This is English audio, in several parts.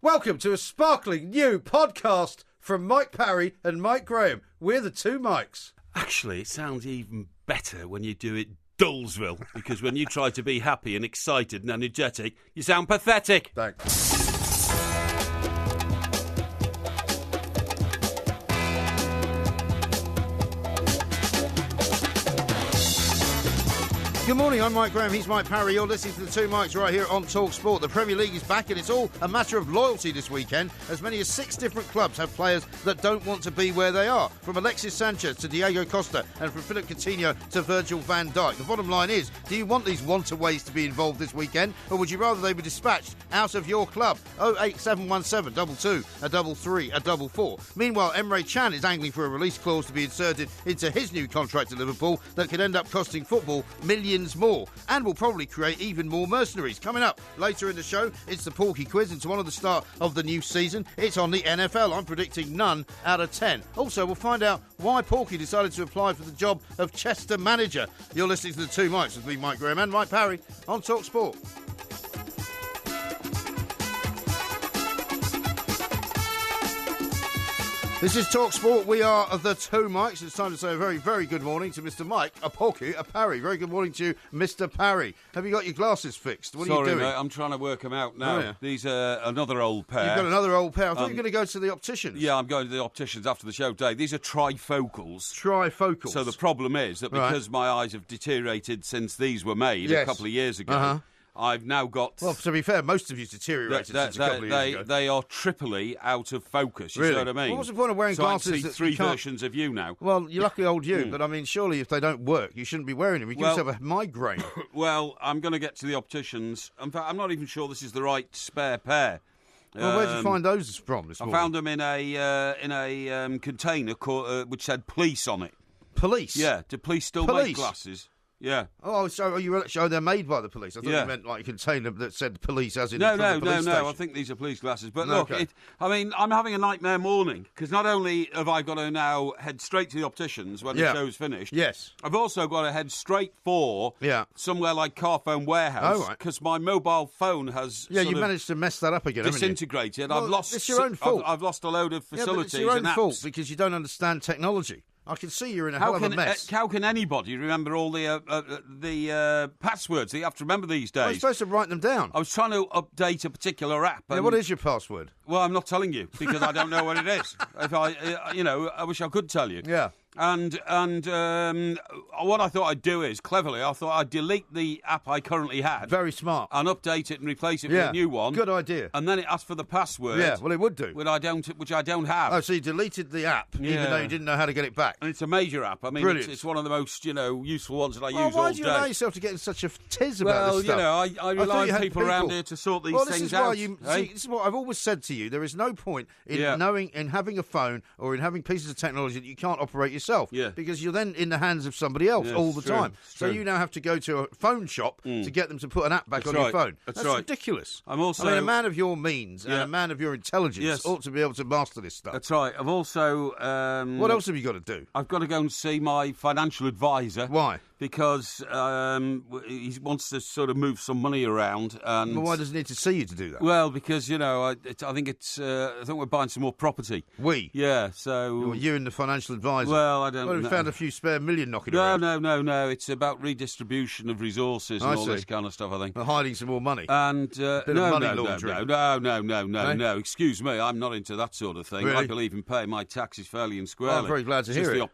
Welcome to a sparkling new podcast from Mike Parry and Mike Graham. We're the two Mikes. Actually, it sounds even better when you do it Dullsville, because when you try to be happy and excited and energetic, you sound pathetic. Thanks. Good morning, I'm Mike Graham, he's Mike Parry. You're listening to the two Mikes right here on talkSPORT. The Premier League is back and it's all a matter of loyalty this weekend. As many as 6 different clubs have players that don't want to be where they are. From Alexis Sanchez to Diego Costa and from Philip Coutinho to Virgil van Dijk. The bottom line is, do you want these wantaways to be involved this weekend, or would you rather they were dispatched out of your club? 08717 22 33 44. Meanwhile, Emre Can is angling for a release clause to be inserted into his new contract at Liverpool that could end up costing football millions more, and will probably create even more mercenaries. Coming up later in the show, it's the Porky quiz, and to honour the start of the new season, it's on the NFL. I'm predicting none out of 10. Also, we'll find out why Porky decided to apply for the job of Chester manager. You're listening to the two Mikes with me, Mike Graham, and Mike Parry on talkSPORT. This is talkSPORT. We are the two Mikes. It's time to say a very, very good morning to Mr. Mike, a Porky, a Parry. Very good morning to you, Mr. Parry. Have you got your glasses fixed? What are you doing? Mate, I'm trying to work them out now. Oh, yeah. These are another old pair. You've got another old pair. I thought you were going to go to the opticians. Yeah, I'm going to the opticians after the show today. These are trifocals. Trifocals. So the problem is that because my eyes have deteriorated since these were made a couple of years ago, I've now got... Well, to be fair, most of you deteriorated since a couple of years ago. They are triply out of focus, you really? know what I mean? Well, what's the point of wearing glasses? I can see 3 versions of you now. Well, you're lucky old you, but I mean, surely if they don't work, you shouldn't be wearing them. You give yourself a migraine. Well, I'm going to get to the opticians. In fact, I'm not even sure this is the right spare pair. Well, where did you find those from this morning? I found them in a container which said police on it. Police? Yeah, do police still make glasses? Yeah. Oh, so they're made by the police. I thought you meant like a container that said police as in No, station. I think these are police glasses. But look, I'm having a nightmare morning because not only have I got to now head straight to the opticians when the show's finished. Yes. I've also got to head straight for somewhere like Carphone Warehouse because my mobile phone has you managed to mess that up again, disintegrated. Well, it's your own fault. I've lost a load of facilities. It's your own and fault because you don't understand technology. I can see you're in a hell of a mess. How can anybody remember all the passwords that you have to remember these days? Well, you're supposed to write them down. I was trying to update a particular app. Yeah, what is your password? Well, I'm not telling you because I don't know what it is. If I wish I could tell you. Yeah. And what I thought I'd do is, cleverly, I thought I'd delete the app I currently had. Very smart. And update it and replace it with a new one. Good idea. And then it asked for the password. Yeah, well, it would do. Which I don't have. Oh, so you deleted the app, even though you didn't know how to get it back. And it's a major app. I mean, it's one of the most, useful ones that I use all day. Why do you allow yourself to get in such a tiz about this stuff? Well, I rely on people around here to sort these things out. This is what I've always said to you. There is no point in having a phone or in having pieces of technology that you can't operate yourself. Yeah. Because you're then in the hands of somebody else all the time. So you now have to go to a phone shop to get them to put an app back on your phone. That's ridiculous. I mean, a man of your means and a man of your intelligence ought to be able to master this stuff. That's right. I've also... what else have you got to do? I've got to go and see my financial advisor. Why? Because he wants to sort of move some money around. And but why does he need to see you to do that? Well, because, I think we're buying some more property. We? Yeah, so... Well, you and the financial advisor? Well, I don't know. We found a few spare million knocking around. No. It's about redistribution of resources and all this kind of stuff, I think. We're hiding some more money. And money laundering. No. Excuse me, I'm not into that sort of thing. Really? I believe in paying my taxes fairly and squarely. Well, I'm very glad to hear it.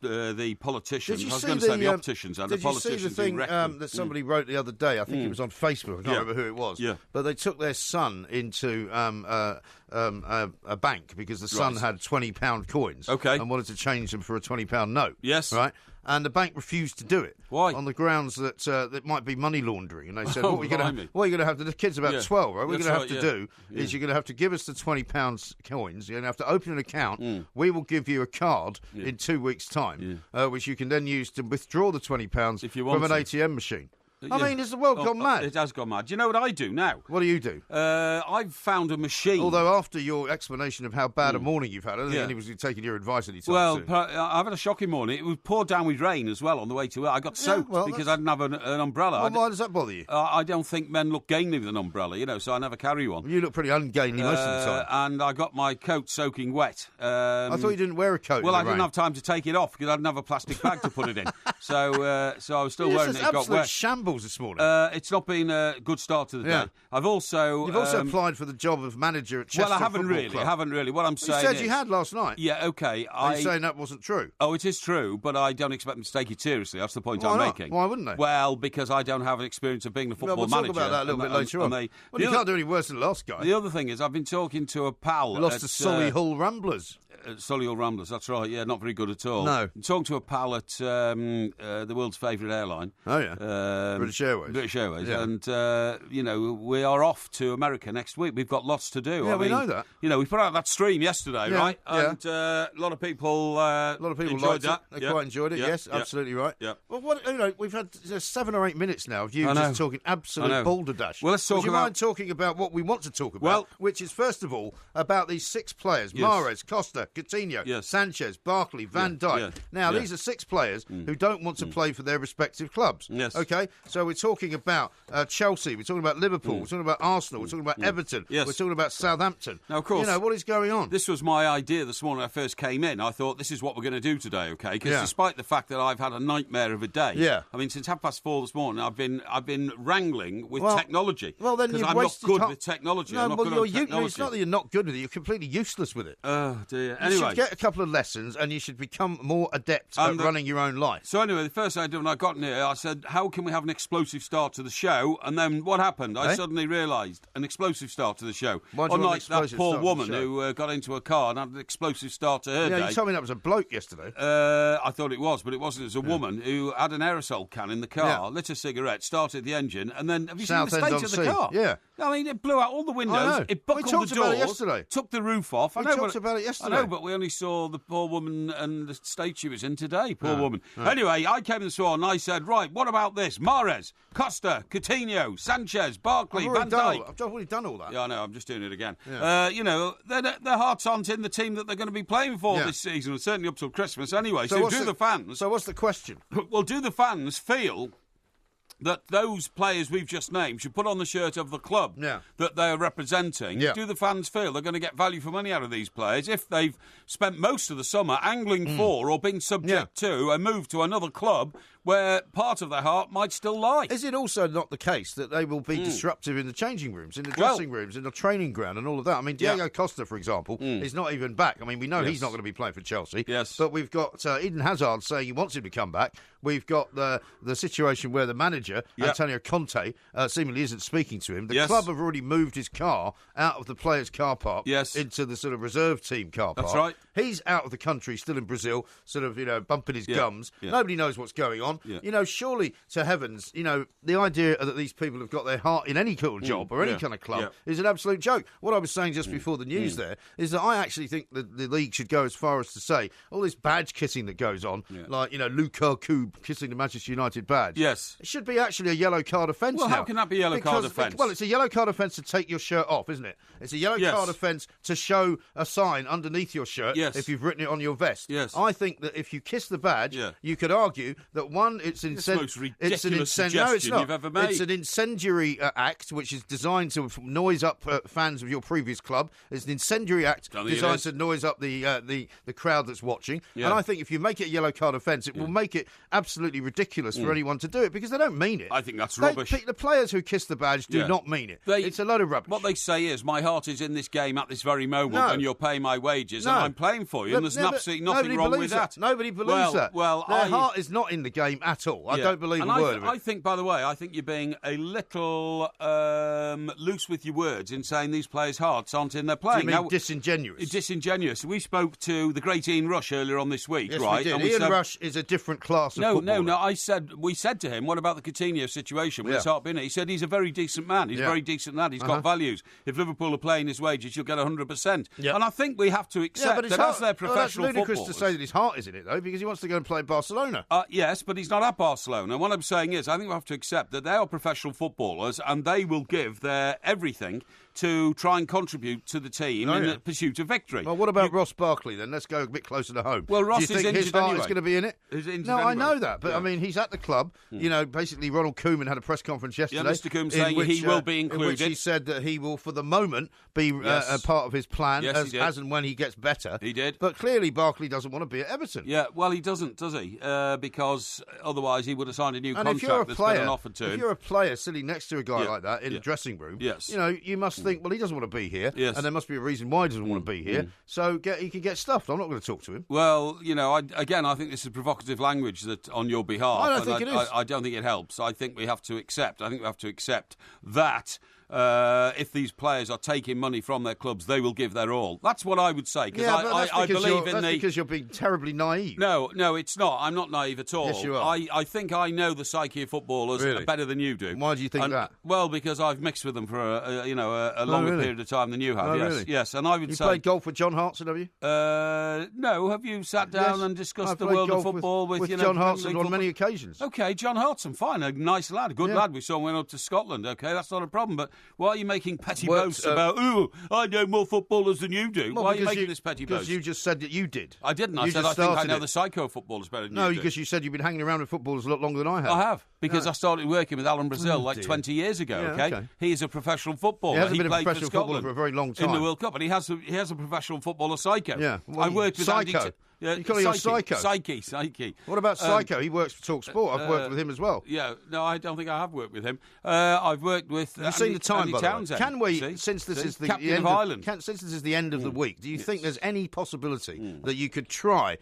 The politicians. I was going to the say the opticians and the politicians. Did you see the thing that somebody wrote the other day? I think it was on Facebook. I can't remember who it was. Yeah. But they took their son into a bank because the son had £20 coins. Okay. And wanted to change them for a £20 note. Yes. Right. And the bank refused to do it. Why? On the grounds that it might be money laundering. And they said, what are you going to have to do? The kid's about 12, right? What you're going to have to do is you're going to have to give us the £20 coins. You're going to have to open an account. We will give you a card in 2 weeks' time, which you can then use to withdraw the £20 from an ATM machine. I mean, has the world gone mad? It has gone mad. Do you know what I do now? What do you do? I've found a machine. Although after your explanation of how bad a morning you've had, I don't think anyone was taking your advice anytime soon. Well, I've had a shocking morning. It was poured down with rain as well on the way to work. I got soaked because I didn't have an umbrella. Well, why does that bother you? I don't think men look gainly with an umbrella, so I never carry one. You look pretty ungainly most of the time. And I got my coat soaking wet. I thought you didn't wear a coat. Well, in I didn't have time to take it off because I didn't have a plastic bag to put it in. So I was still wearing it. It got wet. Shambles this morning. It's not been a good start to the day. You've also applied for the job of manager at Chester. Well, I haven't really. What I'm saying is... You said you had last night. Yeah, OK. Are you saying that wasn't true? Oh, it is true, but I don't expect them to take it seriously. That's the point I'm making. Why wouldn't they? Well, because I don't have an experience of being the football manager. We'll talk about that a little bit later on. You can't do any worse than the last guy. The other thing is, I've been talking to a pal... Lost to Solihull Ramblers. Solihull Ramblers, that's right. Yeah, not very good at all. No. I'm talking to a pal at the world's favourite airline. Oh, yeah. British Airways. British Airways. Yeah. And, we are off to America next week. We've got lots to do. Yeah, we know that. We put out that stream yesterday, right? Yeah. And a lot of people enjoyed that. They quite enjoyed it, yes, absolutely right. Yeah. Well, we've had 7 or 8 minutes now of you just talking absolute balderdash. Well, let's talk Would you mind talking about what we want to talk about, which is, first of all, about these 6 players, Mahrez, Costa, Coutinho, Sanchez, Barkley, Van Dijk. Now, these are 6 players who don't want to play for their respective clubs. Yes. OK? So we're talking about Chelsea, we're talking about Liverpool, we're talking about Arsenal, we're talking about Everton, we're talking about Southampton. Now, of course. What is going on? This was my idea this morning when I first came in. I thought, this is what we're going to do today, OK? Because despite the fact that I've had a nightmare of a day, I mean, since 4:30 this morning, I've been wrangling with technology. Well, then you've I'm not good with technology. No, I'm not good with technology. It's not that you're not good with it. You're completely useless with it. Oh, dear. You should get a couple of lessons and you should become more adept at running your own life. So anyway, the first thing I did when I got in here, I said, how can we have an explosive start to the show? And then what happened? I suddenly realised an explosive start to the show. Unlike that poor woman who got into a car and had an explosive start to her day. You told me that was a bloke yesterday. I thought it was, but it wasn't. It was a woman who had an aerosol can in the car, lit a cigarette, started the engine, and then, have you seen the state of the car? Yeah. I mean, it blew out all the windows, it buckled the doors, about it yesterday. Took the roof off. We talked about it yesterday. I know, but we only saw the poor woman and the state she was in today, poor woman. Anyway, I came this morning and I said, right, what about this? Mahrez, Costa, Coutinho, Sanchez, Barkley, Van Dijk. I've already done all that. Yeah, I know, I'm just doing it again. Yeah. Their hearts aren't in the team that they're going to be playing for this season, certainly up till Christmas anyway. So do the fans... So what's the question? Well, do the fans feel that those players we've just named should put on the shirt of the club that they are representing? Do the fans feel they're going to get value for money out of these players if they've spent most of the summer angling for or been subject to a move to another club where part of their heart might still lie? Is it also not the case that they will be disruptive in the changing rooms, in the dressing rooms, in the training ground and all of that? I mean, Diego Costa, for example, is not even back. I mean, we know he's not going to be playing for Chelsea. Yes. But we've got Eden Hazard saying he wants him to come back. We've got the situation where the manager, Antonio Conte, seemingly isn't speaking to him. The club have already moved his car out of the players' car park into the sort of reserve team car park. That's right. He's out of the country, still in Brazil, sort of, bumping his gums. Nobody knows what's going on. Surely to heavens, the idea that these people have got their heart in any kind of job or any kind of club is an absolute joke. What I was saying just before the news there is that I actually think that the league should go as far as to say all this badge kissing that goes on, like, Lukaku kissing the Manchester United badge. Yes. It should be actually a yellow card offence now. Well, how can that be a yellow card offence? Well, it's a yellow card offence to take your shirt off, isn't it? It's a yellow card offence to show a sign underneath your shirt if you've written it on your vest. Yes. I think that if you kiss the badge, you could argue that, one, it's an incendiary act which is designed to noise up fans of your previous club. It's an incendiary act designed to noise up the crowd that's watching. And I think if you make it a yellow card offence, it will make it absolutely ridiculous for anyone to do it because they don't mean it. I think that's rubbish. The players who kiss the badge do not mean it. It's a load of rubbish. What they say is, my heart is in this game at this very moment and you're paying my wages and I'm playing for you and there's absolutely nothing wrong with that. Nobody believes that. Well, their heart is not in the game at all. I don't believe a word of it. I think, by the way, you're being a little loose with your words in saying these players' hearts aren't in their playing. Do you mean disingenuous? Disingenuous. We spoke to the great Ian Rush earlier on this week, right? We did. Ian Rush is a different class of footballer. No. We said to him, what about the Coutinho situation with his heart being it? He said he's a very decent man. He's a very decent lad. He's got values. If Liverpool are playing his wages, you'll get 100%. And I think we have to accept that as their professional footballers. It's ludicrous to say that his heart is in it, though, because he wants to go and play in Barcelona. Yes, but he's not at Barcelona. And what I'm saying is, I think we have to accept that they are professional footballers and they will give their everything to try and contribute to the team in the pursuit of victory. Well, what about Ross Barkley then? Let's go a bit closer to home. Well, Ross is injured anyway. His heart is going to be in it? He's injured no, anyway. I know that, but I mean, he's at the club. Basically, Ronald Koeman had a press conference yesterday. Yeah, Mr. Koeman saying he will be included. In which he said that he will, for the moment, be a part of his plan as and when he gets better. He did. But clearly, Barkley doesn't want to be at Everton. Yeah, well, he doesn't, does he? Because otherwise he would have signed a new contract that's been offered to him. If you're a player sitting next to a guy like that in the dressing room, you must think, well, he doesn't want to be here, and there must be a reason why he doesn't want to be here, so he can get stuffed. I'm not going to talk to him. Well, I think this is provocative language that on your behalf. I don't think it is. I don't think it helps. I think we have to accept that if these players are taking money from their clubs, they will give their all. That's what I would say. Because I believe in that's because you're being terribly naive. No, it's not. I'm not naive at all. Yes, you are. I think I know the psyche of footballers better than you do. Why do you think that? Well, because I've mixed with them for a longer period of time than you have. Yes. And I would say. You played golf with John Hartson, have you? No. Have you sat down and discussed the world of football with John Hartson on many occasions? Okay, John Hartson, fine, a nice lad, a good lad. We saw him went up to Scotland. Okay, that's not a problem. But why are you making petty boasts about, I know more footballers than you do? Well, why are you making this petty boast? Because you just said that you did. I didn't. I think I know the psycho footballers better than you do. No, because you said you've been hanging around with footballers a lot longer than I have. I have, because I started working with Alan Brazil 20 years ago, okay? He is a professional footballer. He hasn't been a professional footballer for a very long time. In the World Cup, and he has a professional footballer psycho. Yeah. I worked with Psycho. You call him Psycho? Psyche. What about Psycho? He works for talkSPORT. I've worked with him as well. Yeah, no, I don't think I have worked with him. I've worked with You've seen the time, Andy by the way. Townsend. Can we, since this is the end of Ireland, since this is the end of the week, do you think there's any possibility that you could try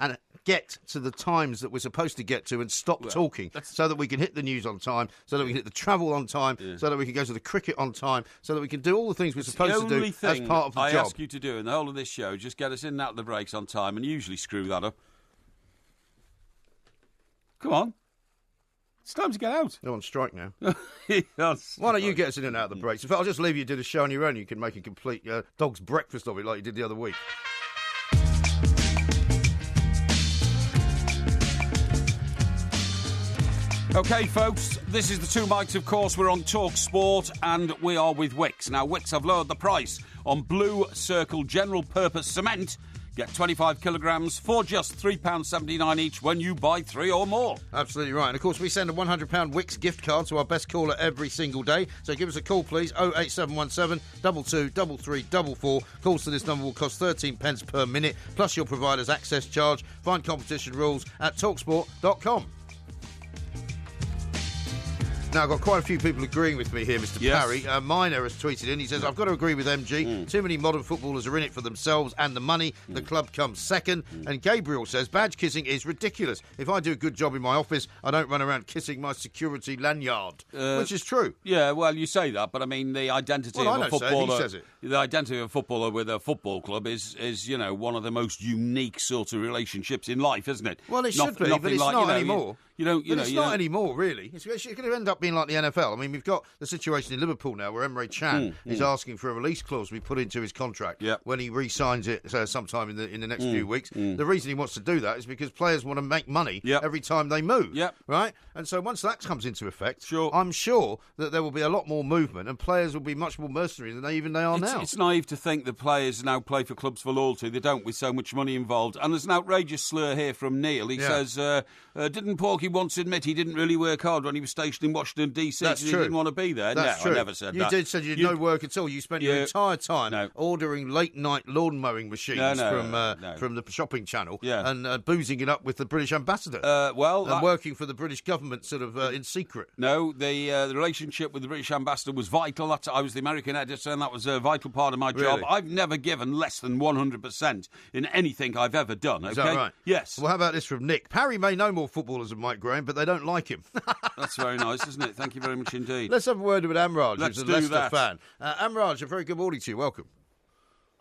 and get to the times that we're supposed to get to and stop talking so that we can hit the news on time, so that we can hit the travel on time, so that we can go to the cricket on time, so that we can do all the things we're supposed to do as part of the job? I ask you to do in the whole of this show, just get us in and out of the breaks on time, and usually screw that up. Come on. It's time to get out. You're on strike now. Why don't you get us in and out of the breaks? In fact, I'll just leave you to do the show on your own. You can make a complete dog's breakfast of it like you did the other week. OK, folks, this is the Two Mics, of course. We're on talkSPORT and we are with Wix. Now, Wix have lowered the price on Blue Circle General Purpose Cement. Get 25 kilograms for just £3.79 each when you buy 3 or more. Absolutely right. And, of course, we send a £100 Wix gift card to our best caller every single day. So give us a call, please, 08717 223344. Calls to this number will cost 13 pence per minute, plus your provider's access charge. Find competition rules at talksport.com. Now, I've got quite a few people agreeing with me here, Mr. Parry. Miner has tweeted in. He says, I've got to agree with MG. Too many modern footballers are in it for themselves and the money. The club comes second. And Gabriel says, badge kissing is ridiculous. If I do a good job in my office, I don't run around kissing my security lanyard. Which is true. Yeah, well, you say that, but I mean, the identity of a footballer... He says it. The identity of a footballer with a football club is one of the most unique sort of relationships in life, isn't it? Well, it should be, but it's not anymore. It's not anymore, really. It's going to end up being like the NFL. I mean, we've got the situation in Liverpool now where Emre Can is asking for a release clause to be put into his contract when he re-signs it sometime in the next few weeks. The reason he wants to do that is because players want to make money every time they move, right? And so once that comes into effect, I'm sure that there will be a lot more movement and players will be much more mercenary than they are now. It's naive to think that players now play for clubs for loyalty. They don't, with so much money involved. And there's an outrageous slur here from Neil. He says, didn't Porky once admit he didn't really work hard when he was stationed in Washington, D.C. That's He true. didn't want to be there? That's true. I never said that. You did say you did no work at all. You spent your entire time ordering late-night lawn mowing machines from the shopping channel and boozing it up with the British ambassador. And working for the British government sort of in secret. No, the relationship with the British ambassador was vital. I was the American editor and that was a vital part of my job. I've never given less than 100% in anything I've ever done. Okay? Is that right? Yes. Well, how about this from Nick? Parry may know more footballers than Mike Graham, but they don't like him. That's very nice, isn't it? Thank you very much indeed. Let's have a word with Amraj, who's a Leicester fan. Amraj, a very good morning to you. Welcome.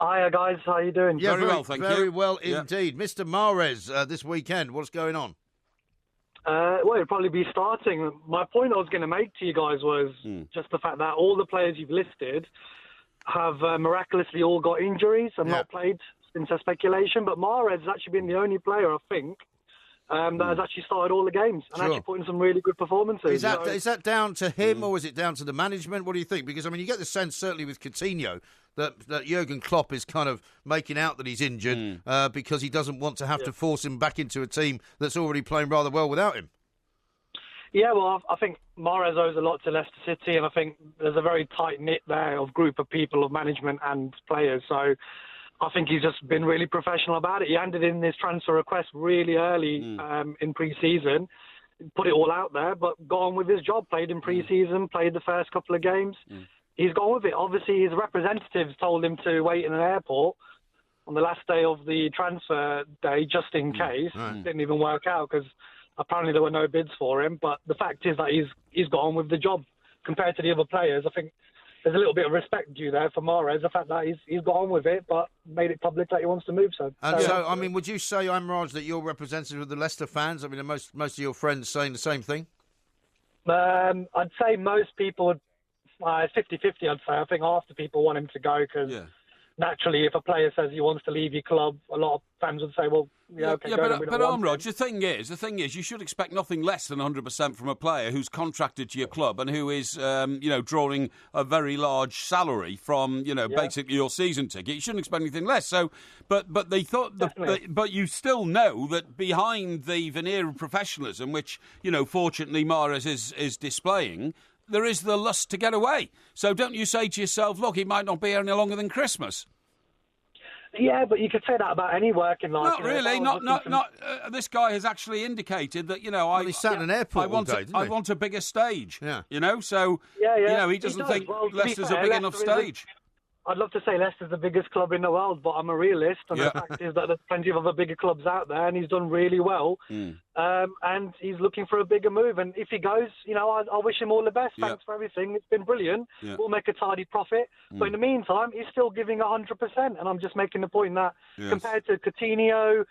Hiya, guys. How are you doing? Yeah, very well, thank you. Very well indeed. Mr. Mahrez, this weekend, what's going on? Well, it'll probably be starting. My point I was going to make to you guys was just the fact that all the players you've listed have miraculously all got injuries and not played since their speculation. But Mahrez has actually been the only player, I think, that has actually started all the games and actually put in some really good performances. Is that down to him or is it down to the management? What do you think? Because, I mean, you get the sense, certainly with Coutinho, that Jurgen Klopp is kind of making out that he's injured because he doesn't want to have to force him back into a team that's already playing rather well without him. Yeah, well, I think Mahrez owes a lot to Leicester City, and I think there's a very tight-knit there of group of people, of management and players. So I think he's just been really professional about it. He handed in his transfer request really early in pre-season, put it all out there, but got on with his job, played in pre-season, played the first couple of games. He's gone with it. Obviously, his representatives told him to wait in an airport on the last day of the transfer day, just in case. Didn't even work out because apparently there were no bids for him. But the fact is that he's got on with the job compared to the other players. I think there's a little bit of respect due there for Mahrez, the fact that he's got on with it, but made it public that he wants to move. So, I mean, would you say, Amraj, that you're representative of the Leicester fans? I mean, are most of your friends saying the same thing? I'd say most people would. 50-50, I'd say. I think half the people want him to go because naturally, if a player says he wants to leave your club, a lot of fans would say, well, okay, go. But Amraj, the thing is, you should expect nothing less than 100% from a player who's contracted to your club and who is, drawing a very large salary from, basically your season ticket. You shouldn't expect anything less. So, but they thought, but you still know that behind the veneer of professionalism, which fortunately Mahrez is displaying, there is the lust to get away. So don't you say to yourself, look, he might not be here any longer than Christmas. Yeah, but you could say that about any work in life. Not really. This guy has actually indicated that, he sat in an airport all day, didn't he? I want a bigger stage. Yeah. So, he doesn't think Leicester's a big enough stage. I'd love to say Leicester's the biggest club in the world, but I'm a realist, and the fact is that there's plenty of other bigger clubs out there, and he's done really well, and he's looking for a bigger move. And if he goes, I wish him all the best. Thanks for everything. It's been brilliant. We'll make a tidy profit. But in the meantime, he's still giving 100%, and I'm just making the point that compared to Coutinho,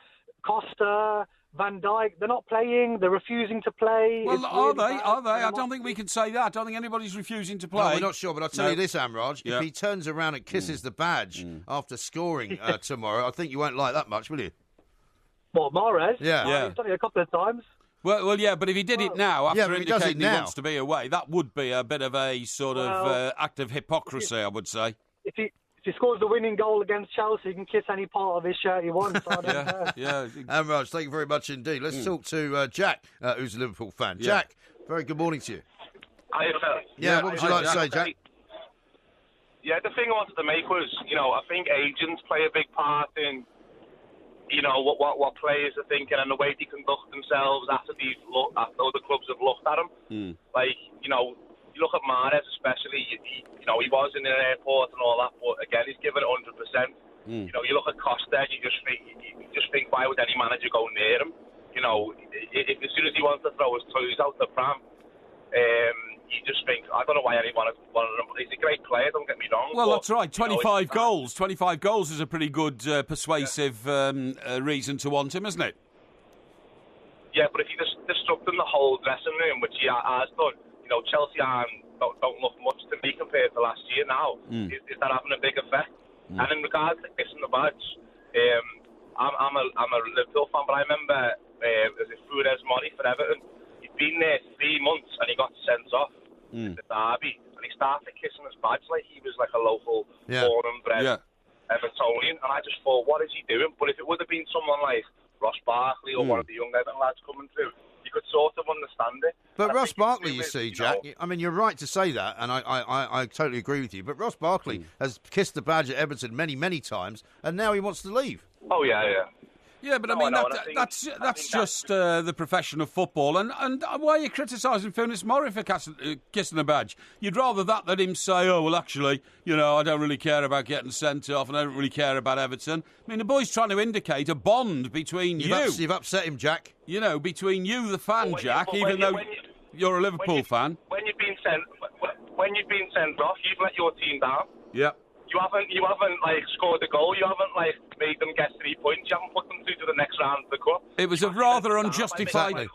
Costa, Van Dijk, they're not playing, they're refusing to play. Well, are they? I don't think we can say that. I don't think anybody's refusing to play. No, we're not sure, but I'll tell you this, Amraj. If he turns around and kisses the badge after scoring tomorrow, I think you won't like that much, will you? What, Mahrez? Yeah. He's done it a couple of times. Well, yeah, but if he did it now, after indicating he wants to be away, that would be a bit of a sort of act of hypocrisy, I would say. If he scores the winning goal against Chelsea, he can kiss any part of his shirt he wants. Amraj, thank you very much indeed. Let's talk to Jack, who's a Liverpool fan. Jack, very good morning to you. Hiya, Phil. Yeah, what would you like to say, Jack? Yeah, the thing I wanted to make was, I think agents play a big part in, what players are thinking and the way they conduct themselves after the clubs have looked at them. Like, you look at Mahrez especially, he was in an airport and all that, but again, he's given it 100%. You look at Costa and you just think, why would any manager go near him? If as soon as he wants to throw his toys out the pram, you just think, I don't know why anyone wanted him. He's a great player, don't get me wrong. Well, that's right, 25 goals. 25 goals is a pretty good, persuasive reason to want him, isn't it? Yeah, but if you just disrupt in the whole dressing room, which he has done, Chelsea don't look much to me compared to last year now. Is that having a big effect? And in regards to kissing the badge, I'm a Liverpool fan, but I remember as a Funes Mori for Everton. He'd been there 3 months and he got sent off in the derby, and he started kissing his badge like he was like a local born and bred Evertonian. And I just thought, what is he doing? But if it would have been someone like Ross Barkley or one of the young Everton lads coming through, you could sort of understand it. But Ross Barkley, you see, Jack, I mean, you're right to say that, and I totally agree with you, but Ross Barkley has kissed the badge at Everton many, many times, and now he wants to leave. Oh, yeah. Yeah, but I mean, that's just the profession of football. And why are you criticising Funes Mori for kissing a badge? You'd rather that than him say, oh, well, actually, I don't really care about getting sent off and I don't really care about Everton. I mean, the boy's trying to indicate a bond between You've upset him, Jack. Between you, the fan, Jack, even though you're a Liverpool fan. When you've been sent off, you've let your team down. Yeah. You haven't like scored a goal. You haven't like made them get 3 points. You haven't put them through to the next round of the cup. It was a rather unjustified.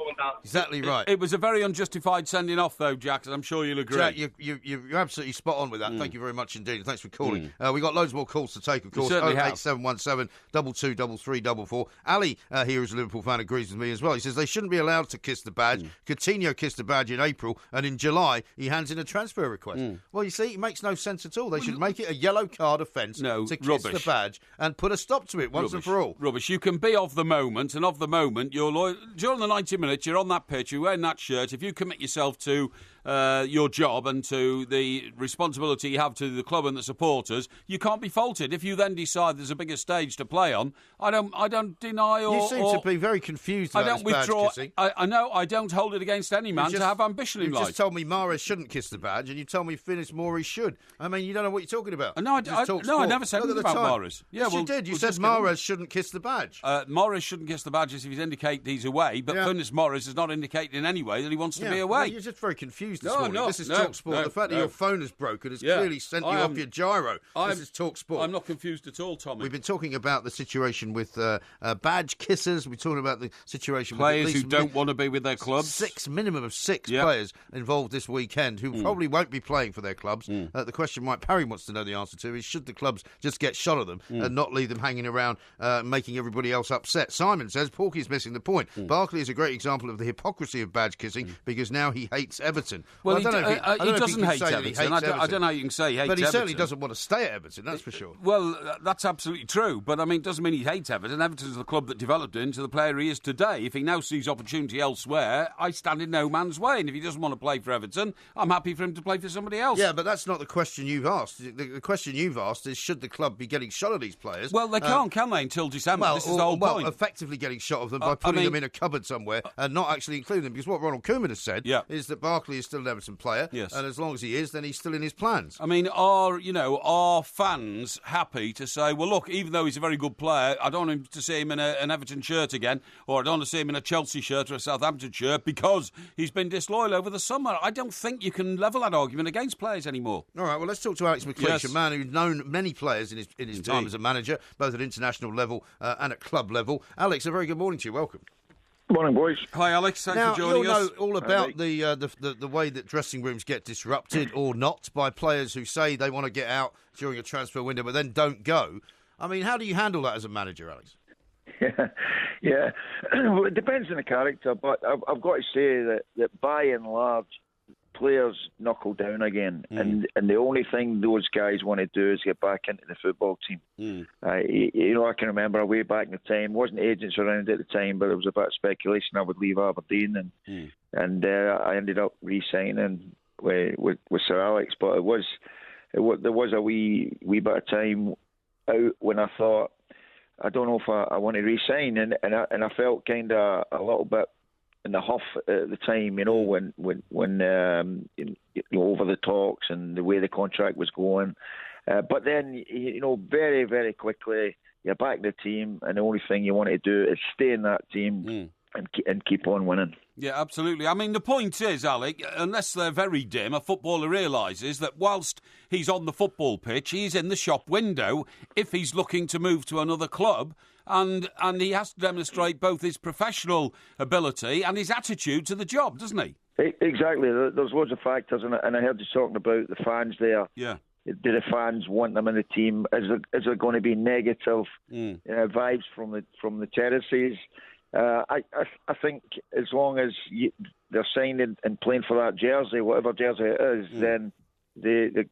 Exactly right. It was a very unjustified sending off, though, Jack. I'm sure you'll agree. Jack, you're absolutely spot on with that. Thank you very much indeed. Thanks for calling. We got loads more calls to take, of course. 08717 223344. Ali here, who's a Liverpool fan, agrees with me as well. He says they shouldn't be allowed to kiss the badge. Coutinho kissed the badge in April, and in July he hands in a transfer request. Well, you see, it makes no sense at all. They should make it a yellow card offence to kiss the badge and put a stop to it once and for all. Rubbish. You can be of the moment, and of the moment, you're loyal. During the 90 minutes, you're on that pitch, you're wearing that shirt. If you commit yourself to your job and to the responsibility you have to the club and the supporters, you can't be faulted. If you then decide there's a bigger stage to play on, I don't deny or... You seem to be very confused about this badge kissing. I know, I don't hold it against any man to have ambition in life. You just told me Mahrez shouldn't kiss the badge, and you told me Finis Mori should. I mean, you don't know what you're talking about. No, I never said anything about Mahrez. Yeah, you did. You said Mahrez shouldn't kiss the badge. Mahrez shouldn't kiss the badge if he's indicated he's away, but Finis Mahrez has not indicated in any way that he wants to be away. Well, you're just very confused this morning. This is talkSPORT. The fact that your phone has broken has clearly sent you off your gyro. This is talkSPORT. I'm not confused at all, Tommy. We've been talking about the situation with badge kissers. We're talking about the situation players with who don't want to be with their clubs. Minimum of six players involved this weekend who probably won't be playing for their clubs. The question Mike Parry wants to know the answer to is, should the clubs just get shot of them and not leave them hanging around making everybody else upset? Simon says Porky's missing the point. Barkley is a great example of the hypocrisy of badge kissing because now he hates Everton. Well, he doesn't hate Everton. I don't know how you can say he hates Everton. But he certainly doesn't want to stay at Everton, that's for sure. Well, that's absolutely true. But, I mean, it doesn't mean he hates Everton. Everton's the club that developed him into the player he is today. If he now sees opportunity elsewhere, I stand in no man's way. And if he doesn't want to play for Everton, I'm happy for him to play for somebody else. Yeah, but that's not the question you've asked. The question you've asked is, should the club be getting shot of these players? Well, they can't, can they, until December? This is the whole point. Effectively getting shot of them by putting them in a cupboard somewhere and not actually including them. Because what Ronald Koeman has said is that Barkley is still an Everton player. Yes. And as long as he is, then he's still in his plans. I mean, are fans happy to say, well, look, even though he's a very good player, I don't want him to see him in an Everton shirt again, or I don't want to see him in a Chelsea shirt or a Southampton shirt because he's been disloyal over the summer. I don't think you can level that argument against players anymore. All right, well, let's talk to Alex McLeish, a man who's known many players in his time as a manager, both at international level and at club level. Alex, a very good morning to you. Welcome. Morning, boys. Hi, Alex. Thanks for joining us. Now, you'll know all about the way that dressing rooms get disrupted or not by players who say they want to get out during a transfer window but then don't go. I mean, how do you handle that as a manager, Alex? Yeah. Well, it depends on the character, but I've got to say that by and large, players knuckle down again, and the only thing those guys want to do is get back into the football team. I can remember way back in the time, wasn't agents around at the time, but it was about speculation I would leave Aberdeen, and I ended up re-signing with Sir Alex. But there was a wee bit of time out when I thought, I don't know if I want to re-sign, and I felt kind of a little bit in the huff at the time, when over the talks and the way the contract was going. But then, very, very quickly, you're back in the team, and the only thing you want to do is stay in that team and keep on winning. Yeah, absolutely. I mean, the point is, Alec, unless they're very dim, a footballer realises that whilst he's on the football pitch, he's in the shop window if he's looking to move to another club. And he has to demonstrate both his professional ability and his attitude to the job, doesn't he? Exactly. There's loads of factors, and I heard you talking about the fans there. Yeah. Do the fans want them in the team? Is there going to be negative vibes from the terraces? I think as long as they're signing and playing for that jersey, whatever jersey it is, then the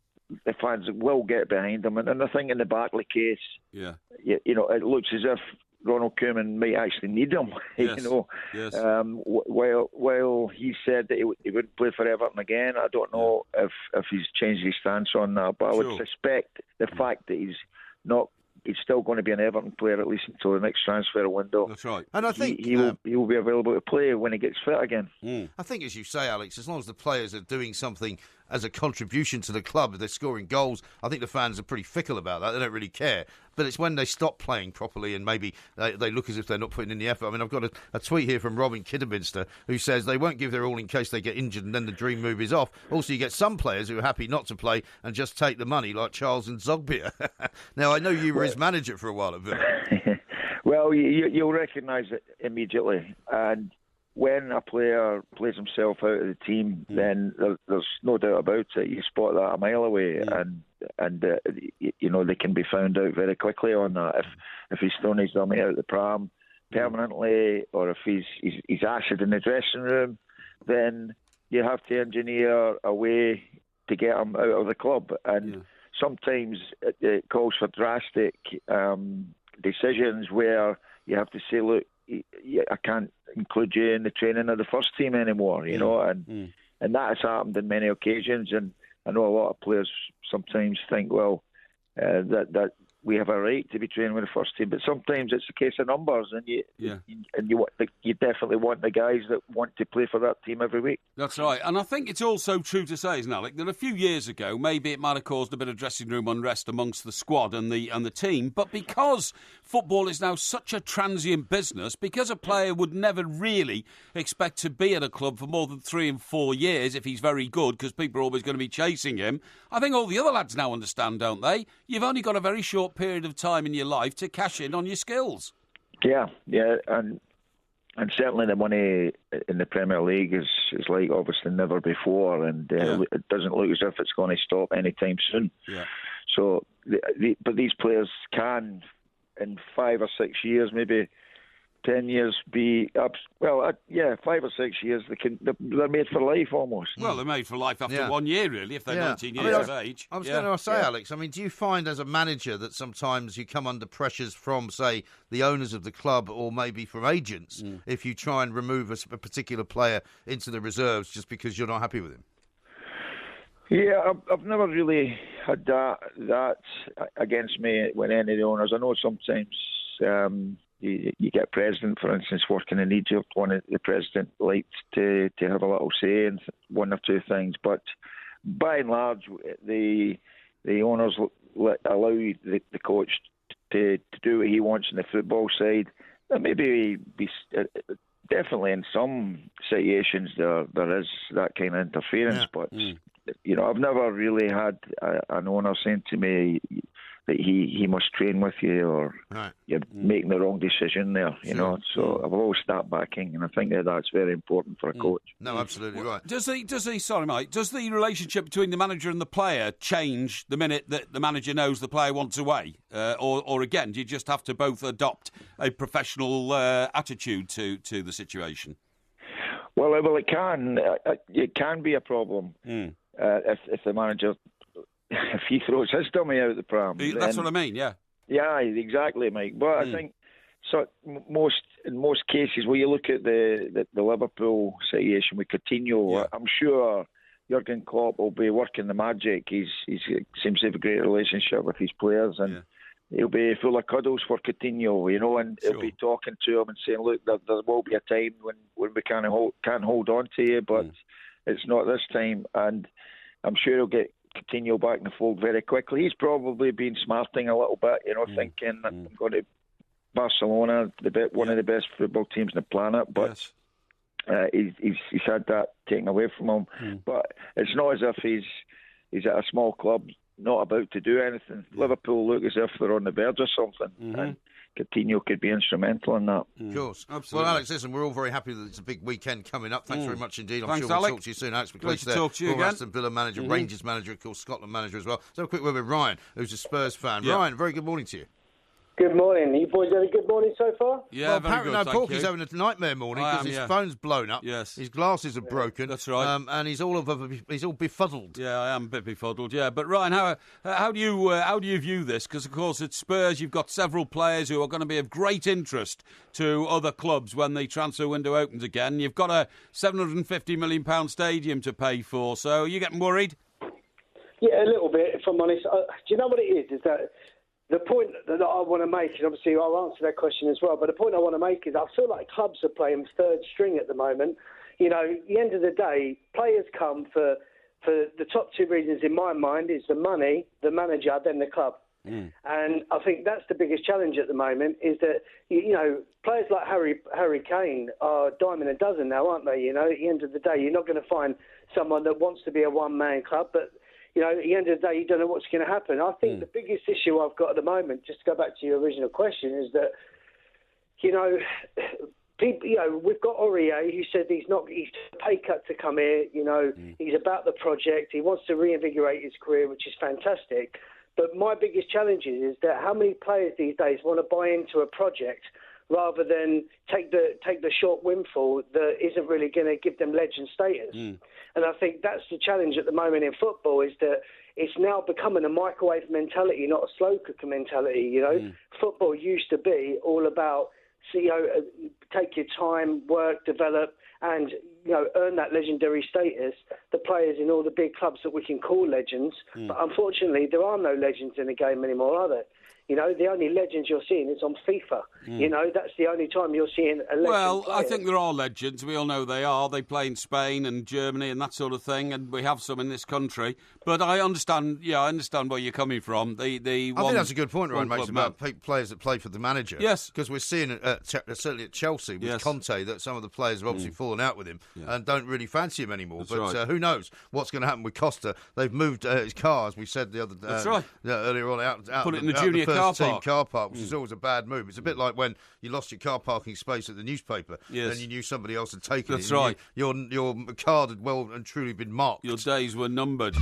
fans will get behind them. And I think in the Barkley case, it looks as if Ronald Koeman might actually need him. Yes. Yes. While he said that he wouldn't play for Everton again, I don't know if he's changed his stance on that. But I would suspect the fact that he's still going to be an Everton player at least until the next transfer window. That's right. And I think he will be available to play when he gets fit again. I think, as you say, Alex, as long as the players are doing something as a contribution to the club. If they're scoring goals, I think the fans are pretty fickle about that. They don't really care. But it's when they stop playing properly and maybe they look as if they're not putting in the effort. I mean, I've got a tweet here from Robin Kidderminster who says they won't give their all in case they get injured and then the dream move is off. Also, you get some players who are happy not to play and just take the money, like Charles and Zogbia. Now, I know you were his manager for a while at Villa. Well, you'll recognise it immediately. And when a player plays himself out of the team, then there's no doubt about it. You spot that a mile away, and they can be found out very quickly on that. If he's thrown his dummy out the pram permanently, or if he's acid in the dressing room, then you have to engineer a way to get him out of the club. And sometimes it calls for drastic decisions where you have to say, look, I can't include you in the training of the first team anymore, and that has happened on many occasions. And I know a lot of players sometimes think, well, that we have a right to be training with the first team, but sometimes it's a case of numbers, and you definitely want the guys that want to play for that team every week. That's right, and I think it's also true to say, isn't it, Alec, that a few years ago maybe it might have caused a bit of dressing room unrest amongst the squad and the team, but because football is now such a transient business, because a player would never really expect to be at a club for more than 3 and 4 years if he's very good, because people are always going to be chasing him. I think all the other lads now understand, don't they? You've only got a very short period of time in your life to cash in on your skills. Yeah, and certainly the money in the Premier League is like obviously never before, and it doesn't look as if it's going to stop anytime soon. Yeah. So, but these players can, in 5 or 6 years, maybe 10 years, be 5 or 6 years. They're made for life almost. Well, they're made for life after 1 year, really, if they're 19 years of age. I was going to say, Alex, I mean, do you find as a manager that sometimes you come under pressures from, say, the owners of the club or maybe from agents if you try and remove a particular player into the reserves just because you're not happy with him? Yeah, I've never really had that against me with any of the owners. I know sometimes you get president, for instance, working in Egypt. The president liked to have a little say in one or two things, but by and large, the owners allow the coach to do what he wants on the football side. And maybe definitely in some situations there is that kind of interference, but I've never really had an owner saying to me that he must train with you, or you're making the wrong decision there, So I've always stepped backing, and I think that's very important for a coach. No, absolutely right. Does the relationship between the manager and the player change the minute that the manager knows the player wants away? Or again, do you just have to both adopt a professional attitude to the situation? Well, it can be a problem if the manager, if he throws his dummy out of the pram. That's what I mean, yeah. Yeah, exactly, Mike. But I think in most cases, when you look at the Liverpool situation with Coutinho, I'm sure Jurgen Klopp will be working the magic. He seems to have a great relationship with his players, and he'll be full of cuddles for Coutinho, and he'll be talking to him and saying, look, there will be a time when we can't hold on to you, but it's not this time. And I'm sure he'll get Coutinho back in the fold very quickly. He's probably been smarting a little bit, thinking I'm going to Barcelona, one of the best football teams on the planet, but he's had that taken away from him. But it's not as if he's at a small club not about to do anything. Liverpool look as if they're on the verge of something, and Coutinho could be instrumental in that. Of course, absolutely. Well, Alex, listen, we're all very happy that it's a big weekend coming up. Thanks very much indeed. I'm sure we'll talk to you soon. Alex McLeish there, talk to you again. Aston Villa manager, Rangers manager, of course, Scotland manager as well. Let's have a quick word with Ryan, who's a Spurs fan. Ryan, very good morning to you. Good morning. You boys had a good morning so far? Yeah, very good, Porky's having a nightmare morning because his phone's blown up. Yes. His glasses are broken. That's right. And he's all befuddled. Yeah, I am a bit befuddled, yeah. But Ryan, how do you view this? Because, of course, at Spurs, you've got several players who are going to be of great interest to other clubs when the transfer window opens again. You've got a £750 million stadium to pay for, so are you getting worried? Yeah, a little bit, if I'm honest. Do you know what it is? Is that the point that I want to make, and obviously I'll answer that question as well, but the point I want to make is I feel like clubs are playing third string at the moment. At the end of the day, players come for for the top two reasons in my mind is the money, the manager, then the club. And I think that's the biggest challenge at the moment is that, players like Harry Kane are dime a dozen now, aren't they? At the end of the day, you're not going to find someone that wants to be a one-man club, but, at the end of the day, you don't know what's going to happen. I think the biggest issue I've got at the moment, just to go back to your original question, is that, people, we've got Aurier, who said he's a pay cut to come here. He's about the project. He wants to reinvigorate his career, which is fantastic. But my biggest challenge is that how many players these days want to buy into a project rather than take the short windfall that isn't really going to give them legend status. And I think that's the challenge at the moment in football, is that it's now becoming a microwave mentality, not a slow cooker mentality. Football used to be all about, take your time, work, develop, and earn that legendary status. The players in all the big clubs that we can call legends, but unfortunately there are no legends in the game anymore, are there? The only legends you're seeing is on FIFA. That's the only time you're seeing a legend. Well, player. I think there are legends. We all know they are. They play in Spain and Germany and that sort of thing, and we have some in this country. But I understand. Yeah, I understand where you're coming from. I think that's a good point, Ryan makes about players that play for the manager. Yes, because we're seeing certainly at Chelsea with Conte that some of the players have obviously fallen out with him and don't really fancy him anymore. That's but right. Who knows what's going to happen with Costa? They've moved his car, as we said the other day. That's right. Earlier on, out put it in the junior car park, which is always a bad move. It's a bit like when you lost your car parking space at the newspaper, and you knew somebody else had taken it. That's right. Your card had well and truly been marked. Your days were numbered.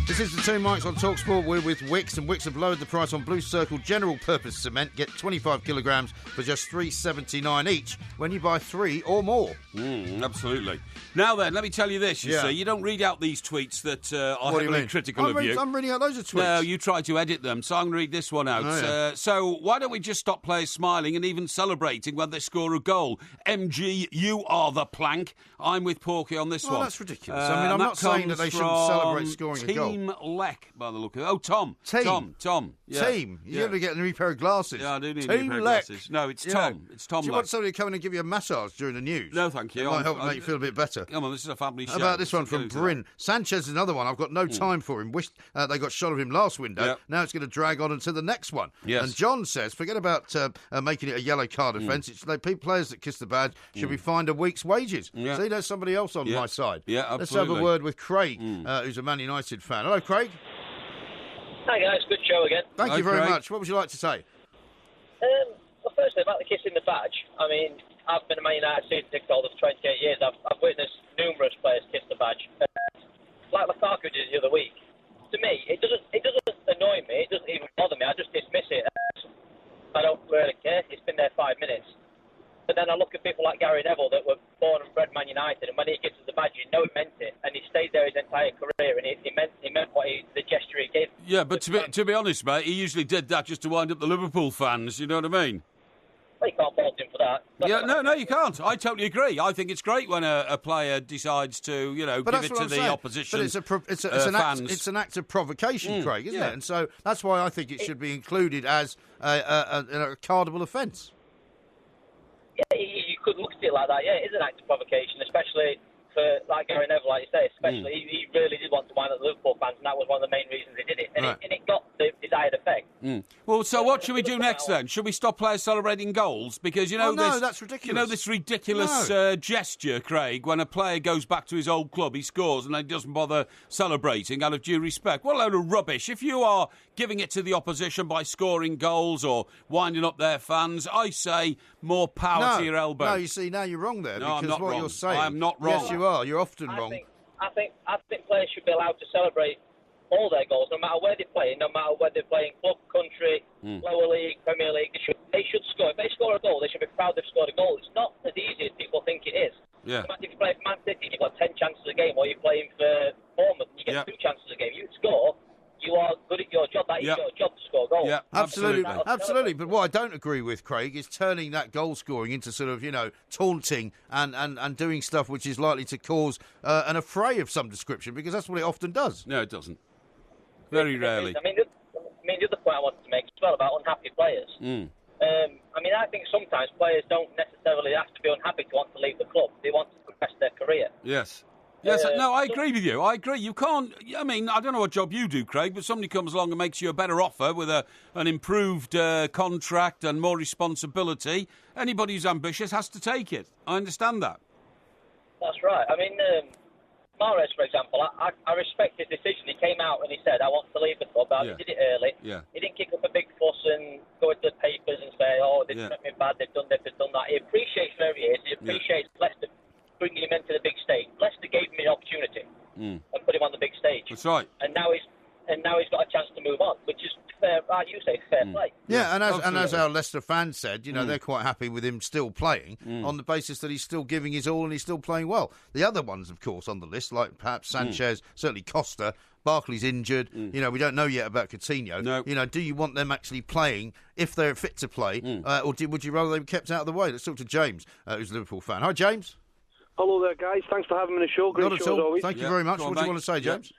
This is the Two Mics on talkSPORT. We're with Wicks, and Wicks have lowered the price on Blue Circle General Purpose Cement. Get 25 kilograms for just $3.79 each when you buy 3 or more. Absolutely. Now then, let me tell you this, you see. You don't read out these tweets that are heavily critical of you. I'm reading out loads of tweets. No, you try to edit them, so I'm going to read this one out. So why don't we just stop players smiling and even celebrating when they score a goal? MG, you are the plank. I'm with Porky on this one. That's ridiculous. I'm not saying that they shouldn't celebrate scoring a goal. Team Leck, by the look of it. Oh, Tom. Tom. Yeah. Team. You're going to get a new pair of glasses. Yeah, I do need a new pair of glasses. No, it's Tom. It's Tom. Do you want somebody to come in and give you a massage during the news? No, thank you. It might help make you feel a bit better. Come on, this is a family show. How about this one from Bryn? Sanchez is another one. I've got no time for him. Wish they got shot of him last window. Yep. Now it's going to drag on until the next one. Yes. And John says, forget about making it a yellow card offence. It's players that kiss the badge should be fined a week's wages. Yeah. See, there's somebody else on my side. Yeah, absolutely. Let's have a word with Craig, who's a Man United fan. Hello, Craig. Hi guys, good show again. Thank you very much. What would you like to say? Well, firstly, about the kissing the badge. I mean, I've been a Man United season ticket holder for 28 years. I've witnessed numerous players kiss the badge. Like Lukaku did the other week. To me, it doesn't annoy me. It doesn't even bother me. I just dismiss it. I don't really care. It's been there 5 minutes. But then I look at people like Gary Neville that were born and bred Man United, and when he kisses the badge, you know he meant it, and he stayed there his entire career, and he meant the gesture he gave. Yeah, but to be honest, mate, he usually did that just to wind up the Liverpool fans. You know what I mean? Well, you can't fault him for that. No, you can't. I totally agree. I think it's great when a player decides to, give it to the opposition. But it's an act of provocation, Craig, isn't it? And so that's why I think it should be included as a cardable offence. Yeah, you could look at it like that. Yeah, it is an act of provocation, especially for, like Gary Neville, like you say, especially he really did want to wind up the Liverpool fans, and that was one of the main reasons he did it. And, it got the desired effect. Well, so what should we do next then? Should we stop players celebrating goals? Because, that's ridiculous. You know this ridiculous gesture, Craig, when a player goes back to his old club, he scores, and he doesn't bother celebrating out of due respect. What a load of rubbish. If you are giving it to the opposition by scoring goals or winding up their fans, I say more power to your elbow. No, you see, now you're wrong there. No, because I'm not what wrong. You're saying, I'm not wrong. Yes, you are. You're often wrong. I think players should be allowed to celebrate all their goals, no matter where they play, no matter whether they're playing club, country, lower league, Premier League. They should score. If they score a goal, they should be proud they've scored a goal. It's not as easy as people think it is. Yeah. If you play for Man City, you've got 10 chances a game, or you're playing for Bournemouth, you get 2 chances a game. You score. You are good at your job. That is your job to score goals. Yeah, absolutely. But what I don't agree with, Craig, is turning that goal scoring into sort of, taunting and doing stuff which is likely to cause an affray of some description, because that's what it often does. No, it doesn't. Very rarely. I mean, the other point I wanted to make as well about unhappy players. I mean, I think sometimes players don't necessarily have to be unhappy to want to leave the club. They want to progress their career. Yes. Yes, no, I agree with you. I agree. You can't... I mean, I don't know what job you do, Craig, but somebody comes along and makes you a better offer with an improved contract and more responsibility. Anybody who's ambitious has to take it. I understand that. That's right. I mean, Mahrez, for example, I respect his decision. He came out and he said, I want to leave the club. He did it early. Yeah. He didn't kick up a big fuss and go into the papers and say, oh, they treat me bad, they've done this, they've done that. He appreciates where he is. He appreciates Leicester bringing him into the big stage. Leicester gave him an opportunity and put him on the big stage. That's right. And now he's got a chance to move on, which is fair, like you say, fair play. Yeah, and as our Leicester fans said, you know, they're quite happy with him still playing on the basis that he's still giving his all and he's still playing well. The other ones, of course, on the list, like perhaps Sanchez, certainly Costa, Barkley's injured. You know, we don't know yet about Coutinho. No. You know, do you want them actually playing if they're fit to play, or would you rather they be kept out of the way? Let's talk to James, who's a Liverpool fan. Hi, James. Hello there, guys. Thanks for having me on the show. Great show, as always. Thank you very much. What do you want to say, James?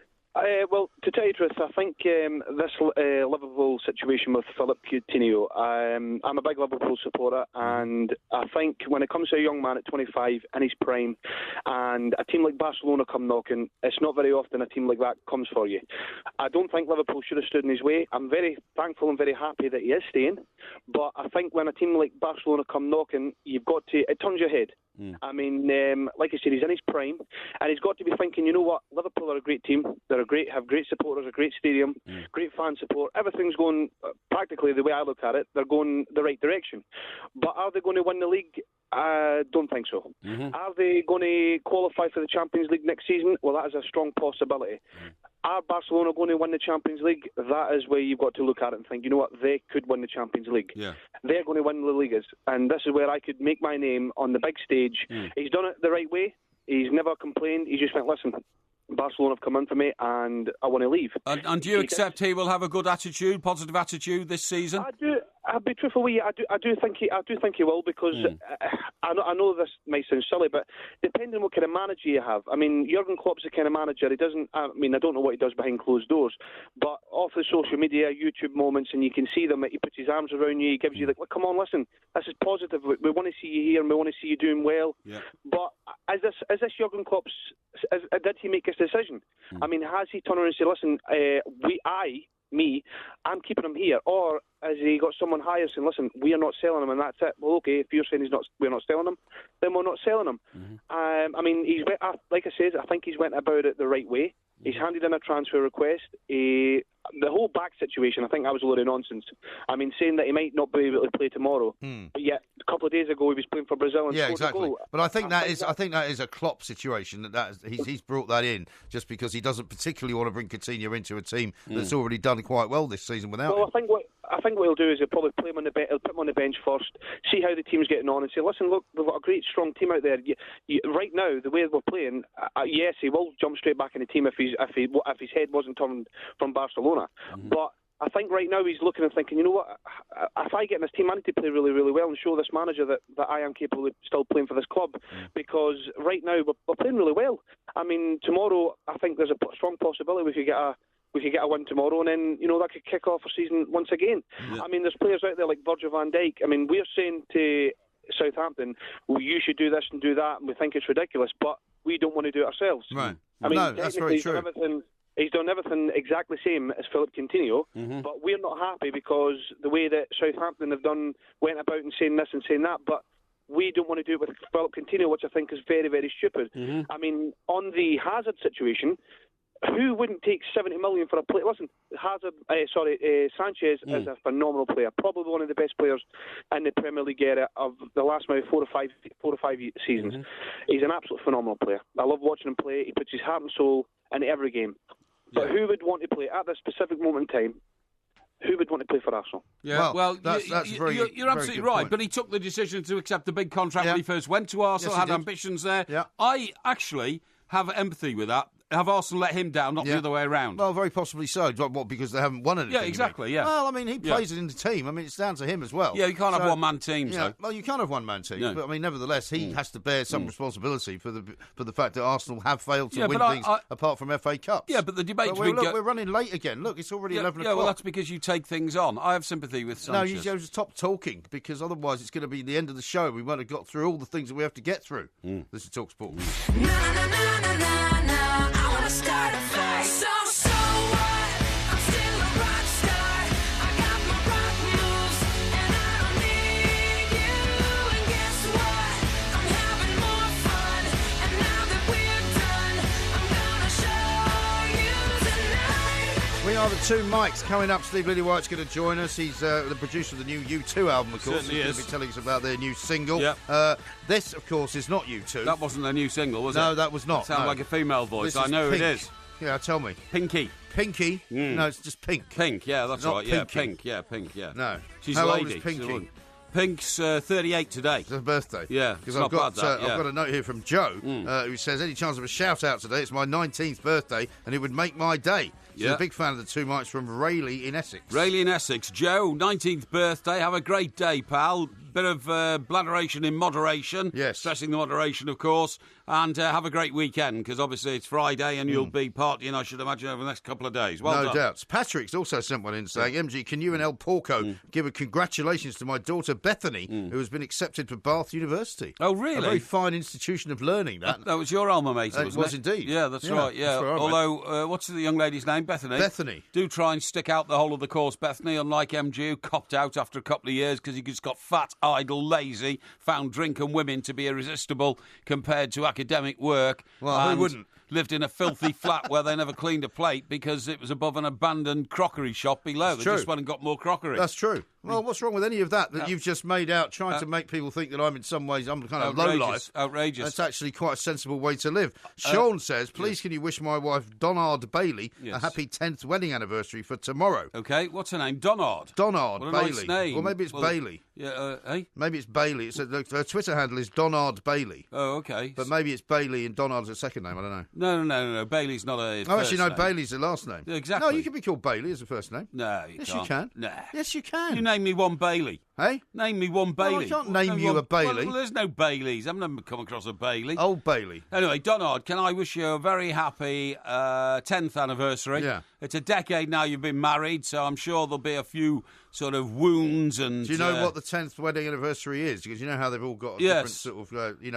Well, to tell you the truth, I think this Liverpool situation with Philippe Coutinho, I'm a big Liverpool supporter, and I think when it comes to a young man at 25 in his prime, and a team like Barcelona come knocking, it's not very often a team like that comes for you. I don't think Liverpool should have stood in his way. I'm very thankful and very happy that he is staying, but I think when a team like Barcelona come knocking, you've got to, it turns your head. I mean, like I said, he's in his prime, and he's got to be thinking, you know what, Liverpool are a great team, have great supporters, a great stadium, great fan support, everything's going, practically the way I look at it, they're going the right direction. But are they going to win the league? I don't think so. Are they going to qualify for the Champions League next season? Well, that is a strong possibility. Are Barcelona going to win the Champions League? That is where you've got to look at it and think, you know what, they could win the Champions League. Yeah. They're going to win the Ligas. And this is where I could make my name on the big stage. He's done it the right way. He's never complained. He just went, listen, Barcelona have come in for me and I want to leave. And do you accept he will have a good attitude, positive attitude this season? I do. I'll be truthful with you. I do think he will, because I know this might sound silly, but depending on what kind of manager you have, I mean, Jurgen Klopp's the kind of manager. He doesn't. I mean, I don't know what he does behind closed doors, but off the social media, YouTube moments, and you can see them. He puts his arms around you. He gives you well, come on, listen, this is positive. We want to see you here, and we want to see you doing well. Yeah. But is this Jurgen Klopp's? Did he make his decision? I mean, has he turned around and said, listen, I'm keeping him here, or has he got someone higher saying, listen, we are not selling him, and that's it? Well, okay, if you're saying we're not selling him, then we're not selling him. I mean, like I said, I think he's went about it the right way. He's handed in a transfer request. The whole back situation, I think that was a load of nonsense. I mean, saying that he might not be able to play tomorrow, but yet a couple of days ago he was playing for Brazil and scored a goal. But I think that is a Klopp situation. He's brought that in just because he doesn't particularly want to bring Coutinho into a team that's already done quite well this season without him. I think what he'll do is he'll probably play him on the bench. He'll put him on the bench first, see how the team's getting on, and say, "Listen, look, we've got a great, strong team out there. Right now, the way we're playing, yes, he will jump straight back in the team if his head wasn't turned from Barcelona. But I think right now he's looking and thinking, you know what? If I get in this team, I need to play really, really well and show this manager that I am capable of still playing for this club. Because right now we're playing really well. I mean, tomorrow I think there's a strong possibility we could get a win tomorrow, and then, you know, that could kick off our season once again. I mean, there's players out there like Virgil van Dijk. I mean, we're saying to Southampton, well, you should do this and do that, and we think it's ridiculous, but we don't want to do it ourselves. Right. I mean, no, that's very true. He's done everything exactly the same as Philippe Coutinho, but we're not happy because the way that Southampton have went about and saying this and saying that, but we don't want to do it with Philippe Coutinho, which I think is very, very stupid. I mean, on the Hazard situation, who wouldn't take 70 million for a player? Listen, Sanchez is a phenomenal player, probably one of the best players in the Premier League era of the last maybe 4 or 5 seasons. He's an absolute phenomenal player. I love watching him play. He puts his heart and soul into every game. But who would want to play at this specific moment in time? Who would want to play for Arsenal? Yeah, well, you're absolutely right. Point. But he took the decision to accept the big contract when he first went to Arsenal, had ambitions there. Yeah. I actually have empathy with that. have Arsenal let him down, not the other way around? Well, very possibly so. What, because they haven't won anything? Yeah, exactly, yeah. Well, I mean, he plays it in the team. I mean, it's down to him as well. Yeah, you can't have one-man teams, though. Well, you can't have one-man teams, No. but, I mean, nevertheless, he has to bear some responsibility for the fact that Arsenal have failed to win things apart from FA Cups. Yeah, but the debate... We're running late again. Look, it's already 11 o'clock. Yeah, well, that's because you take things on. I have sympathy with Sanchez. No, you just stop talking, because otherwise it's going to be the end of the show. We won't have got through all the things that we have to get through. This is talkSPORT. I want to start a fight. So what? I'm still a rock star. I got my rock moves, and I don't need you. And guess what? I'm having more fun. And now that we're done, I'm gonna show you tonight. We are the two mics coming up. Steve Lillywhite's going to join us. He's the producer of the new U2 album, of course. He's going to be telling us about their new single. Yep. This, of course, is not U2. That wasn't a new single, was it? No, that was not. It sounds like a female voice. I know Pink. it is. Yeah, tell me. Pinky. Pinky? No, it's just Pink. Pink, yeah, that's Not right. Yeah, Pinky. Pink, yeah, Pink, yeah. No. She's How a old lady. is Pinky? Pink's 38 today. It's her birthday. Yeah, because it's I've not got bad, that, I've got a note here from Joe who says, any chance of a shout out today? It's my 19th birthday and it would make my day. She's a big fan of the two mics from Rayleigh in Essex. Rayleigh in Essex. Joe, 19th birthday. Have a great day, pal. Bit of bladderation in moderation. Yes. Stressing the moderation, of course. And have a great weekend, because obviously it's Friday and you'll be partying, I should imagine, over the next couple of days. Well done. No doubts. Patrick's also sent one in saying, MG, can you and El Porco give a congratulations to my daughter Bethany, who has been accepted for Bath University? Oh, really? A very fine institution of learning, that. That was your alma mater, wasn't it? It was indeed. Yeah, that's right, yeah. That's where I went. Although, what's the young lady's name? Bethany? Bethany. Do try and stick out the whole of the course, Bethany, unlike MG, who copped out after a couple of years because he just got fat, idle, lazy, found drink and women to be irresistible compared to academic work. Well, who wouldn't? Lived in a filthy flat where they never cleaned a plate because it was above an abandoned crockery shop below. They just went and got more crockery. That's true. Well, what's wrong with any of that you've just made out, trying to make people think that I'm in some ways, I'm kind of low life? Outrageous. That's actually quite a sensible way to live. Sean says, please can you wish my wife Donard Bailey a happy 10th wedding anniversary for tomorrow? Okay, what's her name? Donard. Donard what a Bailey. Nice name. Well, maybe it's Bailey. Yeah, hey? Maybe it's Bailey. Her Twitter handle is Donard Bailey. Oh, okay. But maybe it's Bailey and Donard's a second name. I don't know. No. Bailey's not a Oh, actually, no, name. Bailey's the last name. Exactly. No, you can be called Bailey as a first name. No, you yes, can't. you can. Nah. Yes, you can. You name me one Bailey. Hey? Name me one Bailey. Well, I can't name you a Bailey. Well, there's no Baileys. I've never come across a Bailey. Old Bailey. Anyway, Donard, can I wish you a very happy 10th anniversary? Yeah. It's a decade now you've been married, so I'm sure there'll be a few sort of wounds and... Do you know what the 10th wedding anniversary is? Because you know how they've all got a different sort of,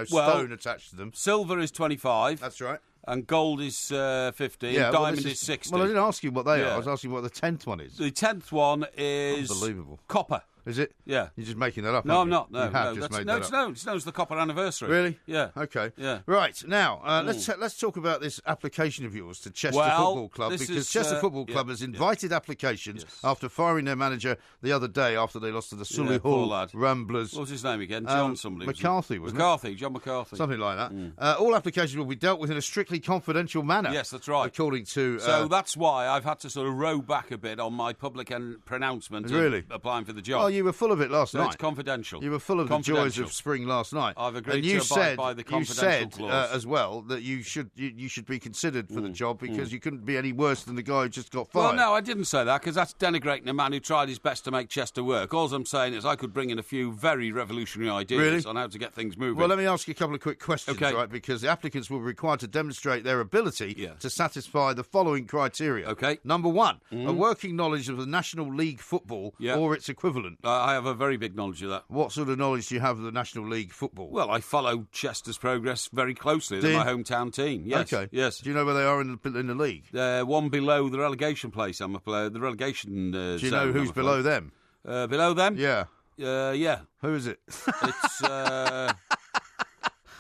stone attached to them. Silver is 25. That's right. And gold is 50, and diamond is 60. Well, I didn't ask you what they are. I was asking what the 10th one is. The 10th one is... Unbelievable. Copper. Is it? Yeah. You're just making that up, No, aren't I'm you? not. No, you have just made that up. No, it's the copper anniversary. Really? Yeah. Okay. Yeah. Right, now, let's talk about this application of yours to Chester Football Club, because Chester Football Club has invited applications after firing their manager the other day after they lost to the Solihull Ramblers. What was his name again? John somebody. McCarthy, wasn't it? John McCarthy. Something like that. All applications will be dealt with in a strictly confidential manner. Yes, that's right. According to... So that's why I've had to sort of row back a bit on my public pronouncement of applying for the job. Oh, you were full of it last night. It's confidential. You were full of the joys of spring last night. I've agreed to abide by the confidential clause. You said as well that you should be considered for the job because you couldn't be any worse than the guy who just got fired. Well, no, I didn't say that because that's denigrating a man who tried his best to make Chester work. All I'm saying is I could bring in a few very revolutionary ideas on how to get things moving. Well, let me ask you a couple of quick questions, right? Because the applicants will be required to demonstrate their ability to satisfy the following criteria. Okay. Number one, a working knowledge of the National League football or its equivalent. I have a very big knowledge of that. What sort of knowledge do you have of the National League football? Well, I follow Chester's progress very closely. They're my hometown team. Yes. Okay. Yes. Do you know where they are in the league? One below the relegation place. I'm a player. The relegation. Do you know who's below them? Below them? Yeah. Yeah. Who is it?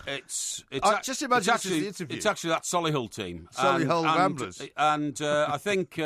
It's just imagine this is the interview. It's actually that Solihull team. Solihull Ramblers. And I think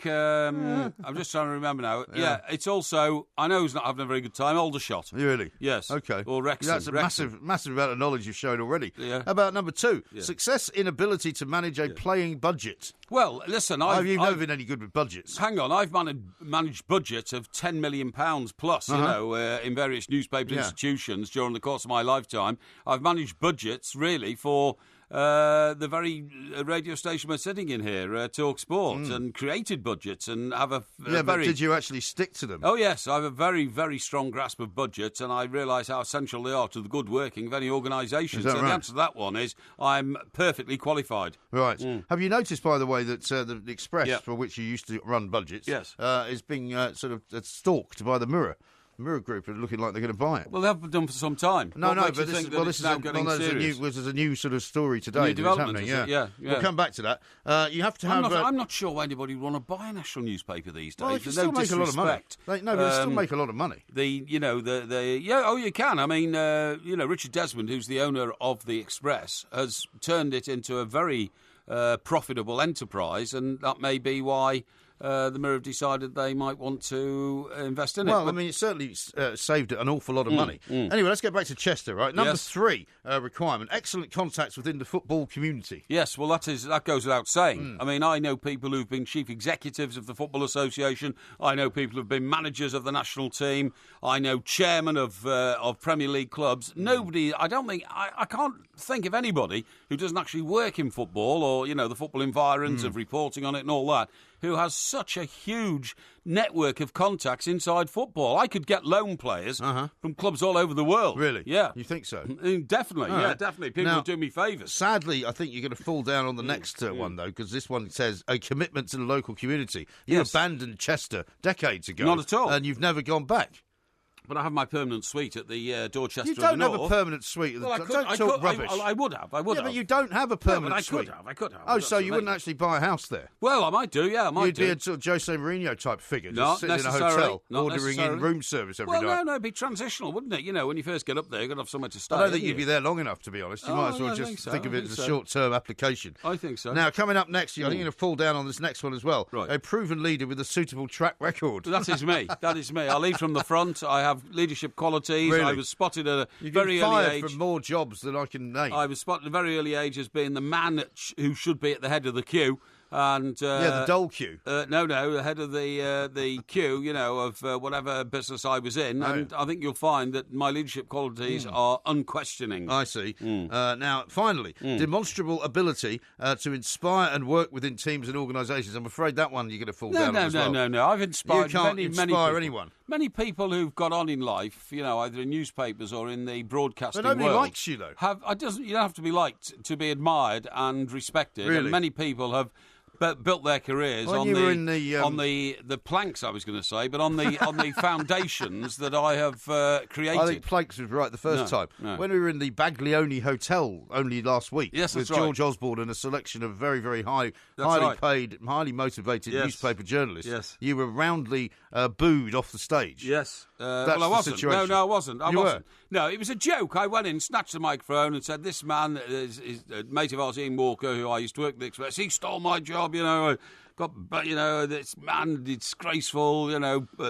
I'm just trying to remember now. Yeah, it's also, I know he's not having a very good time, Aldershot. Really? Yes. Okay. Or Wrexham. That's a massive amount of knowledge you've shown already. Yeah. How about number two? Yeah. Success in ability to manage a playing budget. Well, listen, you've never been any good with budgets. Hang on, I've managed budgets of £10 million plus, you know, in various newspaper institutions during the course of my lifetime. I've managed budgets, really, for the very radio station we're sitting in here, talkSPORT, and created budgets and have a but did you actually stick to them? Oh, yes. I have a very, very strong grasp of budgets, and I realise how essential they are to the good working of any organisation. So right? the answer to that one is I'm perfectly qualified. Right. Have you noticed, by the way, that the Express, for which you used to run budgets, is being sort of stalked by the Mirror? Mirror Group are looking like they're going to buy it. Well, they have done for some time. No, but this is a new sort of story today. New development, yeah. We'll come back to that. You have to have. I'm not sure why anybody would want to buy a national newspaper these days. Well, they still make a lot of money. But they still make a lot of money. You can. I mean, Richard Desmond, who's the owner of the Express, has turned it into a very profitable enterprise, and that may be why. The Mirror have decided they might want to invest in it. Well, I mean, it certainly saved an awful lot of money. Anyway, let's get back to Chester, right? Number 3 requirement, excellent contacts within the football community. Yes, well, that goes without saying. I mean, I know people who've been chief executives of the Football Association. I know people who've been managers of the national team. I know chairmen of Premier League clubs. Nobody, I can't think of anybody who doesn't actually work in football or, the football environs of reporting on it and all that, who has such a huge network of contacts inside football. I could get loan players from clubs all over the world. Really? Yeah. You think so? Definitely, definitely. People will do me favours. Sadly, I think you're going to fall down on the next one, though, because this one says a commitment to the local community. You abandoned Chester decades ago. Not at all. And you've never gone back. But I have my permanent suite at the Dorchester You of the don't North. have a permanent suite. Well, don't talk rubbish. I would have. Yeah, but you don't have a permanent suite. I could have. Oh, so you wouldn't actually buy a house there? Well, I might do, yeah. You'd be a sort of Jose Mourinho type figure, just Not sitting in a necessarily. hotel, Not ordering necessarily. in room service every night. Well, no, it'd be transitional, wouldn't it? When you first get up there, you've got to have somewhere to stay. I don't think you'd be there long enough, to be honest. You might as well just think of it as a short-term application. I think so. Now, coming up next, I think you're going to fall down on this next one as well. Right. A proven leader with a suitable track record. That is me. That is me. I lead from the front. I have leadership qualities. Really? I was spotted at a You've very been early fired age. from more jobs than I can name. I was spotted at a very early age as being the man who should be at the head of the queue. And the dole queue. No, the head of the queue, of whatever business I was in. And I think you'll find that my leadership qualities are unquestioning. I see. Now, finally, demonstrable ability to inspire and work within teams and organisations. I'm afraid that one you're going to fall down on as well. No. I've inspired you can't many inspire people. anyone. Many people who've got on in life, either in newspapers or in the broadcasting But nobody world. likes you, though. You don't have to be liked to be admired and respected. Really? And many people have built their careers on the planks, I was going to say, but on the foundations that I have created. I think planks was right the first time. No. When we were in the Baglioni Hotel only last week Yes, with that's right. George Osborne and a selection of very, very highly right. paid, highly motivated Yes. newspaper journalists, Yes. you were roundly booed off the stage. Yes. That's I the wasn't. situation. No, I wasn't. I You wasn't. were? No, it was a joke. I went in, snatched the microphone and said, this man is a mate of ours, Ian Walker, who I used to work at the Express. He stole my job, this man disgraceful,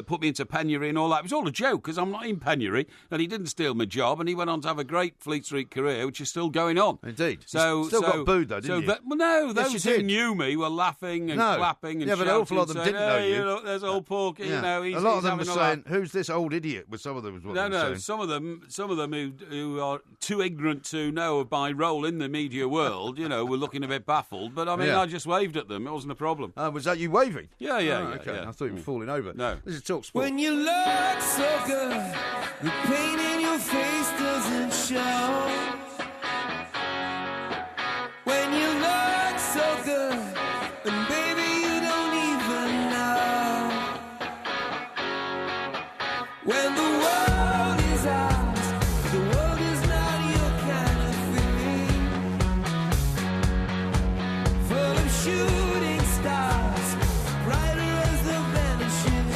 put me into penury and all that. It was all a joke because I'm not in penury, and he didn't steal my job, and he went on to have a great Fleet Street career, which is still going on. Indeed. So You still got booed, though, didn't you? No, Yes, those you who did. knew me were laughing and clapping and Yeah, but an shouting, awful lot of them saying, didn't know "Hey, you." look, there's old Porky, Yeah. he's a lot of them having were all that." saying, "Who's this old idiot?" With some of them was what they were saying. Some of them who are too ignorant to know of my role in the media world, were looking a bit baffled. But I just waved at them. It wasn't a problem. Was that you waving? Yeah. Okay. Yeah. I thought you were falling over. No. This is talkSPORT. When you look so good, the pain in your face doesn't show. When you look so good, and baby you don't even know. When the world is ours, the world is not your kind of thing. Full of shooting stars, brighter as the vanishing.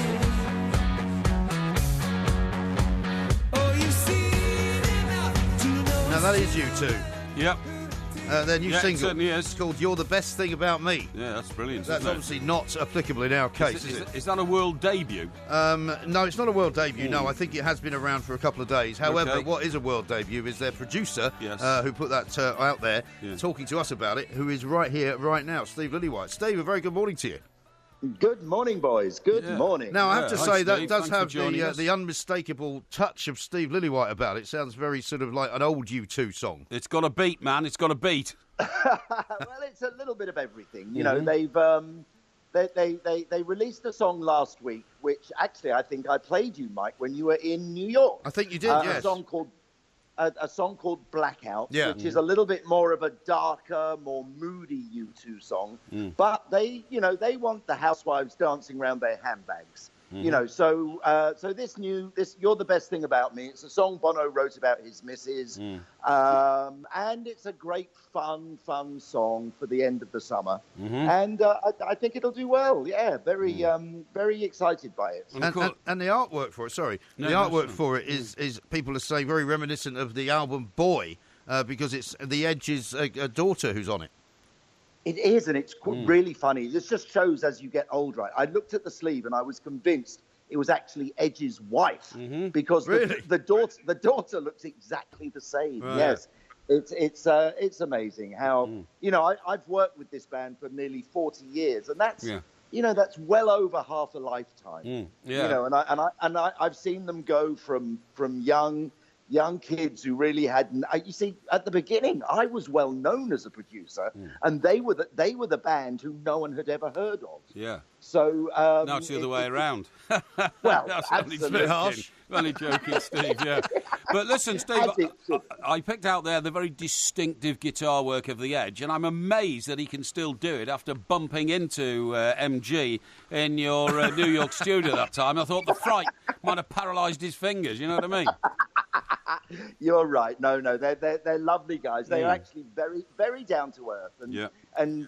Oh, you've seen enough to know. Now that is you two. Yep. Their new Yeah, it single. certainly is. It's called "You're the Best Thing About Me." Yeah, that's brilliant. That's isn't it? obviously not applicable in our case, is it? Is that a world debut? No, it's not a world debut. No, I think it has been around for a couple of days. However, Okay. what is a world debut is their producer, Yes. who put that out there, talking to us about it, who is right here, right now, Steve Lillywhite. Steve, a very good morning to you. Good morning, boys. Good morning. Now, I have to Hi, say, that Steve. does Thanks for have joining us. the unmistakable touch of Steve Lillywhite about it. Sounds very sort of like an old U2 song. It's got a beat, man. It's got a beat. Well, it's a little bit of everything. You know, they've they released a song last week, which actually I think I played you, Mike, when you were in New York. I think you did. Yes. A song called Blackout, yeah. which is a little bit more of a darker, more moody U2 song. But they want the housewives dancing around their handbags. You know, so this You're the Best Thing About Me. It's a song Bono wrote about his missus, and it's a great fun song for the end of the summer. And I think it'll do well. Yeah, very excited by it. And the artwork for it. The artwork for it is people are saying very reminiscent of the album Boy, because it's the Edge's daughter who's on it. It is, and it's really funny. This just shows as you get older. I looked at the sleeve and I was convinced it was actually Edge's wife, because the daughter looks exactly the same. Right. Yes, it's amazing how I've worked with this band for nearly 40 years, and that's that's well over half a lifetime. And I've seen them go from young kids who really hadn't. You see, at the beginning, I was well known as a producer, and they were the band who no one had ever heard of. Yeah. So now it's the other way around. Well, that's absolutely. Only joking, Steve. Yeah. But listen, Steve, I picked out there the very distinctive guitar work of the Edge, and I'm amazed that he can still do it after bumping into MG in your New York studio that time. I thought the fright might have paralysed his fingers. You know what I mean? You're right. No, they're lovely guys. They are actually very, very down to earth. And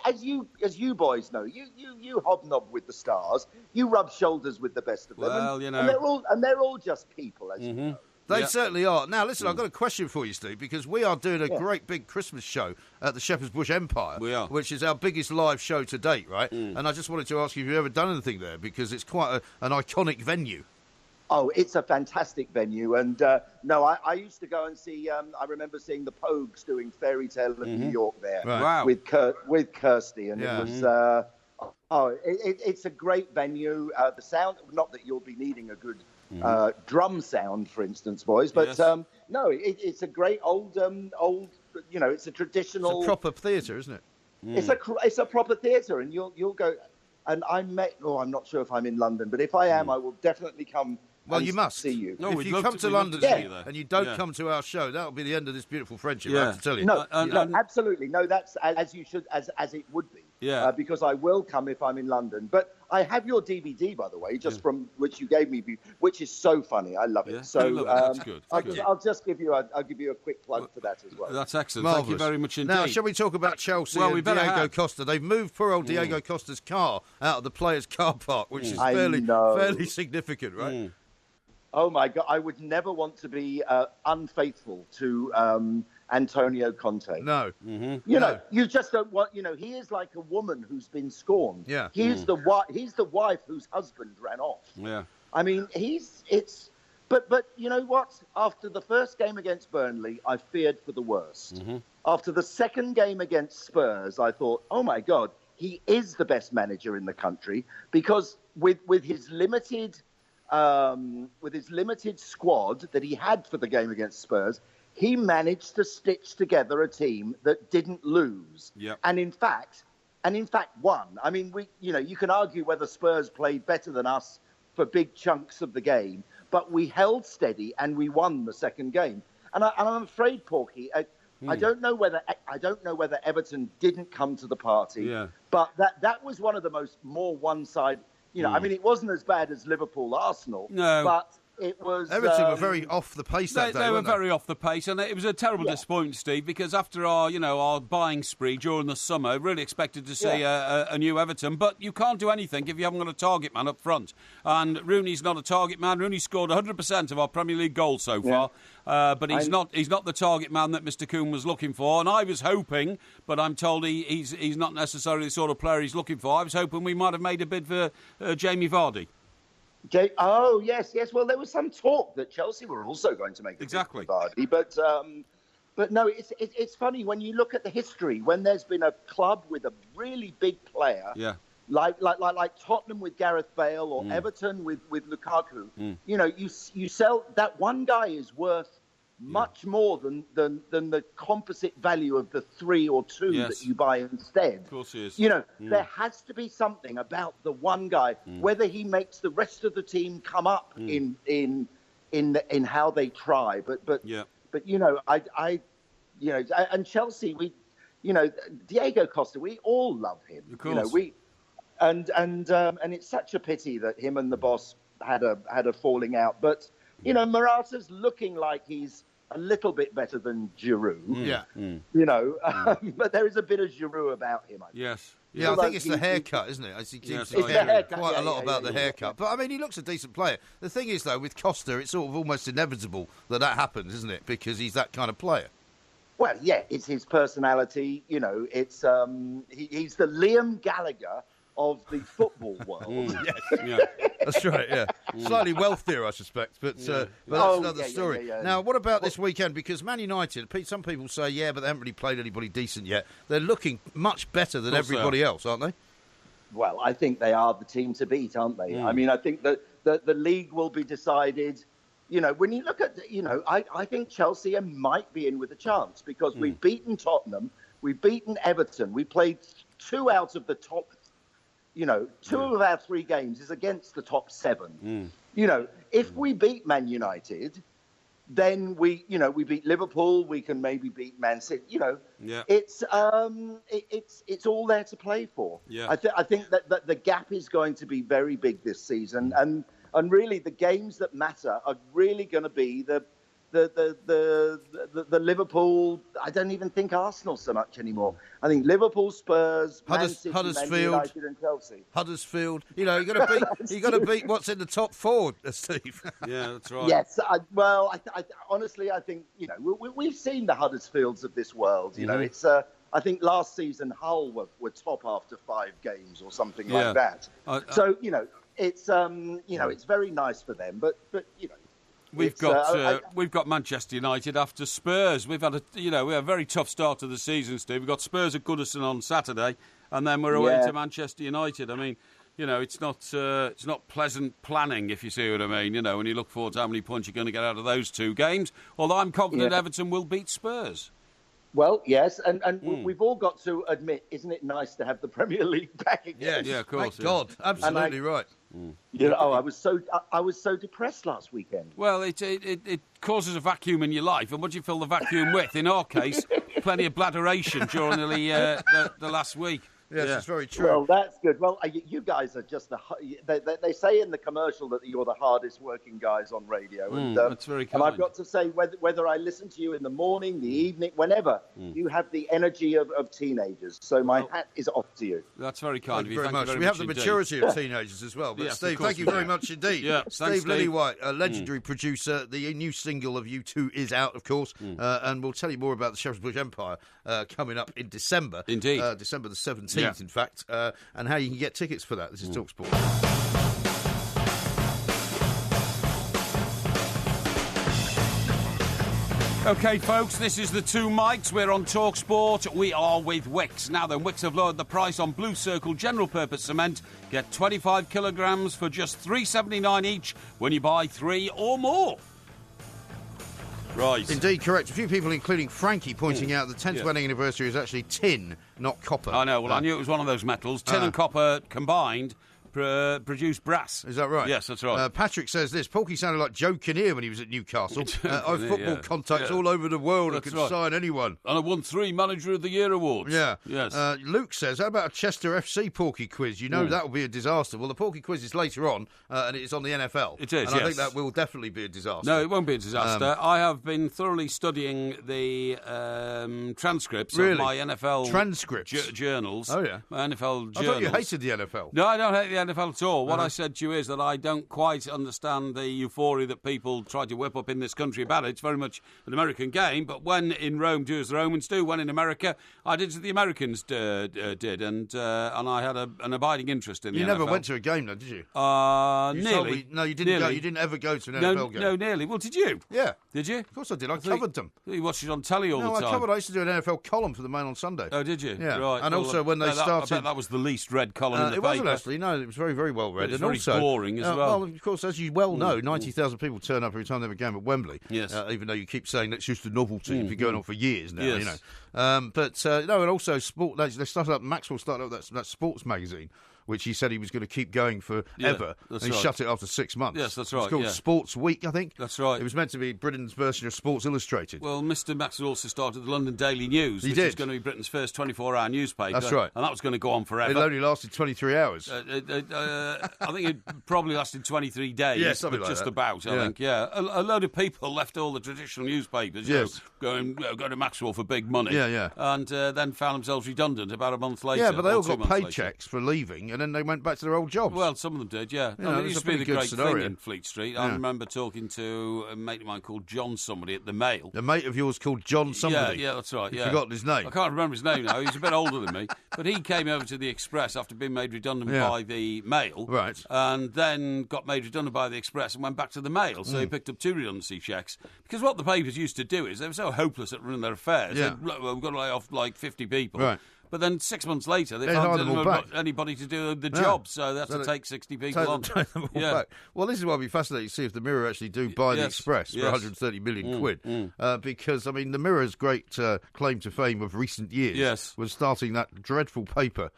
as you boys know, you hobnob with the stars. You rub shoulders with the best of them. Well, and they're all just people, as you know. They certainly are. Now, listen, I've got a question for you, Steve, because we are doing a great big Christmas show at the Shepherd's Bush Empire, which is our biggest live show to date, right? And I just wanted to ask you if you've ever done anything there, because it's quite an iconic venue. Oh, it's a fantastic venue. And, I used to go and see, I remember seeing the Pogues doing Fairy Tale of New York there with Kirsty. And it was, it's a great venue. The sound, not that you'll be needing a good drum sound, for instance, boys, but it's a great old, it's a traditional. It's a proper theatre, isn't it? It's a proper theatre, and you'll go. And I'm not sure if I'm in London, but if I am, I will definitely come. Well, you must see you. No, if you come to London and you don't come to our show, that'll be the end of this beautiful friendship. I have to tell you. No, absolutely. No, that's as you should, as it would be. Yeah. Because I will come if I'm in London. But I have your DVD, by the way, from which you gave me, which is so funny. I love it. Yeah. So that's good. I'll just give you a quick plug for that as well. That's excellent. Marvellous. Thank you very much indeed. Now, shall we talk about Chelsea and Diego Costa? They've moved poor old Diego Costa's car out of the players' car park, which is fairly significant, right? Oh, my God. I would never want to be unfaithful to Antonio Conte. No. You just don't want, he is like a woman who's been scorned. Yeah. He's the wife whose husband ran off. Yeah. I mean, but you know what? After the first game against Burnley, I feared for the worst. After the second game against Spurs, I thought, oh, my God, he is the best manager in the country, because with his limited squad that he had for the game against Spurs, he managed to stitch together a team that didn't lose. Yep. And in fact won. I mean, you can argue whether Spurs played better than us for big chunks of the game, but we held steady and we won the second game. And I'm afraid, Porky, I don't know whether Everton didn't come to the party, but that was one of the more one-sided. I mean, it wasn't as bad as Liverpool-Arsenal, but it was... Everton were very off the pace that day, They were very off the pace, and it was a terrible disappointment, Steve, because after our buying spree during the summer, really expected to see a new Everton, but you can't do anything if you haven't got a target man up front. And Rooney's not a target man. Rooney scored 100% of our Premier League goals so far, but he's not the target man that Mr. Kuhn was looking for, and I was hoping, but I'm told he's not necessarily the sort of player he's looking for. I was hoping we might have made a bid for Jamie Vardy. Oh, yes. Well, there was some talk that Chelsea were also going to make a bid for Vardy, but no, it's funny when you look at the history, when there's been a club with a really big player, like Tottenham with Gareth Bale or Everton with Lukaku, you sell that one guy is worth much more than the composite value of the 3 or 2 that you buy instead. Of course he is. There has to be something about the one guy, whether he makes the rest of the team come up in how they try. But and Chelsea, Diego Costa, we all love him. Of course. And it's such a pity that him and the boss had a falling out. But Morata's looking like he's a little bit better than Giroud. But there is a bit of Giroud about him. Yes. Yeah, I think it's the haircut, isn't it? It's the haircut, quite a lot about the haircut. Yeah. But, I mean, he looks a decent player. The thing is, though, with Costa, it's sort of almost inevitable that happens, isn't it? Because he's that kind of player. Well, yeah, it's his personality. It's he's the Liam Gallagher of the football world. That's right, yeah. Slightly wealthier, I suspect, but that's another story. Now, what about this weekend? Because Man United, some people say, but they haven't really played anybody decent yet. They're looking much better than everybody else, aren't they? Well, I think they are the team to beat, aren't they? I mean, I think that the league will be decided. When you look at, I think Chelsea might be in with a chance because we've beaten Tottenham, we've beaten Everton, we played 2 out of the top. 2 of our 3 games is against the top 7. If we beat Man United, then we beat Liverpool. We can maybe beat Man City. It's all there to play for. I think that the gap is going to be very big this season, and really the games that matter are really going to be the Liverpool. I don't even think Arsenal so much anymore. I think Liverpool, Spurs, Man City, Huddersfield, Man United, and Chelsea. Huddersfield. You got to beat what's in the top 4, Steve. Yeah, that's right. Yes. Honestly, I think we've seen the Huddersfields of this world. It's. I think last season Hull were top after 5 games or something like that. It's it's very nice for them, but. We've got Manchester United after Spurs. We've had we had a very tough start to the season, Steve. We've got Spurs at Goodison on Saturday, and then we're away to Manchester United. I mean, it's not pleasant planning, if you see what I mean. When you look forward to how many points you're going to get out of those 2 games. Although I'm confident Everton will beat Spurs. Well, yes, and we've all got to admit, isn't it nice to have the Premier League back again? Yes, of course. Thank God, absolutely right. I was so depressed last weekend. Well, it causes a vacuum in your life, and what do you fill the vacuum with? In our case, plenty of bladderation during the last week. Yes, it's very true. Well, that's good. Well, you guys are just they say in the commercial that you're the hardest working guys on radio. And, that's very kind. And I've got to say, whether I listen to you in the morning, the evening, whenever, you have the energy of teenagers. So my hat is off to you. That's very kind of you. Very much. We have the maturity of teenagers as well. But yes, Steve, thank you very much indeed. Steve Lillywhite, a legendary producer. The new single of U2 is out, of course. And we'll tell you more about the Shepherd's Bush Empire coming up in December. Indeed. December the 17th. In fact, and how you can get tickets for that. This is talkSPORT. OK, folks, this is the 2 mics. We're on talkSPORT. We are with Wicks. Now then, Wicks have lowered the price on Blue Circle general purpose cement. Get 25 kilograms for just $3.79 each when you buy 3 or more. Right. Indeed, correct. A few people, including Frankie, pointing out the 10th wedding anniversary is actually tin, not copper. I know. Well, I knew it was one of those metals. Tin and copper combined produce brass. Is that right? Yes, that's right. Patrick says this. Porky sounded like Joe Kinnear when he was at Newcastle. I've football contacts all over the world and can sign anyone. And I won 3 Manager of the Year awards. Yeah. Yes. Luke says, how about a Chester FC Porky quiz? You know that will be a disaster. Well, the Porky quiz is later on, and it's on the NFL. It is, and I think that will definitely be a disaster. No, it won't be a disaster. I have been thoroughly studying the transcripts of my NFL journals. Oh, yeah. My NFL journals. I thought you hated the NFL. No, I don't hate the NFL at all. What I said to you is that I don't quite understand the euphoria that people try to whip up in this country about it. It's very much an American game, but when in Rome, do as the Romans do. When in America, I did as the Americans did, and I had an abiding interest in the NFL. You never went to a game, though, did you? Nearly. No, you didn't go. You didn't ever go to an NFL game. No, nearly. Well, did you? Yeah. Did you? Of course I did. I covered them. You watched it on telly all the time. I used to do an NFL column for the Mail on Sunday. Oh, did you? Yeah. Right. And also when they started... I bet that was the least read column in the paper. It wasn't, actually. No, was very, very well read. It's and very also boring as well. Well, of course, as you well know, 90,000 people turn up every time they have a game at Wembley. Yes. Even though you keep saying that's just a novelty, it's been going on for years now. Yes. You know. And also sport. They started up. Maxwell started up that sports magazine, which he said he was going to keep going forever, and he shut it after 6 months. Yes, that's right. It's called Sports Week, I think. That's right. It was meant to be Britain's version of Sports Illustrated. Well, Mr. Maxwell also started the London Daily News, which was going to be Britain's first 24-hour newspaper. That's right. And that was going to go on forever. It only lasted 23 hours. I think it probably lasted 23 days. Yeah, something like just that. about, I think, yeah. A load of people left all the traditional newspapers, you Yes. know, going to Maxwell for big money. Yeah, yeah. And then found themselves redundant about a month later. Yeah, but they all 2 got months later. paychecks for leaving, and then they went back to their old jobs. Well, some of them did, yeah. You know, it it's used a to be the pretty good great scenario. thing in Fleet Street. I Yeah. remember talking to a mate of mine called John somebody at the Mail. A mate of yours called John somebody. Yeah, that's right. You've forgotten his name. I can't remember his name now. He's a bit older than me. But he came over to the Express after being made redundant by the Mail. Right. And then got made redundant by the Express and went back to the Mail. So he picked up 2 redundancy checks. Because what the papers used to do is they were so hopeless at running their affairs. Yeah. They'd, "Well, we've got to lay off like 50 people. Right. But then 6 months later, they They'd found hire them all back. anybody to do the No. job. So they had So to they- take 60 people on. Take them all back. Well, this is why it'd be fascinating to see if the Mirror actually do buy the Yes. Express for Yes. 130 million quid. Because, I mean, the Mirror's great claim to fame of recent years was starting that dreadful paper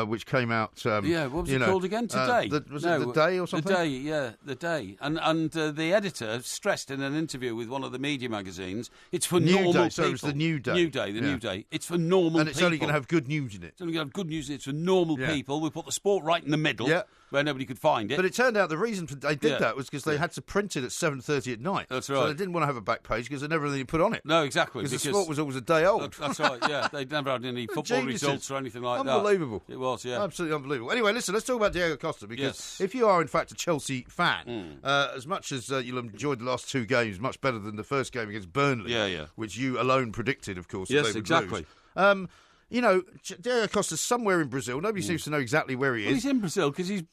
which came out. What was it called again? Today? Was it The Day or something? The Day, yeah, The Day. And the editor stressed in an interview with one of the media magazines, it's for New normal Day, people. so it was the New Day. New Day. It's for normal people. And it's only going to have good news in it. It's only going to have good news. It's for normal people. We put the sport right in the middle where nobody could find it. But it turned out the reason they did that was because they had to print it at 7:30 at night. That's So right. they didn't want to have a back page because they never really put on it. No, exactly. Because the sport was always a day old. That's right, yeah. They'd never had any football Geniuses. results or anything like that. Unbelievable. It was, yeah. Absolutely unbelievable. Anyway, listen, let's talk about Diego Costa because if you are, in fact, a Chelsea fan, as much as you'll have enjoyed the last 2 games, much better than the first game against Burnley, which you alone predicted, of course, that they would exactly. lose. You know, Diego Costa's somewhere in Brazil. Nobody seems to know exactly where he is. Well, he's in Brazil because he's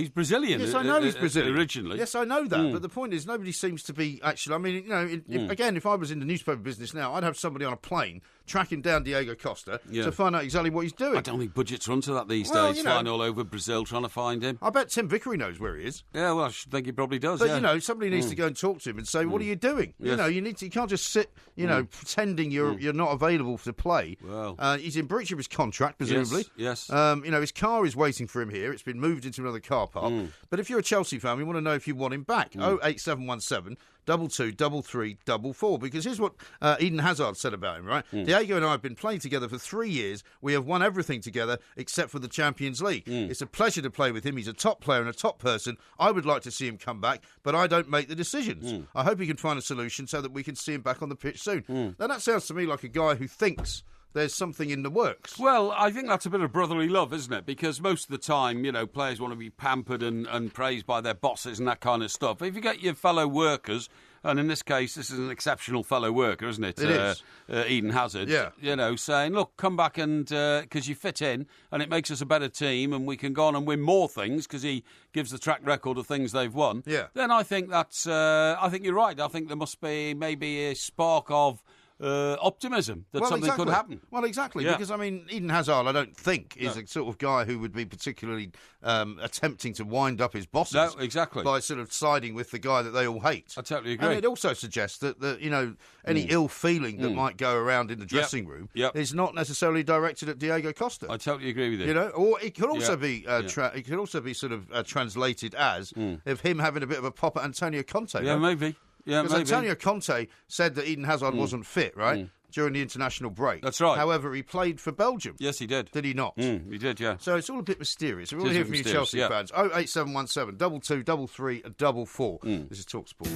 Brazilian. Yes, I know he's Brazilian originally. Yes, I know that. But the point is, nobody seems to be actually. I mean, you know, again, if I was in the newspaper business now, I'd have somebody on a plane tracking down Diego Costa to find out exactly what he's doing. I don't think budgets run to that these Well, days. you know, Flying all over Brazil trying to find him. I bet Tim Vickery knows where he is. Yeah, well, I should think he probably does. But yeah. you know, somebody needs to go and talk to him and say, "What are you doing?" You Yes. know, you can't just sit, you know, pretending you're not available to play. Well. He's in breach of his contract, presumably. Yes. You know, his car is waiting for him here. It's been moved into another car park. But if you're a Chelsea fan, we want to know if you want him back. 08717 22 33 44. Because here's what Eden Hazard said about him, right? Diego and I have been playing together for 3 years. We have won everything together except for the Champions League. It's a pleasure to play with him. He's a top player and a top person. I would like to see him come back, but I don't make the decisions. I hope he can find a solution so that we can see him back on the pitch soon. Now, that sounds to me like a guy who thinks there's something in the works. Well, I think that's a bit of brotherly love, isn't it? Because most of the time, you know, players want to be pampered and praised by their bosses and that kind of stuff. If you get your fellow workers, and in this case, this is an exceptional fellow worker, isn't it? It is. Eden Hazard. Yeah. You know, saying, look, come back and because you fit in and it makes us a better team and we can go on and win more things because he gives the track record of things they've won. Yeah. Then I think that's, I think you're right. I think there must be maybe a spark of optimism that something could happen. Well, exactly, because, I mean, Eden Hazard, I don't think, is a sort of guy who would be particularly attempting to wind up his bosses. No, exactly. By sort of siding with the guy that they all hate. I totally agree. And it also suggests that you know, any ill feeling that might go around in the dressing room is not necessarily directed at Diego Costa. I totally agree with you. You know, or it could also be it could also be sort of translated as of him having a bit of a pop at Antonio Conte. Yeah, right? maybe. Yeah, Because maybe. Antonio Conte said that Eden Hazard wasn't fit, right, during the international break. That's right. However, he played for Belgium. Yes, he did. Did he not? He did, yeah. So it's all a bit mysterious. We want to is hear a from bit you, mysterious, Chelsea yeah. fans. 08717 22 33 44. This is talkSPORT.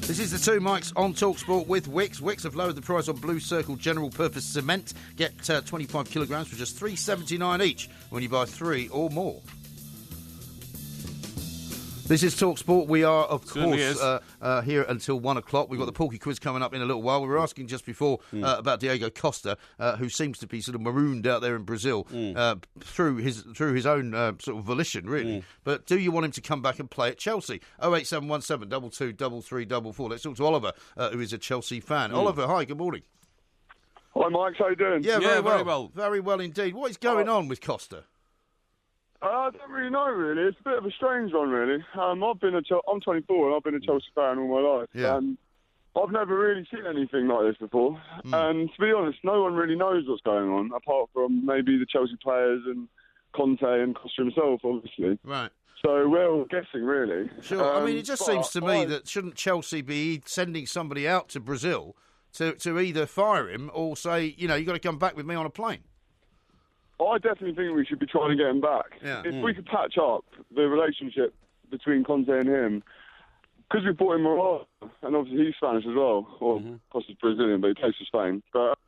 This is the Two Mics on talkSPORT with Wix. Wix have lowered the price on Blue Circle general purpose cement. Get 25 kilograms for just $3.79 each when you buy 3 or more. This is talkSPORT. We are, of course, here until 1 o'clock. We've got the Porky quiz coming up in a little while. We were asking just before about Diego Costa, who seems to be sort of marooned out there in Brazil through his own sort of volition, really. But do you want him to come back and play at Chelsea? 08717 22 33 44. Let's talk to Oliver, who is a Chelsea fan. Oliver, hi, good morning. Hi, Mike. How you doing? Yeah, very well. Very well indeed. What is going on with Costa? I don't really know, really. It's a bit of a strange one, really. I'm 24 and I've been a Chelsea fan all my life. Yeah. And I've never really seen anything like this before. And to be honest, no one really knows what's going on, apart from maybe the Chelsea players and Conte and Costa himself, obviously. Right. So we're all guessing, really. Sure. I mean, it just seems to me that shouldn't Chelsea be sending somebody out to Brazil to either fire him or say, you've got to come back with me on a plane? I definitely think we should be trying to get him back. Yeah. If we could patch up the relationship between Conte and him, because we bought him Morales, and obviously he's Spanish as well, or Costa's Brazilian, but he plays for Spain. But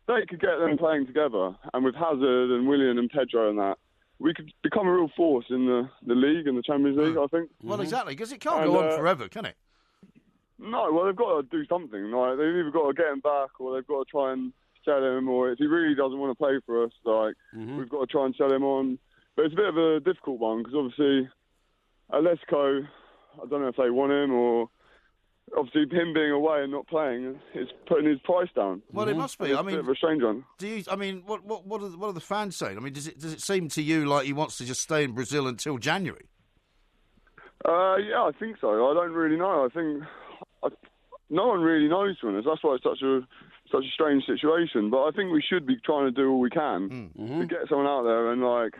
they could get them playing together, and with Hazard and Willian and Pedro and that, we could become a real force in the league and the Champions League, I think. Well, exactly, because it can't go on forever, can it? No, well, they've got to do something. Like, they've either got to get him back or they've got to try and sell him, or if he really doesn't want to play for us, we've got to try and sell him on. But it's a bit of a difficult one because obviously Alesco, I don't know if they want him, or obviously him being away and not playing is putting his price down. Well, it must be. It's a bit of a strange one. What are the fans saying? I mean, does it seem to you like he wants to just stay in Brazil until January? Yeah, I think so. I don't really know. I think no one really knows, to be honest. That's why it's such a strange situation. But I think we should be trying to do all we can to get someone out there and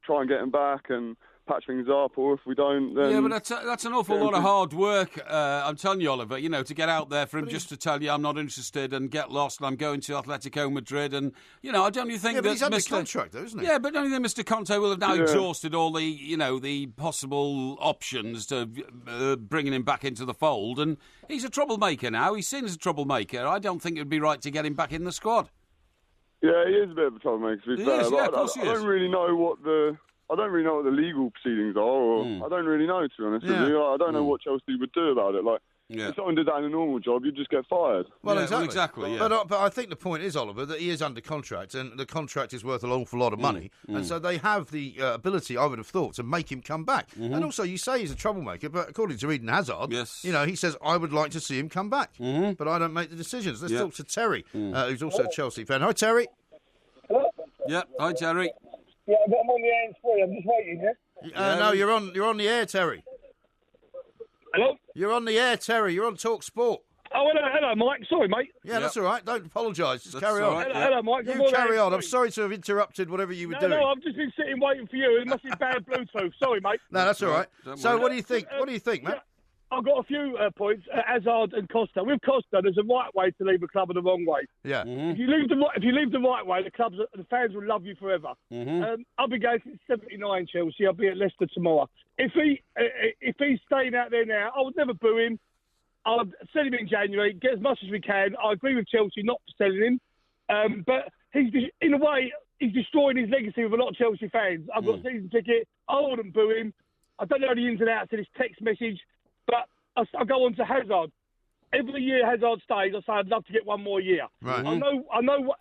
try and get him back and patch things up, or if we don't, then... Yeah, but that's an awful lot of hard work, I'm telling you, Oliver, to get out there for him just to tell you I'm not interested and get lost and I'm going to Atletico Madrid and, I don't think that... but he's under contract, though, isn't he? Yeah, but don't you think Mr. Conte will have now exhausted all the, the possible options to bringing him back into the fold, and he's a troublemaker now. He's seen as a troublemaker. I don't think it would be right to get him back in the squad. Yeah, he is a bit of a troublemaker, to be fair. Is, yeah, of course he is. I don't really know what the legal proceedings are, or I don't really know, to be honest with you. I don't know what Chelsea would do about it. If someone did that in a normal job, you'd just get fired. Well, exactly. Yeah. But I think the point is, Oliver, that he is under contract, and the contract is worth an awful lot of money, and so they have the ability, I would have thought, to make him come back. And also, you say he's a troublemaker, but according to Eden Hazard, he says, I would like to see him come back, but I don't make the decisions. Let's talk to Terry, who's also a Chelsea fan. Hi, Terry. Hello? Yeah, hi, Terry. Yeah, I'm on the hands-free. I'm just waiting, yeah? No, you're on the air, Terry. Hello? You're on the air, Terry. You're on talkSPORT. Oh, hello, Mike. Sorry, mate. Yeah, that's all right. Don't apologise. Just carry on. Right, hello, Mike. You carry on. I'm sorry to have interrupted whatever you were doing. No, I've just been sitting waiting for you. It must be bad Bluetooth. Sorry, mate. No, that's all right. So what do you think? What do you think, Matt? I've got a few points. Hazard and Costa. With Costa, there's a right way to leave a club and a wrong way. Yeah. If you leave the right way, the fans will love you forever. I'll be going to 79 Chelsea. I'll be at Leicester tomorrow. If he's staying out there now, I would never boo him. I'll sell him in January. Get as much as we can. I agree with Chelsea not selling him, but he's in a way he's destroying his legacy with a lot of Chelsea fans. I've got a season ticket. I wouldn't boo him. I don't know the ins and outs of this text message. But I'll go on to Hazard. Every year Hazard stays, I say I'd love to get one more year. Right. I know.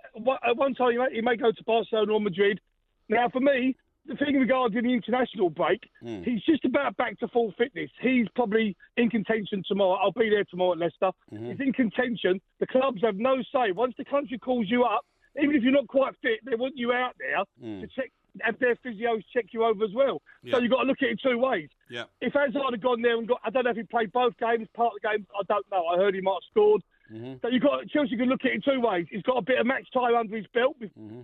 At one time he may go to Barcelona or Madrid. Now, for me, the thing regarding the international break, he's just about back to full fitness. He's probably in contention tomorrow. I'll be there tomorrow at Leicester. He's in contention. The clubs have no say. Once the country calls you up, even if you're not quite fit, they want you out there to check. Have their physios check you over as well. So you've got to look at it two ways. Yeah. If Hazard had gone there and I don't know if he played both games, part of the game, I don't know. I heard he might have scored. So Chelsea can look at it two ways. He's got a bit of match time under his belt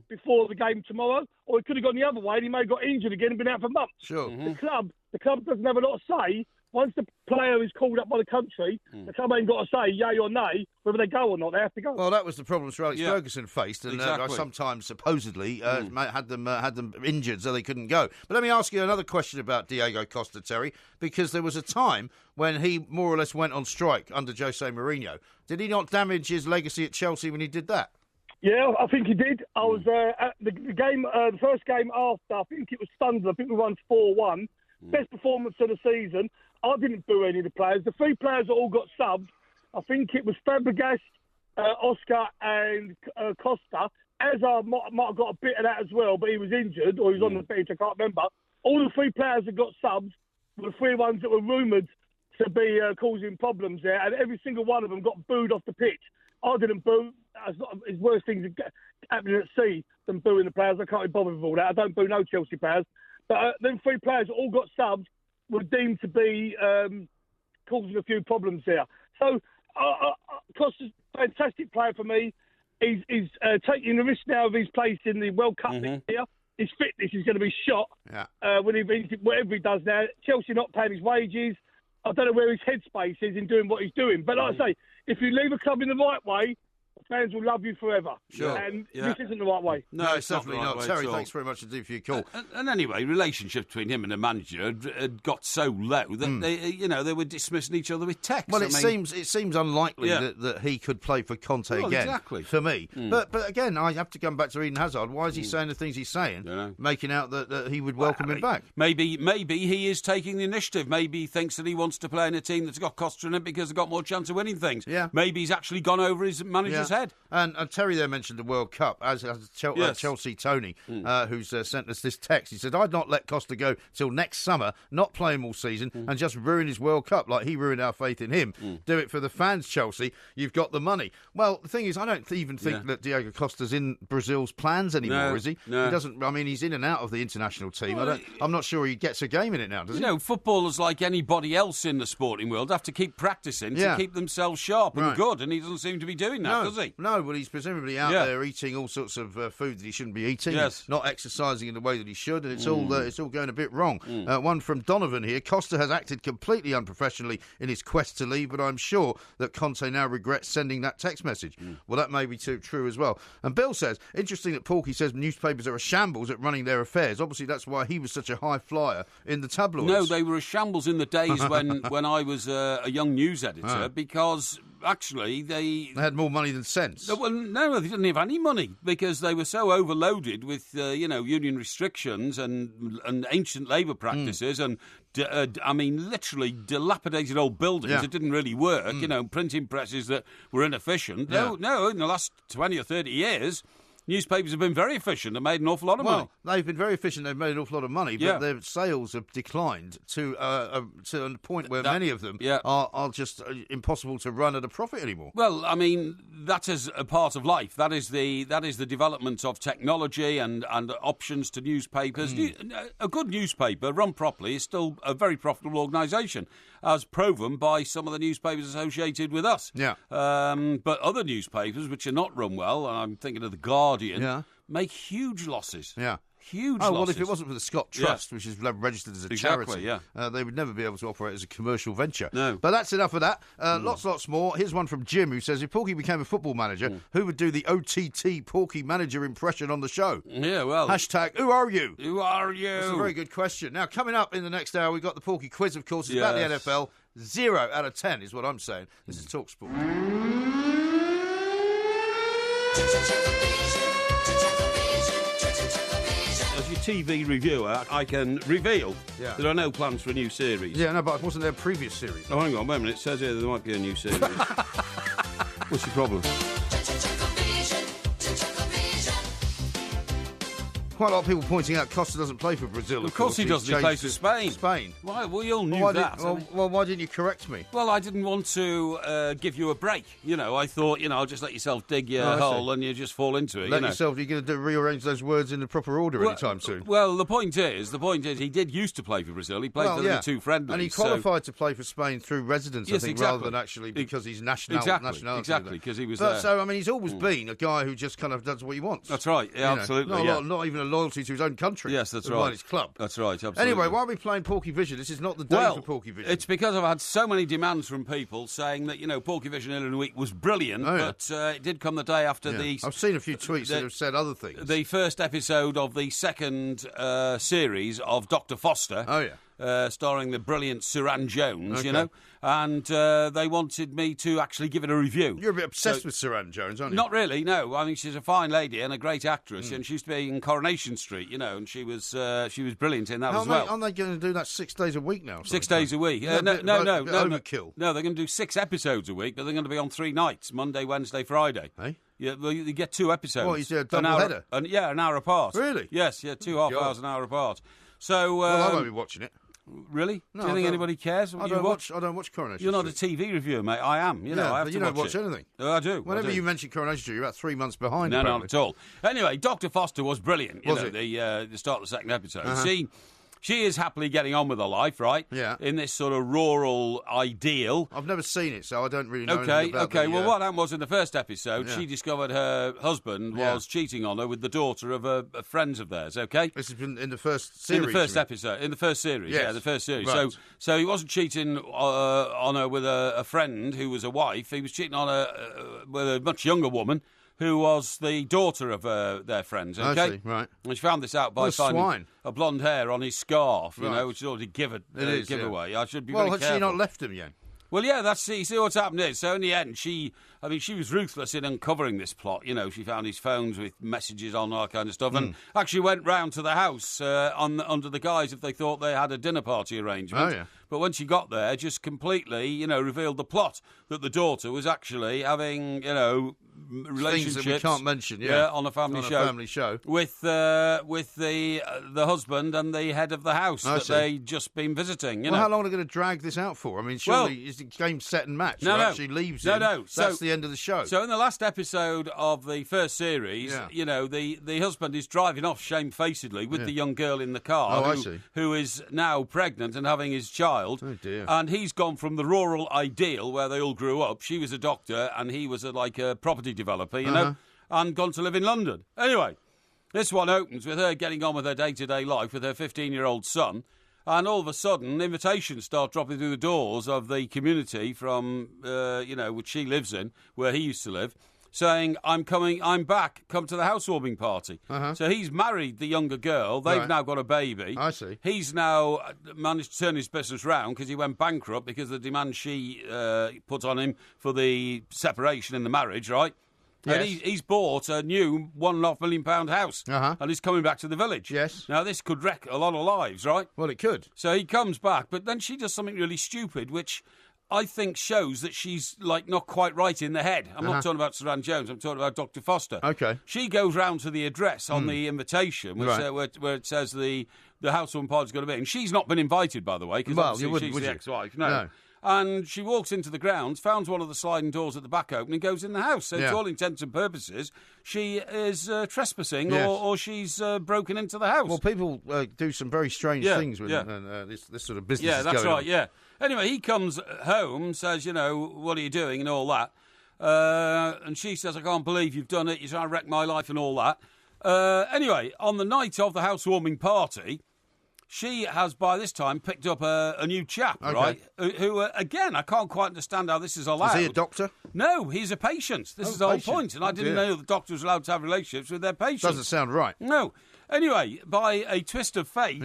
before the game tomorrow, or he could have gone the other way and he may have got injured again and been out for months. Sure. The club doesn't have a lot of say. Once the player is called up by the country, the club ain't got to say yay or nay whether they go or not. They have to go. Well, that was the problem Sir Alex Ferguson faced, and sometimes supposedly had them injured so they couldn't go. But let me ask you another question about Diego Costa, Terry, because there was a time when he more or less went on strike under Jose Mourinho. Did he not damage his legacy at Chelsea when he did that? Yeah, I think he did. I was at the game, the first game after. I think it was Sunderland. I think we won 4-1. Best performance of the season. I didn't boo any of the players. The three players that all got subbed, I think it was Fabregas, Oscar and Costa. Hazard might have got a bit of that as well, but he was injured or he was on the bench, I can't remember. All the three players that got subbed were the three ones that were rumoured to be causing problems there, and every single one of them got booed off the pitch. I didn't boo. it's worse things happening at sea than booing the players. I can't be bothered with all that. I don't boo no Chelsea players. But them 3 players that all got subbed were deemed to be causing a few problems there. So Costa's a fantastic player for me. He's taking the risk now of his place in the World Cup next year. His fitness is going to be shot when whatever he does now. Chelsea not paying his wages. I don't know where his headspace is in doing what he's doing. But like I say, if you leave a club in the right way, fans will love you forever. Sure. And this isn't the right way. No, it's definitely not. Terry, thanks very much indeed for your call. And anyway, relationship between him and the manager had got so low that they were dismissing each other with text. Well, it seems unlikely that he could play for Conte again. Exactly. For me, but again, I have to come back to Eden Hazard. Why is he saying the things he's saying, making out that he would welcome him back? Maybe he is taking the initiative. Maybe he thinks that he wants to play in a team that's got Costa in it because they've got more chance of winning things. Yeah. Maybe he's actually gone over his manager's head. And Terry there mentioned the World Cup, as Chelsea Tony, who's sent us this text. He said, I'd not let Costa go till next summer, not play him all season, and just ruin his World Cup like he ruined our faith in him. Do it for the fans, Chelsea. You've got the money. Well, the thing is, I don't even think that Diego Costa's in Brazil's plans anymore, is he? No. He doesn't. I mean, he's in and out of the international team. I'm not sure he gets a game in it now, does he? Footballers like anybody else in the sporting world have to keep practising to keep themselves sharp and good, and he doesn't seem to be doing that, does he? No, well, he's presumably out there eating all sorts of food that he shouldn't be eating, not exercising in the way that he should, and it's all going a bit wrong. One from Donovan here. Costa has acted completely unprofessionally in his quest to leave, but I'm sure that Conte now regrets sending that text message. Well, that may be true as well. And Bill says, interesting that Porky says newspapers are a shambles at running their affairs. Obviously, that's why he was such a high flyer in the tabloids. No, they were a shambles in the days when I was a young news editor, because actually they had more money than sense. Well, no, they didn't have any money because they were so overloaded with union restrictions and ancient labour practices and literally dilapidated old buildings that didn't really work. Printing presses that were inefficient. No, in the last 20 or 30 years, newspapers have been very efficient and made an awful lot of money. They've been very efficient. They've made an awful lot of money, but their sales have declined to a point where many of them are just impossible to run at a profit anymore. Well, I mean, that is a part of life. That is the development of technology and options to newspapers. A good newspaper run properly is still a very profitable organisation, as proven by some of the newspapers associated with us. But other newspapers which are not run well, and I'm thinking of the Guardian, make huge losses. Huge losses. Well, if it wasn't for the Scott Trust, which is registered as a charity, they would never be able to operate as a commercial venture. No. But that's enough of that. Lots more. Here's one from Jim, who says, if Porky became a football manager, who would do the OTT Porky manager impression on the show? Yeah, well... Hashtag, who are you? Who are you? That's a very good question. Now, coming up in the next hour, we've got the Porky quiz, of course. It's about the NFL. 0 out of 10 is what I'm saying. This is talkSPORT. As your TV reviewer, I can reveal there are no plans for a new series. Yeah, no, but wasn't there a previous series? Oh, hang on, wait a minute. It says here there might be a new series. What's your problem? Quite a lot of people pointing out Costa doesn't play for Brazil. Of course he doesn't. He plays for Spain. Spain. Why? Well, you all knew that. Why didn't you correct me? Well, I didn't want to give you a break. I thought, I'll just let yourself dig your hole and you just fall into it. Yourself. You're going to rearrange those words in the proper order anytime soon. Well, the point is, he did used to play for Brazil. He played for the two friendlies. And he qualified to play for Spain through residence, I think, rather than actually because he's nationality. Exactly, because he was So, I mean, he's always been a guy who just kind of does what he wants. That's right, absolutely. Not even a loyalty to his own country. Yes, that's right. His club. That's right, absolutely. Anyway, why are we playing Porky Vision? This is not the day for Porky Vision. It's because I've had so many demands from people saying that, Porky Vision earlier in the week was brilliant, but it did come the day after the... I've seen a few tweets that have said other things. The first episode of the second series of Dr. Foster. Oh, yeah. Starring the brilliant Suran Jones, and they wanted me to actually give it a review. You're a bit obsessed with Suran Jones, aren't you? Not really, no. I mean, she's a fine lady and a great actress, and she used to be in Coronation Street, and she was brilliant in that as well. Aren't they going to do that 6 days a week now? 6 days a week? No. Overkill. No, they're going to do 6 episodes a week, but they're going to be on 3 nights, Monday, Wednesday, Friday. Hey? Yeah, well, you get 2 episodes. What, is there a double header? An hour apart. Really? Yes, 2 half hours, an hour apart. So, well, I won't be watching it. Really? No, Do you think anybody cares? I don't watch Coronation You're not a Street. TV reviewer, mate. I am. You know, I have but to you don't watch watch anything. I do. Whenever you mention Coronation Street, you're about 3 months behind. No, apparently. not at all. Anyway, Dr. Foster was brilliant. Was it? The start of the second episode. Uh-huh. She is happily getting on with her life, right? Yeah. In this sort of rural ideal. I've never seen it, so I don't really know anything about Okay. Well, what happened was in the first episode, Yeah. she discovered her husband was cheating on her with the daughter of a friends of theirs, okay? This has been in the first series. In the first episode. In the first series, Yes. yeah, the first series. Right. So he wasn't cheating on her with a friend who was a wife. He was cheating on her with a much younger woman who was the daughter of their friends, okay? I see, right. And she found this out by What a finding swine. a blonde hair on his scarf, you Right. know, which is already giveaway. I should be Well, very had careful. she not left him yet? Well, yeah, you see what's happened is, so in the end, she was ruthless in uncovering this plot. You know, she found his phones with messages on, all that kind of stuff, and actually went round to the house under the guise if they thought they had a dinner party arrangement. Oh, yeah. But when she got there, just completely, revealed the plot, that the daughter was actually having, relationships Things that we can't mention, on a family show. With the husband and the head of the house I that see. they just been visiting. How long are they going to drag this out for? I mean, surely it's the game set and match, No, right? no. She leaves No, him. no. That's the end of the show. So in the last episode of the first series, the husband is driving off shamefacedly with the young girl in the car I see. who is now pregnant and having his child. Oh, dear. And he's gone from the rural ideal where they all grew up. She was a doctor and he was a property developer, you know, and gone to live in London. Anyway, this one opens with her getting on with her day-to-day life with her 15-year-old son. And all of a sudden, invitations start dropping through the doors of the community from, which she lives in, where he used to live, saying, I'm back, come to the housewarming party. So he's married the younger girl. They've now got a baby. I see. He's now managed to turn his business round because he went bankrupt because of the demand she put on him for the separation in the marriage, right? Yes. And he's bought a new £1.5 million house and he's coming back to the village. Yes. Now, this could wreck a lot of lives, right? Well, it could. So he comes back, but then she does something really stupid, which I think shows that she's, not quite right in the head. I'm not talking about Saran Jones, I'm talking about Dr. Foster. Okay. She goes round to the address on the invitation, which, where it says the housewarming party's going to be. And she's not been invited, by the way, because you wouldn't, she's would the you? ex-wife. No. And she walks into the grounds, finds one of the sliding doors at the back open and goes in the house. So to all intents and purposes, she is trespassing or she's broken into the house. Well, people do some very strange things when this sort of business is going on. Yeah, that's right, yeah. Anyway, he comes home, says, what are you doing and all that. And she says, I can't believe you've done it. You're trying to wreck my life and all that. Anyway, on the night of the housewarming party, she has, by this time, picked up a new chap, right? Who, again, I can't quite understand how this is allowed. Is he a doctor? No, he's a patient. This is the whole point. And I didn't know that doctors were allowed to have relationships with their patients. Doesn't sound right. No. Anyway, by a twist of fate,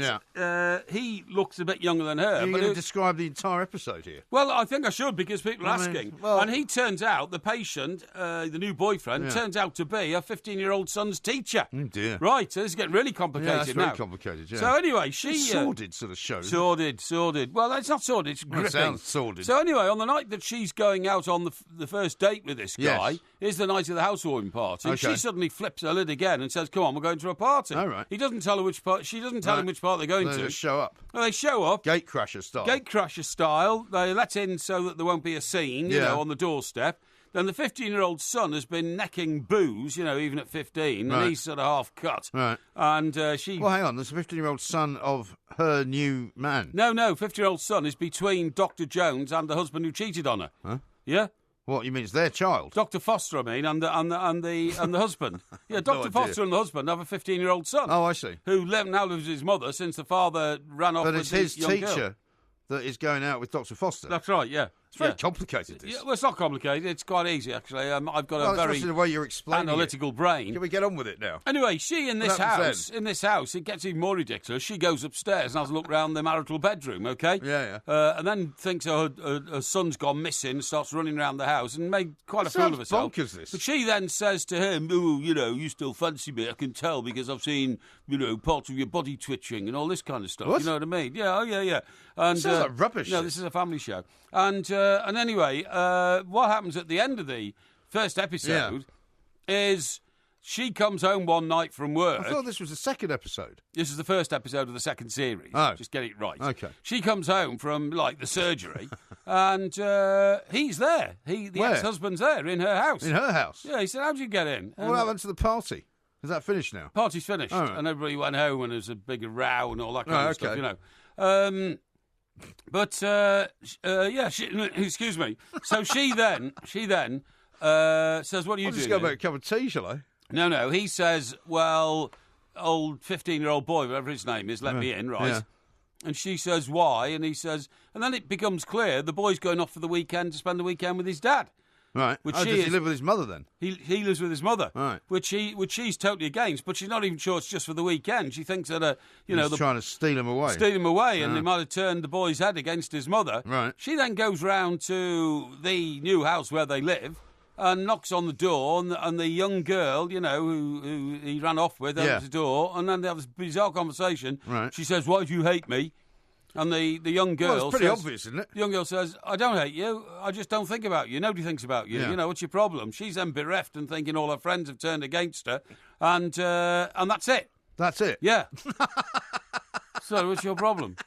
he looks a bit younger than her. Are you going to describe the entire episode here? Well, I think I should because people are asking. And he turns out, the patient, the new boyfriend, turns out to be a 15-year-old son's teacher. Oh, dear. Right, so this is getting really complicated that's now. very complicated, yeah. So anyway, she... It's sordid sort of show. Sordid. Well, it's not sordid, it's gripping. It sounds sordid. So anyway, on the night that she's going out on the first date with this guy, is the night of the housewarming party. Okay. She suddenly flips her lid again and says, come on, we're going to a party. All right. He doesn't tell her which part. She doesn't tell him which part they're going They to. just show up. Well, they show up. Gatecrasher style. Gatecrasher style. They let in so that there won't be a scene, you know, on the doorstep. Then the 15-year-old son has been necking booze, even at 15, and he's sort of half cut. Right. And she... Well, hang on. There's a 15-year-old son of her new man. No, 15-year-old son is between Dr. Jones and the husband who cheated on her. Huh? Yeah? What, you mean it's their child? Dr. Foster, I mean, and the husband. Yeah, Dr. Foster and the husband have a 15-year-old son. Oh, I see. Who now lives with his mother since the father ran off with But it's his young teacher girl. that is going out with Dr. Foster. That's right, yeah. It's very complicated, this. Yeah, well, it's not complicated. It's quite easy, actually. I've got a very especially the way you're explaining analytical brain. Can we get on with it now? Anyway, she in this house, it gets even more ridiculous. She goes upstairs and has a look round the marital bedroom, okay? Yeah. And then thinks her son's gone missing, starts running around the house and made quite a fool of herself. Bonkers, this. But she then says to him, "Oh, you still fancy me? I can tell because I've seen, parts of your body twitching and all this kind of stuff." What? You know what I mean? Yeah, yeah. And sounds like rubbish. No, this is a family show. And anyway, what happens at the end of the first episode is She comes home one night from work. I thought this was the second episode. This is the first episode of the second series. Oh. Just get it right. Okay. She comes home from, like, the surgery, and he's there. The Where? ex-husband's there in her house. In her house? Yeah, he said, how'd you get in? Well, what happened to the party? Is that finished now? Party's finished. Oh, right. And everybody went home, and there was a big row and all that kind of stuff, you know. Excuse me. So she then says, what are you doing? I'll just go make a cup of tea, shall I? No. He says, well, old 15-year-old boy, whatever his name is, let me in, right? Yeah. And she says, why? And he says, and then it becomes clear the boy's going off for the weekend to spend the weekend with his dad. Right. Does he live with his mother then? He lives with his mother. Right. Which she's totally against, but she's not even sure it's just for the weekend. She thinks that, He's trying to steal him away. And they might have turned the boy's head against his mother. Right. She then goes round to the new house where they live and knocks on the door, and the young girl, who he ran off with, opens the door, and then they have this bizarre conversation. Right. She says, why do you hate me? And the young girl it's pretty obvious, isn't it? The young girl says, I don't hate you, I just don't think about you. Nobody thinks about you. Yeah. What's your problem? She's then bereft and thinking all her friends have turned against her, and that's it. That's it? Yeah. So what's your problem?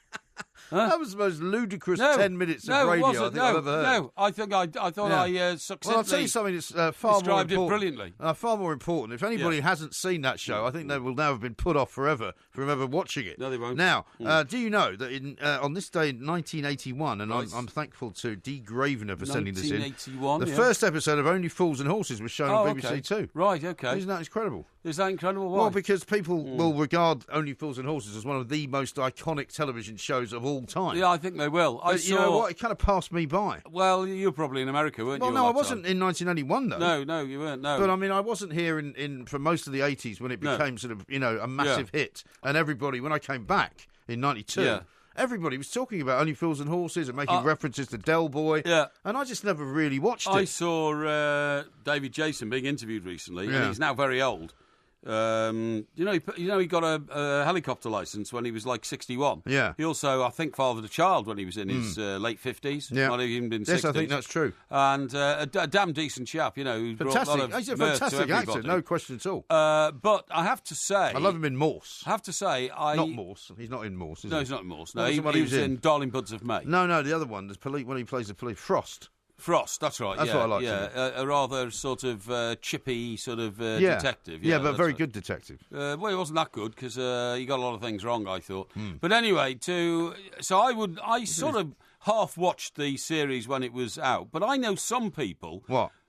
Huh? That was the most ludicrous 10 minutes of radio I think I've ever heard. No, I thought I succinctly Well, I'll tell you something that's far more important. Described it brilliantly. Far more important. If anybody hasn't seen that show, I think they will now have been put off forever from ever watching it. No, they won't. Now, do you know that on this day in 1981, and I'm thankful to Dee Gravener for sending this in, 1981, the first episode of Only Fools and Horses was shown on BBC Two. Right, okay. Isn't that incredible? Is that incredible? Why? Well, because people will regard Only Fools and Horses as one of the most iconic television shows of all time. Yeah, I think they will. You know what? It kind of passed me by. Well, you were probably in America, weren't you? Well, no, I wasn't in 1981, though. No, you weren't, no. But, I mean, I wasn't here for most of the 80s when it became sort of, a massive hit. And everybody, when I came back in 92... Everybody was talking about Only Fools and Horses and making references to Del Boy. Yeah. And I just never really watched it. I saw David Jason being interviewed recently, and he's now very old. He got a helicopter license when he was like 61. Yeah. He also, I think, fathered a child when he was in his late 50s. Yeah. Might have even been 60s. Yes, I think that's true. And a damn decent chap, who brought a lot of He's a mirth fantastic to everybody. actor, no question at all. But I have to say... I love him in Morse. I have to say, Not Morse. He's not in Morse, is he? No, he's not in Morse. No, he was in Darling Buds of May. No, the other one, when he plays the police, Frost, that's right. That's what I like. A rather sort of chippy sort of detective. Yeah, but very good detective. Well, he wasn't that good because he got a lot of things wrong, I thought. But anyway, I sort of half watched the series when it was out, but I know some people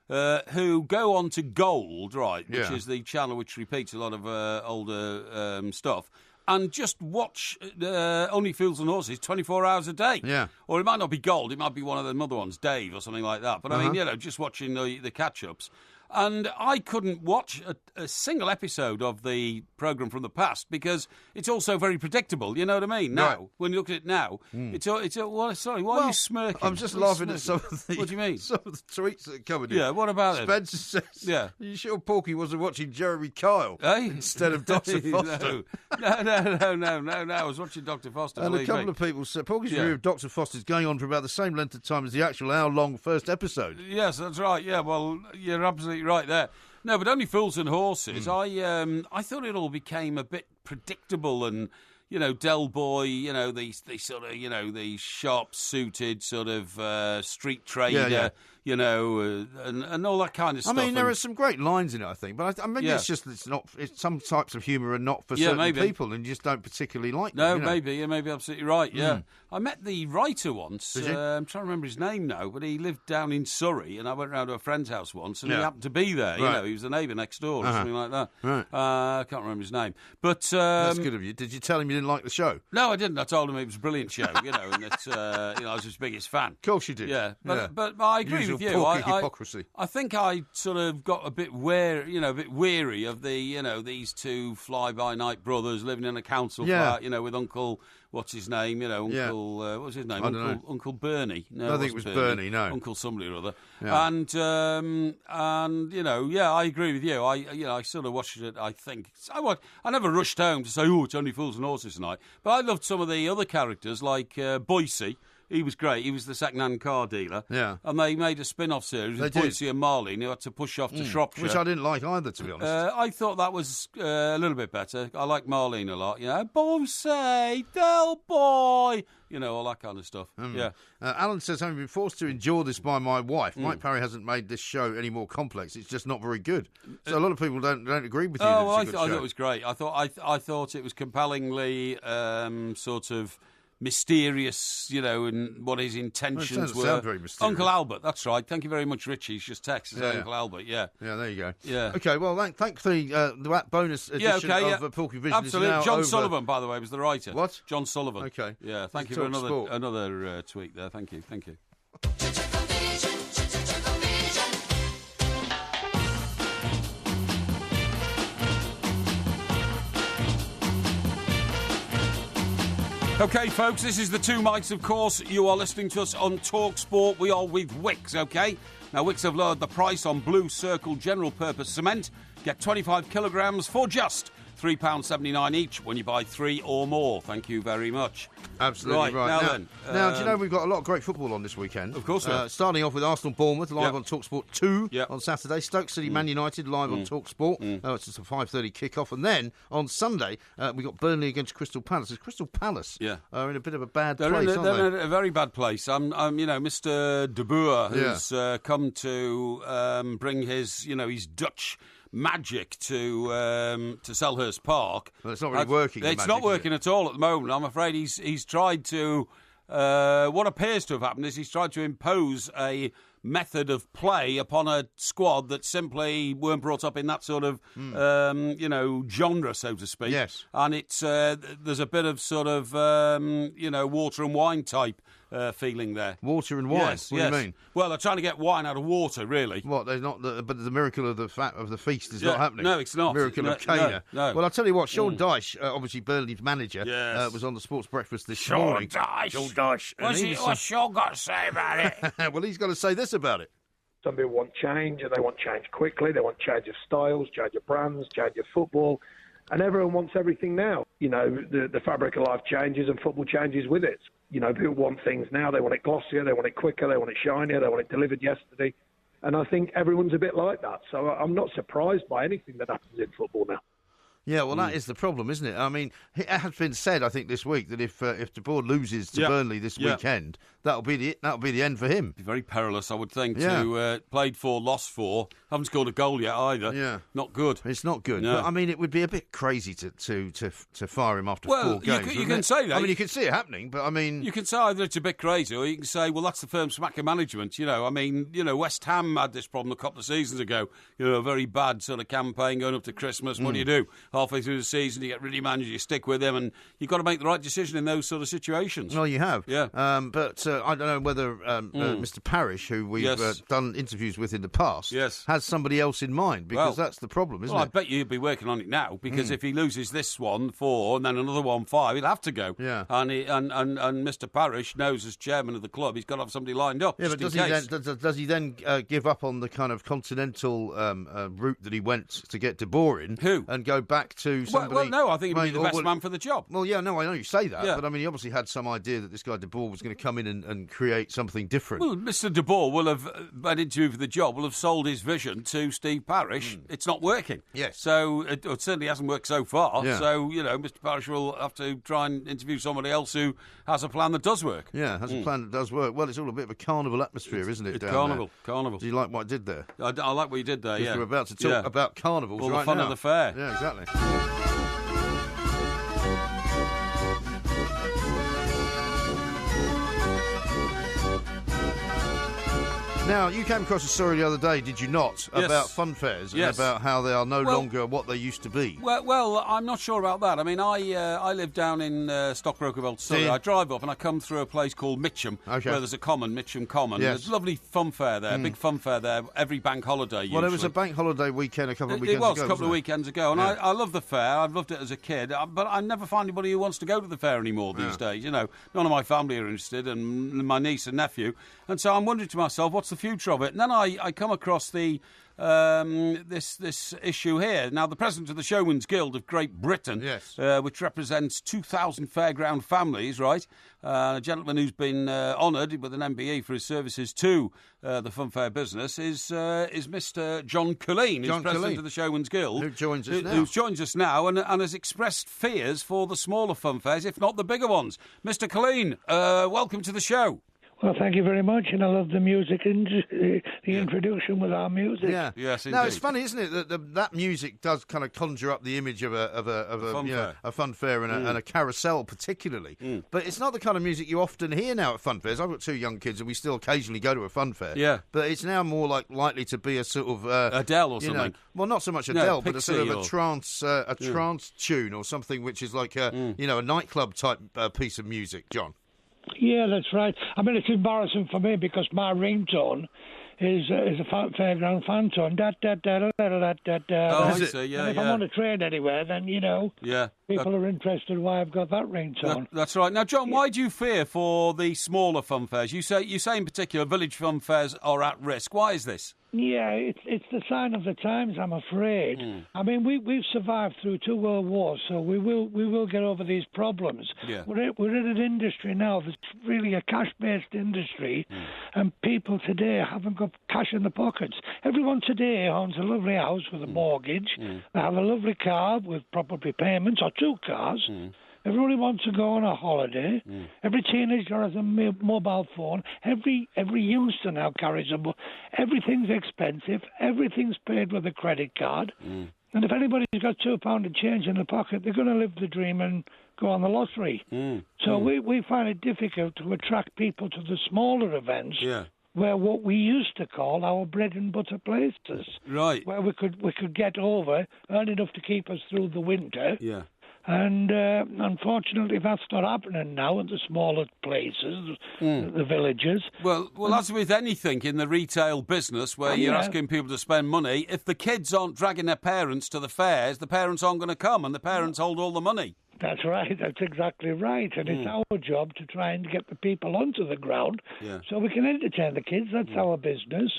who go on to Gold, right, which is the channel which repeats a lot of older stuff, and just watch Only Fools and Horses 24 hours a day. Yeah. Or it might not be Gold, it might be one of the other ones, Dave or something like that. But I mean, just watching the catch-ups. And I couldn't watch a single episode of the programme from the past because it's also very predictable, you know what I mean? Now, when you look at it now, sorry, why are you smirking? I'm just laughing at some of the... What do you mean? Some of the tweets that are coming in. Yeah, what about it? Spencer says, are you sure Porky wasn't watching Jeremy Kyle instead of Dr. Foster? No, I was watching Dr. Foster. And a couple of people said, Porky's review of Dr. Foster's going on for about the same length of time as the actual hour-long first episode. Yes, that's right, well, you're absolutely right there. No, but Only Fools and Horses, I thought it all became a bit predictable and, Del Boy, the sort of, the sharp-suited sort of street trader, and all that kind of stuff. I mean, there are some great lines in it, I think, but it's some types of humour are not for certain people and you just don't particularly like them. No, maybe, you may be absolutely right, I met the writer once. I'm trying to remember his name now, but he lived down in Surrey, and I went round to a friend's house once, and he happened to be there. He was the neighbour next door or something like that. Right. I can't remember his name. But that's good of you. Did you tell him you didn't like the show? No, I didn't. I told him it was a brilliant show, and that I was his biggest fan. Of course you did. Yeah, but I agree with you. Hypocrisy. I think I sort of got a bit weary of the these two fly-by-night brothers living in a council flat, with Uncle. What's his name? Uncle. What's his name? Uncle Bernie. No, I think it was Bernie. No, Uncle somebody or other. Yeah. And I agree with you. I sort of watched it. I think I never rushed home to say, it's Only Fools and Horses tonight. But I loved some of the other characters like Boise, He was great. He was the second-hand car dealer. Yeah. And they made a spin-off series with Porky and Marlene, who had to push off to Shropshire. Which I didn't like either, to be honest. I thought that was a little bit better. I like Marlene a lot. Boy, say, Del boy. All that kind of stuff. Yeah. Alan says, having been forced to endure this by my wife, Mike Parry hasn't made this show any more complex. It's just not very good. So a lot of people don't agree with you. I thought it was great. I thought it was compellingly sort of mysterious, and what his intentions were. Sound very mysterious. Uncle Albert, that's right. Thank you very much, Richie. He's just texted Uncle Albert. Yeah. Yeah, there you go. Yeah. Okay, well, thankfully, the bonus edition of Porky Vision Absolutely. is now John over. Sullivan, by the way, was the writer. What? John Sullivan. Okay. Yeah. Thank you for another tweet there. Thank you. Okay, folks, this is the Two Mics, of course. You are listening to us on talkSPORT. We are with Wicks, okay? Now, Wicks have lowered the price on Blue Circle General Purpose Cement. Get 25 kilograms for just £3.79 each when you buy 3 or more. Thank you very much. Absolutely right. Now, do you know we've got a lot of great football on this weekend? Of course we have. Starting off with Arsenal-Bournemouth, live on talkSPORT 2 on Saturday. Stoke City Man United, live on talkSPORT. It's just a 5:30 kickoff. And then, on Sunday, we've got Burnley against Crystal Palace. Crystal Palace are in a bit of a bad place, aren't they? They're in a very bad place. Mr. De Boer has come to bring his Dutch magic to Selhurst Park. Well, it's not really working. It's not working at all at the moment. I'm afraid he's tried to. What appears to have happened is he's tried to impose a method of play upon a squad that simply weren't brought up in that sort of genre, so to speak. Yes, and it's there's a bit of sort of water and wine type feeling there. Water and wine? Yes, what do you mean? Well, they're trying to get wine out of water, really. What? They're not. But the miracle of the feast is not happening. No, it's not. Miracle of Cana. No. Well, I'll tell you what. Sean Dyche, obviously Burnley's manager, was on the Sports Breakfast this morning. Sean Dyche. What's Sean got to say about it? Well, he's got to say this about it. Some people want change, and they want change quickly. They want change of styles, change of brands, change of football. And everyone wants everything now. The fabric of life changes and football changes with it. People want things now. They want it glossier, they want it quicker, they want it shinier, they want it delivered yesterday. And I think everyone's a bit like that. So I'm not surprised by anything that happens in football now. Yeah, well, that is the problem, isn't it? I mean, it has been said, I think, this week that if De Boer loses to Burnley this weekend, that'll be the end for him. Be very perilous, I would think. To played 4, lost 4, haven't scored a goal yet either. Yeah, not good. It's not good. No. But I mean, it would be a bit crazy to fire him after 4 games. You can say that. I mean, you can see it happening, but I mean, you can say either it's a bit crazy, or you can say, well, that's the firm smack of management. West Ham had this problem a couple of seasons ago. A very bad sort of campaign going up to Christmas. What do? Halfway through the season, you get really manager, you stick with him, and you've got to make the right decision in those sort of situations. Well, you have. Yeah. But I don't know whether Mr. Parrish, who we've done interviews with in the past, has somebody else in mind, because that's the problem, isn't it? I bet you'd be working on it now, because if he loses this one 4 and then another one 5, he'll have to go. Yeah. And Mr. Parrish knows, as chairman of the club, he's got to have somebody lined up. Yeah, but does he then give up on the kind of continental route that he went to get De Boer in? Who? And go back to somebody... Well, no, I think he'd be the best man for the job. Well, yeah, no, I know you say that, but I mean, he obviously had some idea that this guy De Boer was going to come in and create something different. Well, Mr. De Boer will have, an interview for the job, will have sold his vision to Steve Parrish. It's not working. Yes. So it certainly hasn't worked so far. Yeah. So, Mr. Parrish will have to try and interview somebody else who has a plan that does work. Yeah, has a plan that does work. Well, it's all a bit of a carnival atmosphere, isn't it? It's down carnival. Do you like what I did there? I like what you did there, yeah. We're about to talk about carnivals all right the fun now. of the fair. Yeah, exactly. Now, you came across a story the other day, did you not, about funfairs and about how they are no longer what they used to be? Well, I'm not sure about that. I mean, I live down in Stockbroker, Surrey. I drive up and I come through a place called Mitcham, where there's a common, Mitcham Common. Yes. There's a lovely funfair there, big funfair there, every bank holiday usually. Well, there was a bank holiday weekend a couple of weekends ago. It was a couple of weekends ago, and I love the fair. I've loved it as a kid, but I never find anybody who wants to go to the fair anymore these days. None of my family are interested, and my niece and nephew. And so I'm wondering to myself, what's the future of it? And then I come across the this issue here. Now, the president of the Showman's Guild of Great Britain, which represents 2,000 fairground families, right? A gentleman who's been honoured with an MBE for his services to the funfair business is Mr. John Colleen, who's president of the Showman's Guild, who joins us now. Who joins us now and has expressed fears for the smaller funfairs, if not the bigger ones. Mr. Colleen, welcome to the show. Well, thank you very much, and I love the music and the introduction with our music. Yeah, yes, indeed. Now it's funny, isn't it, that that music does kind of conjure up the image of a fun fair and a carousel, particularly. But it's not the kind of music you often hear now at fun fairs. I've got 2 young kids, and we still occasionally go to a fun fair. Yeah, but it's now more likely to be a sort of Adele or something. Well, not so much Adele, but a sort of or... a trance tune or something, which is like a nightclub type piece of music, John. Yeah, that's right. I mean, it's embarrassing for me because my ringtone is a fairground fan tone. Da da da da da da da. Oh, I see. Yeah, and if I'm on a train anywhere, then people are interested why I've got that ringtone. That's right. Now, John, why do you fear for the smaller funfairs? You say in particular village funfairs are at risk. Why is this? Yeah, it's the sign of the times, I'm afraid. I mean, we've survived through 2 world wars, so we will get over these problems. Yeah. We're in an industry now that's really a cash-based industry, and people today haven't got cash in the pockets. Everyone today owns a lovely house with a mortgage. They have a lovely car with proper repayments, or 2 cars. Everybody wants to go on a holiday. Every teenager has a mobile phone. Every youngster now carries everything's expensive. Everything's paid with a credit card. And if anybody's got £2 of change in the pocket, they're going to live the dream and go on the lottery. So we find it difficult to attract people to the smaller events. Yeah. Where what we used to call our bread and butter places. Right. Where we could get over, earn enough to keep us through the winter. Yeah. And unfortunately, that's not happening now at the smaller places, the villages. Well, as with anything in the retail business where you're asking people to spend money, if the kids aren't dragging their parents to the fairs, the parents aren't going to come, and the parents hold all the money. That's right. That's exactly right. And it's our job to try and get the people onto the ground so we can entertain the kids. That's our business.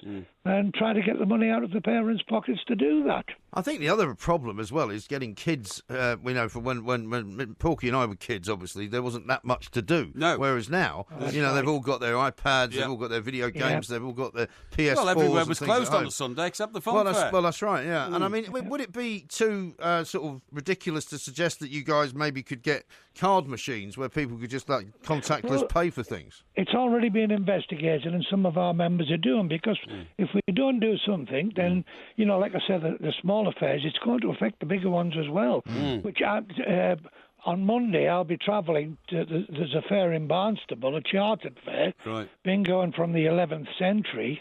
And try to get the money out of the parents' pockets to do that. I think the other problem as well is getting kids, for when Porky and I were kids, obviously, there wasn't that much to do. No. Whereas now, they've all got their iPads, they've all got their video games, they've all got their PS4s. Well, everywhere was closed on a Sunday except the fun fair. Well, that's right, yeah. And I mean, would it be too sort of ridiculous to suggest that you guys maybe could get card machines where people could just contactless pay for things? It's already been investigated, and some of our members are doing, because if we don't do something, then, like I said, the smaller fairs, it's going to affect the bigger ones as well. Which on Monday I'll be travelling to, there's a fair in Barnstable, a chartered fair, been going from the 11th century.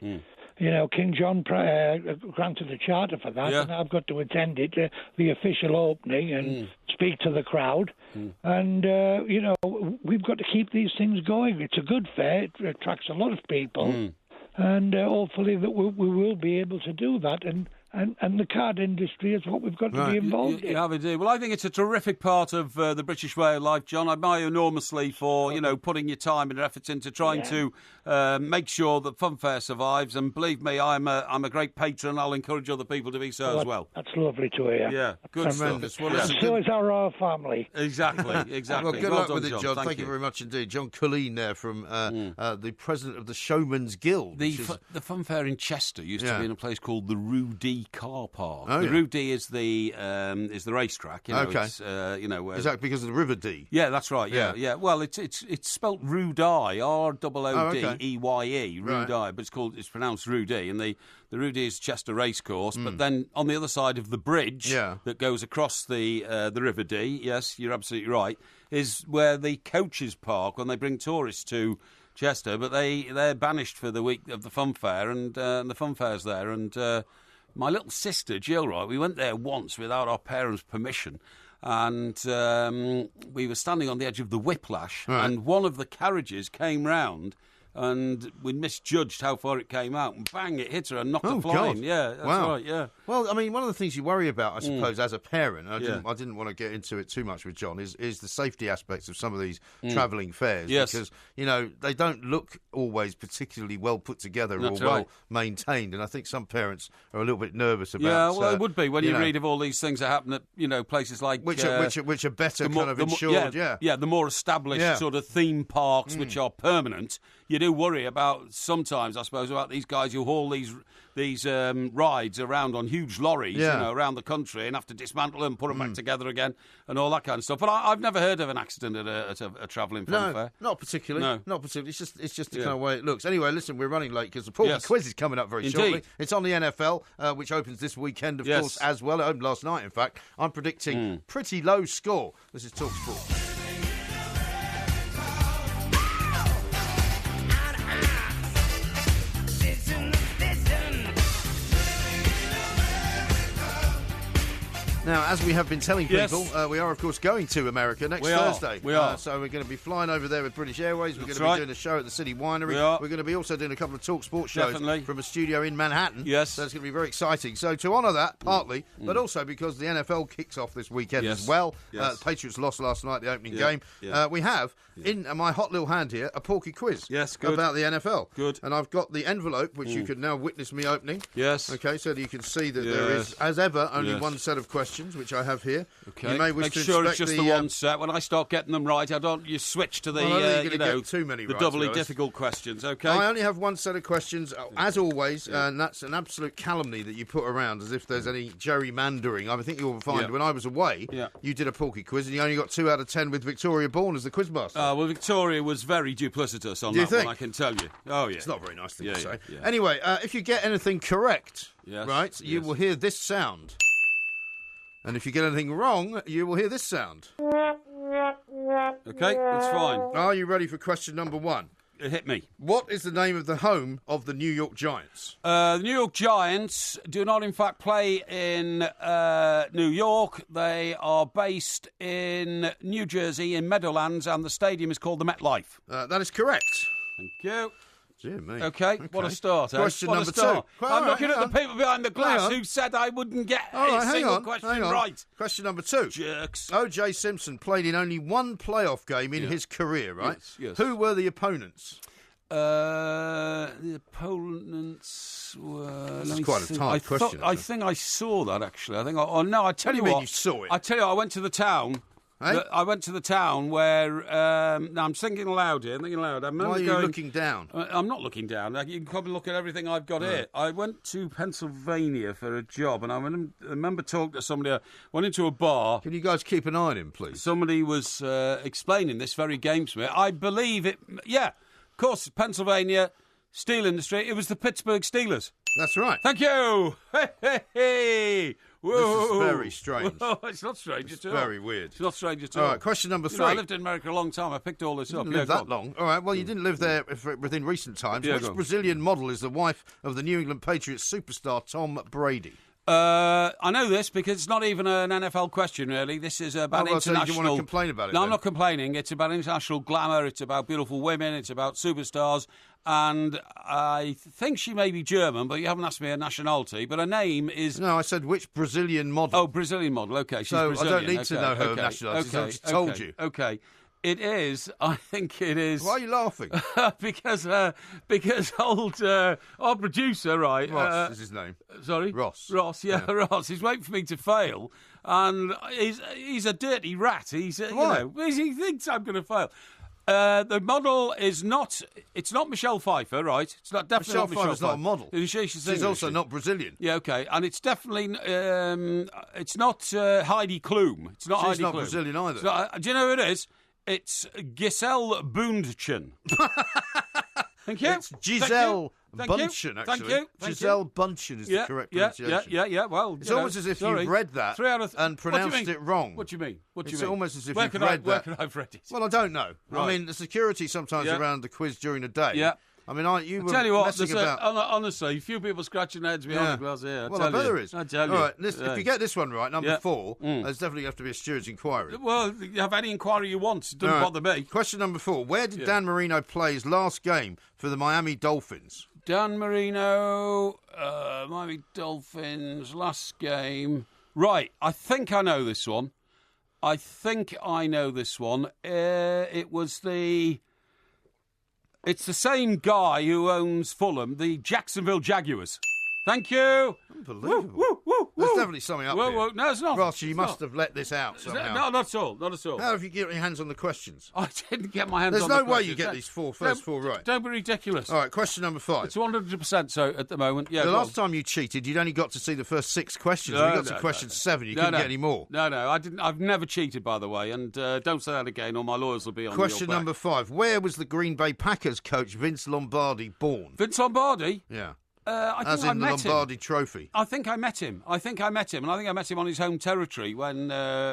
King John granted a charter for that, and I've got to attend it, the official opening, and speak to the crowd. And, we've got to keep these things going. It's a good fair. It attracts a lot of people. And hopefully that we will be able to do that. And the card industry is what we've got to be involved in. Yeah, indeed. Well, I think it's a terrific part of the British way of life, John. I admire you enormously for, putting your time and your efforts into trying to make sure that funfair survives. And believe me, I'm a great patron. I'll encourage other people to be so as well. That's lovely to hear. Yeah, good stuff. Well, so is our royal family. Exactly. Well, good luck with it, John. Thank you very much indeed. John Colleen there from the president of the Showman's Guild. The funfair in Chester used to be in a place called the Rue D car park. Oh, the Rue D is the racetrack. Okay. It's, is that because of the River D? Yeah, that's right. Yeah. Well, it's spelt Rue Dye, ROODEYE, Rue Dye, but it's pronounced Rue D, and the Rue D is Chester Racecourse. But then on the other side of the bridge that goes across the River D, yes, you're absolutely right, is where the coaches park when they bring tourists to Chester, but they're banished for the week of the funfair, and the funfair's there, and my little sister Jill, right, we went there once without our parents' permission, and we were standing on the edge of the Whiplash, and one of the carriages came round and we misjudged how far it came out, and bang, it hit her and knocked her flying. God. Yeah, that's Wow. right, yeah. Well, I mean, one of the things you worry about, I suppose, as a parent, I didn't want to get into it too much with John, is the safety aspects of some of these travelling fairs. Yes. Because, they don't look always particularly well put together That's or well right. maintained, and I think some parents are a little bit nervous about. Yeah, well, it would be when you read of all these things that happen at places like which are better kind of insured. The more established sort of theme parks which are permanent. You do worry about sometimes, I suppose, about these guys who haul these rides around on huge lorries, around the country, and have to dismantle them, put them back together again, and all that kind of stuff. But I've never heard of an accident at a travelling fun fair. Not particularly. No. Not particularly. It's just the kind of way it looks. Anyway, listen, we're running late because the Porky quiz is coming up very shortly. It's on the NFL, which opens this weekend, of course, as well. It opened last night, in fact. I'm predicting pretty low score. This is talkSPORT. Now, as we have been telling people, we are, of course, going to America next Thursday. We are. So we're going to be flying over there with British Airways. We're going to be doing a show at the City Winery. We're going to be also doing a couple of talkSPORT shows from a studio in Manhattan. Yes. So it's going to be very exciting. So to honour that, partly, but also because the NFL kicks off this weekend as well. The Patriots lost last night, the opening game. We have, in my hot little hand here, a Porky quiz about the NFL. Good. And I've got the envelope, which you can now witness me opening. Yes. Okay, so that you can see that there is, as ever, only one set of questions, which I have here. Okay. You may wish Make to sure it's inspect just the one set. When I start getting them right, you switch to the get too many the right, doubly difficult questions. Okay. I only have one set of questions, as always, and that's an absolute calumny that you put around as if there's any gerrymandering. I think you'll find when I was away, you did a Porky quiz and you only got 2 out of 10 with Victoria Bourne as the quizmaster. Well, Victoria was very duplicitous on that one, I can tell you. Oh, yeah. It's not a very nice thing to say. Yeah. Anyway, if you get anything correct, you will hear this sound. And if you get anything wrong, you will hear this sound. Okay, that's fine. Are you ready for question number 1? Hit me. What is the name of the home of the New York Giants? The New York Giants do not, in fact, play in New York. They are based in New Jersey, in Meadowlands, and the stadium is called the MetLife. That is correct. Thank you. Dear me. Okay, what a start. Question what number a start. 2. I'm looking at the people behind the glass who said I wouldn't get a single question right. Question number 2. Jerks. O.J. Simpson played in only one playoff game in his career, right? Yes. Who were the opponents? The opponents were... This is quite a tight question. I think I saw that, actually. I tell you what. You saw it? I tell you what, I went to the town... Hey? I went to the town where... now, I'm thinking aloud here. Why are you looking down? I'm not looking down. You can probably look at everything I've got here. I went to Pennsylvania for a job, and I remember talking to somebody. I went into a bar. Can you guys keep an eye on him, please? Somebody was explaining this very game to me. I believe it... Yeah, of course, Pennsylvania, steel industry. It was the Pittsburgh Steelers. That's right. Thank you. Hey. Whoa. This is very strange. Well, it's not strange at all. Very weird. It's not strange at all. All right, question number 3. I lived in America a long time. I picked all this up. You didn't live that long. All right, well, you didn't live there within recent times. Which Brazilian model is the wife of the New England Patriots superstar Tom Brady? I know this because it's not even an NFL question, really. This is about international... So you want to complain about it? No, I'm not complaining. It's about international glamour. It's about beautiful women. It's about superstars. And I think she may be German, but you haven't asked me her nationality. But her name is... No, I said which Brazilian model. Oh, Brazilian model. Okay, she's Brazilian. I don't need to know her nationality. I just told you. Okay. It is. I think it is. Why are you laughing? because old our producer, right? Ross is his name. Sorry, Ross. Ross, Ross. He's waiting for me to fail, and he's a dirty rat. He thinks I'm going to fail. The model is not. It's not Michelle Pfeiffer, right? It's not definitely Michelle not Michelle Pfeiffer's not a model. She's also not Brazilian. Yeah, okay, and it's definitely. It's not Heidi Klum. It's not. She's Heidi not Klum. Brazilian either. Do you know who it is? It's Giselle Bundchen. Thank you. It's Giselle Bundchen, actually. Thank you. Giselle Bundchen is the correct pronunciation. Yeah. Well, it's almost as if you've read that and pronounced it wrong. What do you mean? It's almost as if you've read that. Where could I have read it? Well, I don't know. Right. I mean, the security sometimes around the quiz during the day. I mean, you were tell you what, messing about. Honestly, a few people scratching their heads behind the glass here. Well, I bet there is. I tell you. All right, if you get this one right, number 4, there's definitely have to be a steward's inquiry. Well, you have any inquiry you want. It doesn't bother me. Question number 4. Where did Dan Marino play his last game for the Miami Dolphins? Dan Marino, Miami Dolphins, last game. Right, I think I know this one. It's the same guy who owns Fulham, the Jacksonville Jaguars. Thank you. Unbelievable. Woo, woo, woo, There's woo. definitely something up here. No, it's not. Ross, you must have let this out somehow. No, not at all. Not at all. How have you got your hands on the questions? I didn't get my hands There's on the questions. no way you get these first four right. Don't be ridiculous. All right, question number 5. It's 100% so at the moment. Yeah. The last time you cheated, you'd only got to see the first 6 questions. We got to question 7. You couldn't get any more. No, I didn't. I've never cheated, by the way, and don't say that again, or my lawyers will be on. Question your back. number 5. Where was the Green Bay Packers coach Vince Lombardi born? Vince Lombardi? Yeah. I think As in the Lombardi Trophy. I think I met him. And I think I met him on his home territory when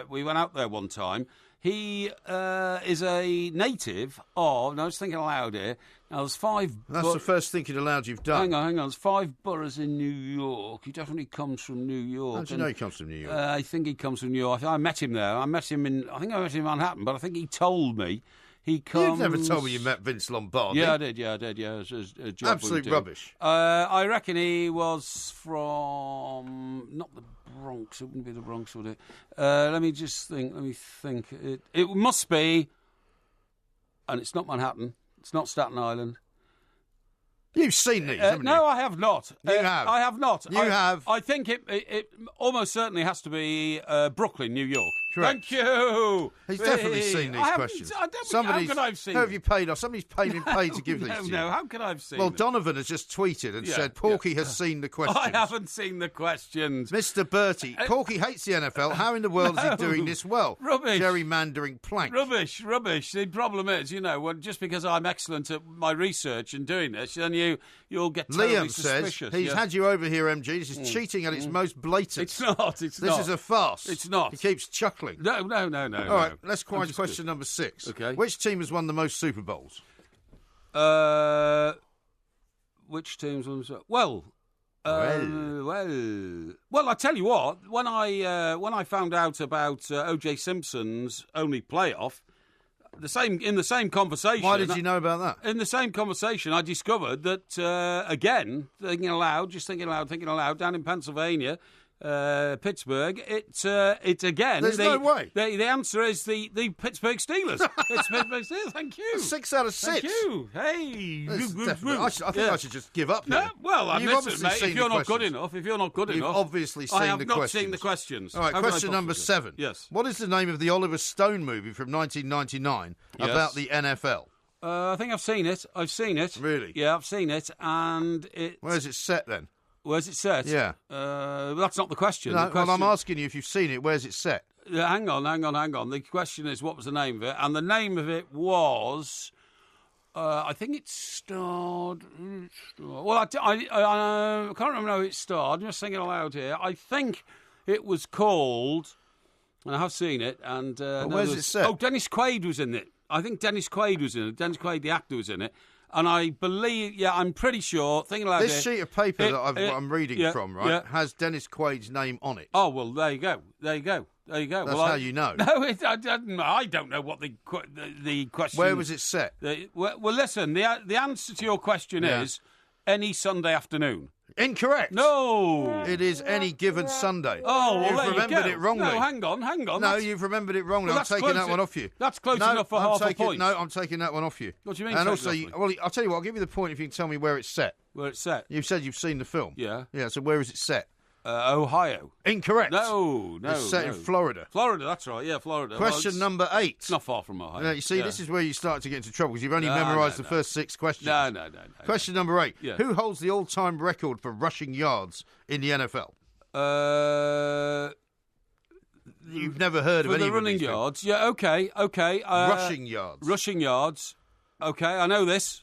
we went out there one time. He is a native of... No, I was thinking aloud here. Now, there's 5... That's the first thinking aloud you've done. Hang on. There's 5 boroughs in New York. He definitely comes from New York. How do you know he comes from New York? I think he comes from New York. I met him there. I met him in Manhattan, but I think he told me he comes... You've never told me you met Vince Lombardi. Yeah, I did. Yeah, it was a job absolute rubbish. I reckon he was from... Not the Bronx. It wouldn't be the Bronx, would it? Let me think. It must be... And it's not Manhattan. It's not Staten Island. You've seen these, haven't you? No, I have not. You have. I have not. You have. I think it almost certainly has to be Brooklyn, New York. Correct. Thank you. He's definitely seen these questions. How could I have seen Who have you paid off? Somebody's paid to give these to you. No, how could I have seen Well, them? Donovan has just tweeted and said Porky has seen the questions. I haven't seen the questions. Mr. Bertie, Porky hates the NFL. How in the world is he doing this well? Rubbish. Gerrymandering plank. Rubbish. The problem is, just because I'm excellent at my research and doing this, then you'll get terribly Liam suspicious. says he's had you over here, MG. This is cheating at its most blatant. It's not. This is a farce. It's not. He keeps chuckling. No. All right, let's question number 6. Okay. Which team has won the most Super Bowls? Which teams won? Well, I tell you what. When I found out about O.J. Simpson's only playoff, in the same conversation. Why did you know about that? In the same conversation, I discovered that again, thinking aloud, down in Pennsylvania. Pittsburgh. It's again. There's no way. The answer is the Pittsburgh Steelers. It's Pittsburgh Steelers. Thank you. 6 out of 6. Thank you. Hey. I think I should just give up. No, Here. well, You've obviously seen if you're the not good questions. enough, you've obviously seen I have the not questions. seen the questions. All right, How can I question number possibly? 7. Yes. What is the name of the Oliver Stone movie from 1999 about the NFL? I think I've seen it. Really? Yeah, I've seen it, and it. Where's it set then? Where's it set? Yeah. That's not the question. No, The question... Well, I'm asking you if you've seen it. Where's it set? Hang on. The question is, what was the name of it? And the name of it was... I think it starred... Well, I can't remember how it starred. I'm just thinking aloud here. I think it was called... And I have seen it. And where's it set? Oh, Dennis Quaid was in it. I think Dennis Quaid was in it. Dennis Quaid, the actor, was in it. And I believe, I'm pretty sure, thinking about this sheet of paper that I'm reading from, right, has Dennis Quaid's name on it. Oh, well, there you go. That's well, how you know. No, I don't know what the question... Where was it set? Well, listen, the answer to your question is any Sunday afternoon. Incorrect. No. It is any given Sunday. Oh, well, You've remembered it wrongly. No, hang on. No, you've remembered it wrongly. Well, I'm taking that one off you. That's close enough for half a point. No, I'm taking that one off you. What do you mean? And also, I'll tell you what, I'll give you the point if you can tell me where it's set. Where it's set? You've said you've seen the film. Yeah. Yeah, so where is it set? Ohio. Incorrect. No. It's set in Florida. Florida, that's right. Yeah, Florida. Question number 8. It's not far from Ohio. Now, you see, this is where you start to get into trouble because you've only memorised the first 6 questions. No. Question number 8. Yeah. Who holds the all-time record for rushing yards in the NFL? You've never heard of any the running yards? Yeah, okay. Rushing yards. Rushing yards. Okay, I know this.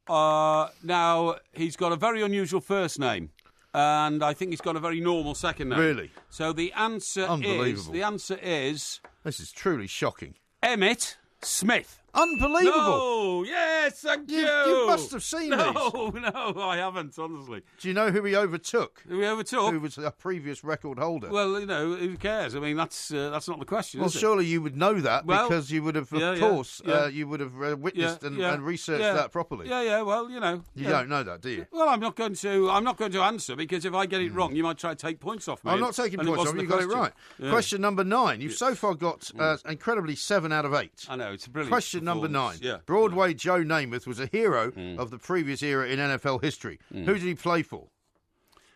Now, he's got a very unusual first name. And I think he's got a very normal second name. Really? So the answer Unbelievable. is... This is truly shocking. Emmitt Smith. Unbelievable. No, yes, thank you. You must have seen these. No, I haven't, honestly. Do you know who he overtook? Who he overtook? Who was a previous record holder? Well, who cares? I mean, that's not the question, Well, is it? surely you would know that because you would have, you would have witnessed and researched that properly. Yeah, well, You don't know that, do you? Well, I'm not going to answer, because if I get it wrong, you might try to take points off me. I'm not taking points off you. You got it right. Yeah. Question number 9. You've so far got incredibly 7 out of 8. I know, it's a brilliant Question number 9. Yeah. Broadway Joe Namath was a hero of the previous era in NFL history. Who did he play for?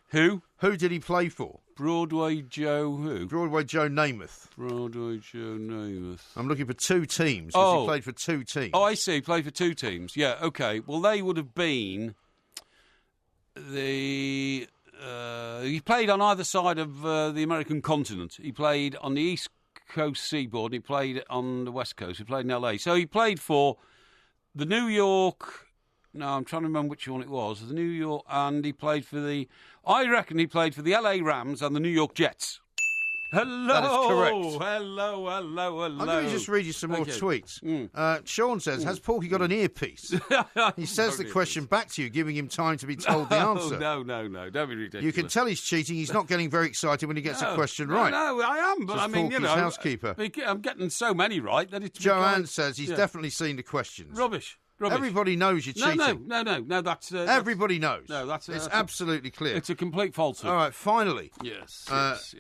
Who? Who did he play for? Broadway Joe who? Broadway Joe Namath. Broadway Joe Namath. I'm looking for 2 teams. He played for 2 teams. Oh, I see. He played for 2 teams. Yeah, okay. Well, they would have been he played on either side of the American continent. He played on the East Coast seaboard. He played on the West Coast. He played in LA. So he played for the New York. No, I'm trying to remember which one it was. The New York, and he played for I reckon he played for the LA Rams and the New York Jets. Hello. That is correct. Hello. I'm going to just read you some more tweets. Sean says, has Porky got an earpiece? He says the question back to you, giving him time to be told the answer. No. Don't be ridiculous. You can tell he's cheating. He's not getting very excited when he gets a question right. No, I am. But I mean, Porky's housekeeper. I'm getting so many right that it's... Joanne says he's definitely seen the questions. Rubbish. Everybody knows you're cheating. No, that's... Everybody knows. No, it's absolutely clear. It's a complete falsehood. All right, finally. Yes.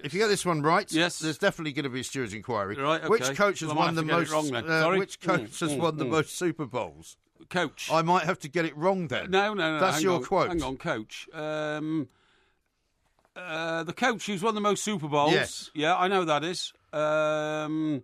If you get this one right, yes, there's definitely going to be a stewards' inquiry. Right, okay. Which coach has won the most... Which coach has won the most Super Bowls? Coach. I might have to get it wrong then. No. That's your quote. Hang on, coach. The coach who's won the most Super Bowls. Yes. Yeah, I know who that is. And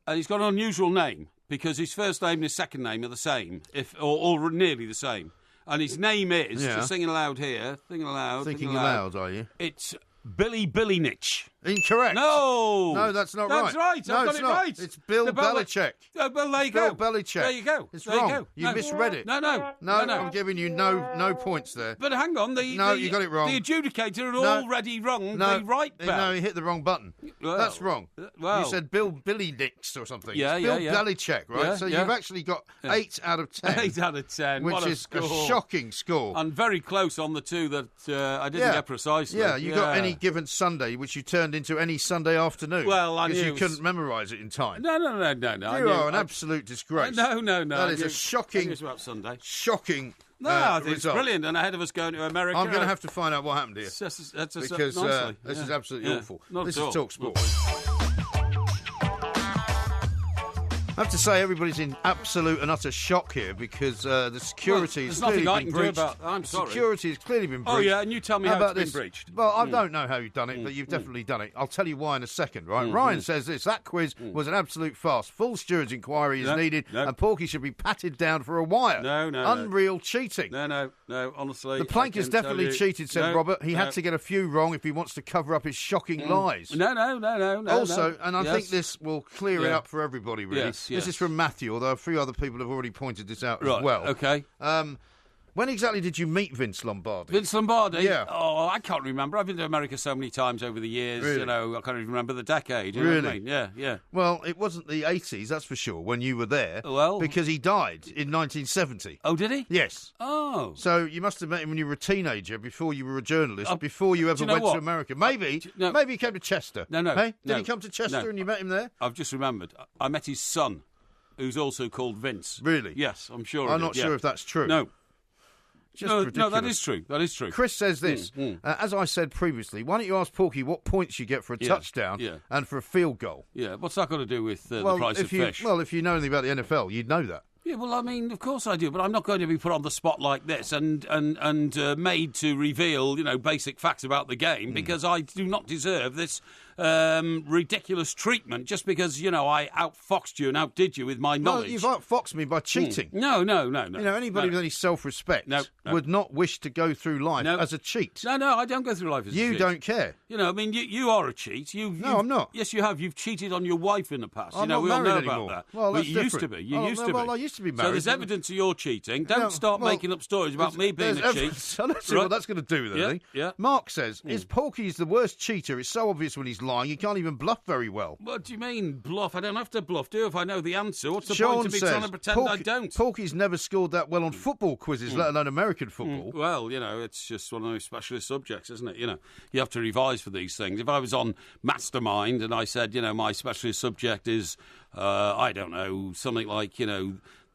he's got an unusual name, because his first name and his second name are the same, or nearly the same. And his name is, just singing aloud here, thinking aloud, are you? It's Billy Nitch. Incorrect. No, that's not right. That's right. No, I've got it right. It's Bill Belichick. Well, there you go. Bill Belichick. There you go. It's there wrong. You go. You misread it. No. I'm giving you no points there. But hang on. You got it wrong. The adjudicator had already rung the right bell. No, he hit the wrong button. Well, that's wrong. You said Billy Nix or something. Yeah, it's Bill Belichick, right? Yeah, so you've actually got 8 out of 10. 8 out of 10. Which is a shocking score. And very close on the 2 that I didn't get precisely. Yeah, you got Any Given Sunday, which you turned into Any Sunday Afternoon. Well, I knew because you couldn't memorise it in time. No. You are an absolute disgrace. No. That is a shocking. It's about Sunday. Shocking. No, I think it's brilliant. And ahead of us going to America, I'm going to have to find out what happened here because this is absolutely awful. This is talkSPORT. I have to say, everybody's in absolute and utter shock here because the security has clearly been breached. I'm sorry. Security has clearly been breached. Oh, yeah, and you tell me how it's been breached. Well, I don't know how you've done it, but you've definitely done it. I'll tell you why in a second, right? Ryan says this. That quiz was an absolute farce. Full steward's inquiry is needed, and Porky should be patted down for a wire. No. Unreal cheating. No, honestly. The plank has definitely cheated, said Robert. He had to get a few wrong if he wants to cover up his shocking lies. No. Also, and I think this will clear it up for everybody, really. Yes. This is from Matthew, although a few other people have already pointed this out as well. Okay. When exactly did you meet Vince Lombardi? Vince Lombardi? Yeah. Oh, I can't remember. I've been to America so many times over the years. Really? You know, I can't even remember the decade. You know what I mean? Yeah. Well, it wasn't the 80s, that's for sure, when you were there. Well, because he died in 1970. Oh, did he? Yes. Oh. So you must have met him when you were a teenager, before you were a journalist, before you ever went to America. Maybe he came to Chester. No. Hey? Did he come to Chester and you met him there? I've just remembered. I met his son, who's also called Vince. Really? Yes, I'm sure. I'm not sure if that's true. No. No, that is true. That is true. Chris says this. As I said previously, why don't you ask Porky what points you get for a touchdown and for a field goal? Yeah, what's that got to do with the price of fish? Well, if you know anything about the NFL, you'd know that. Yeah, well, I mean, of course I do, but I'm not going to be put on the spot like this and made to reveal, basic facts about the game because I do not deserve this ridiculous treatment just because, I outfoxed you and outdid you with my knowledge. Well, you've outfoxed me by cheating. No. Anybody with any self-respect would not wish to go through life as a cheat. No, I don't go through life as a cheat. You don't care. You are a cheat. No, I'm not. Yes, you have. You've cheated on your wife in the past. I'm not we all married know anymore. about that. Well, that's you used to be. You used to be. Well, I used used to be married. So there's evidence of your cheating. Don't start making up stories about me being a cheat. So let's see what that's going to do with anything. Yeah. Mark says, is Porky's the worst cheater? It's so obvious when he's lying, he can't even bluff very well. What do you mean, bluff? I don't have to bluff, do if I know the answer. What's the point of me trying to pretend I don't? Porky's never scored that well on football quizzes, let alone American football. Well, it's just one of those specialist subjects, isn't it? You have to revise for these things. If I was on Mastermind and I said, my specialist subject is, I don't know, something like,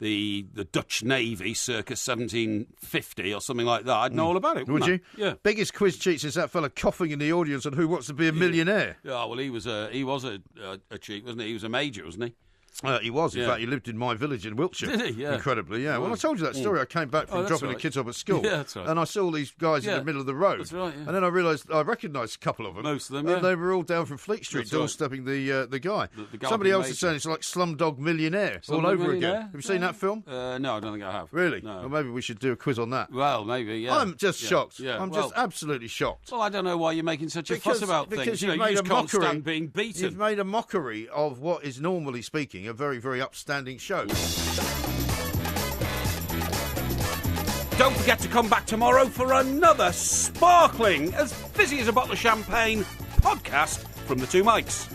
the Dutch Navy circa 1750 or something like that, I'd know all about it, Would you? Yeah. Biggest quiz cheat is that fella coughing in the audience on Who Wants to Be a Millionaire. Yeah, well, he was a cheat, wasn't he? He was a major, wasn't he? He was. In fact, he lived in my village in Wiltshire. Did he? Yeah. Incredibly, yeah. Well, I told you that story. I came back from dropping the kids off at school. Yeah, that's right. And I saw all these guys in the middle of the road. That's right, yeah. And then I realised I recognised a couple of them. Most of them, And they were all down from Fleet Street, doorstepping the guy. Somebody else is saying it's like Slumdog Millionaire all over again. Have you seen that film? No, I don't think I have. Really? No. Well, maybe we should do a quiz on that. Well, maybe, yeah. I'm just shocked. Yeah. I'm just absolutely shocked. Well, I don't know why you're making such a fuss about things. Because you just can't stand being beaten. You've made a mockery of what is, normally speaking, a very, very upstanding show. Don't forget to come back tomorrow for another sparkling, as fizzy as a bottle of champagne podcast from the two mics.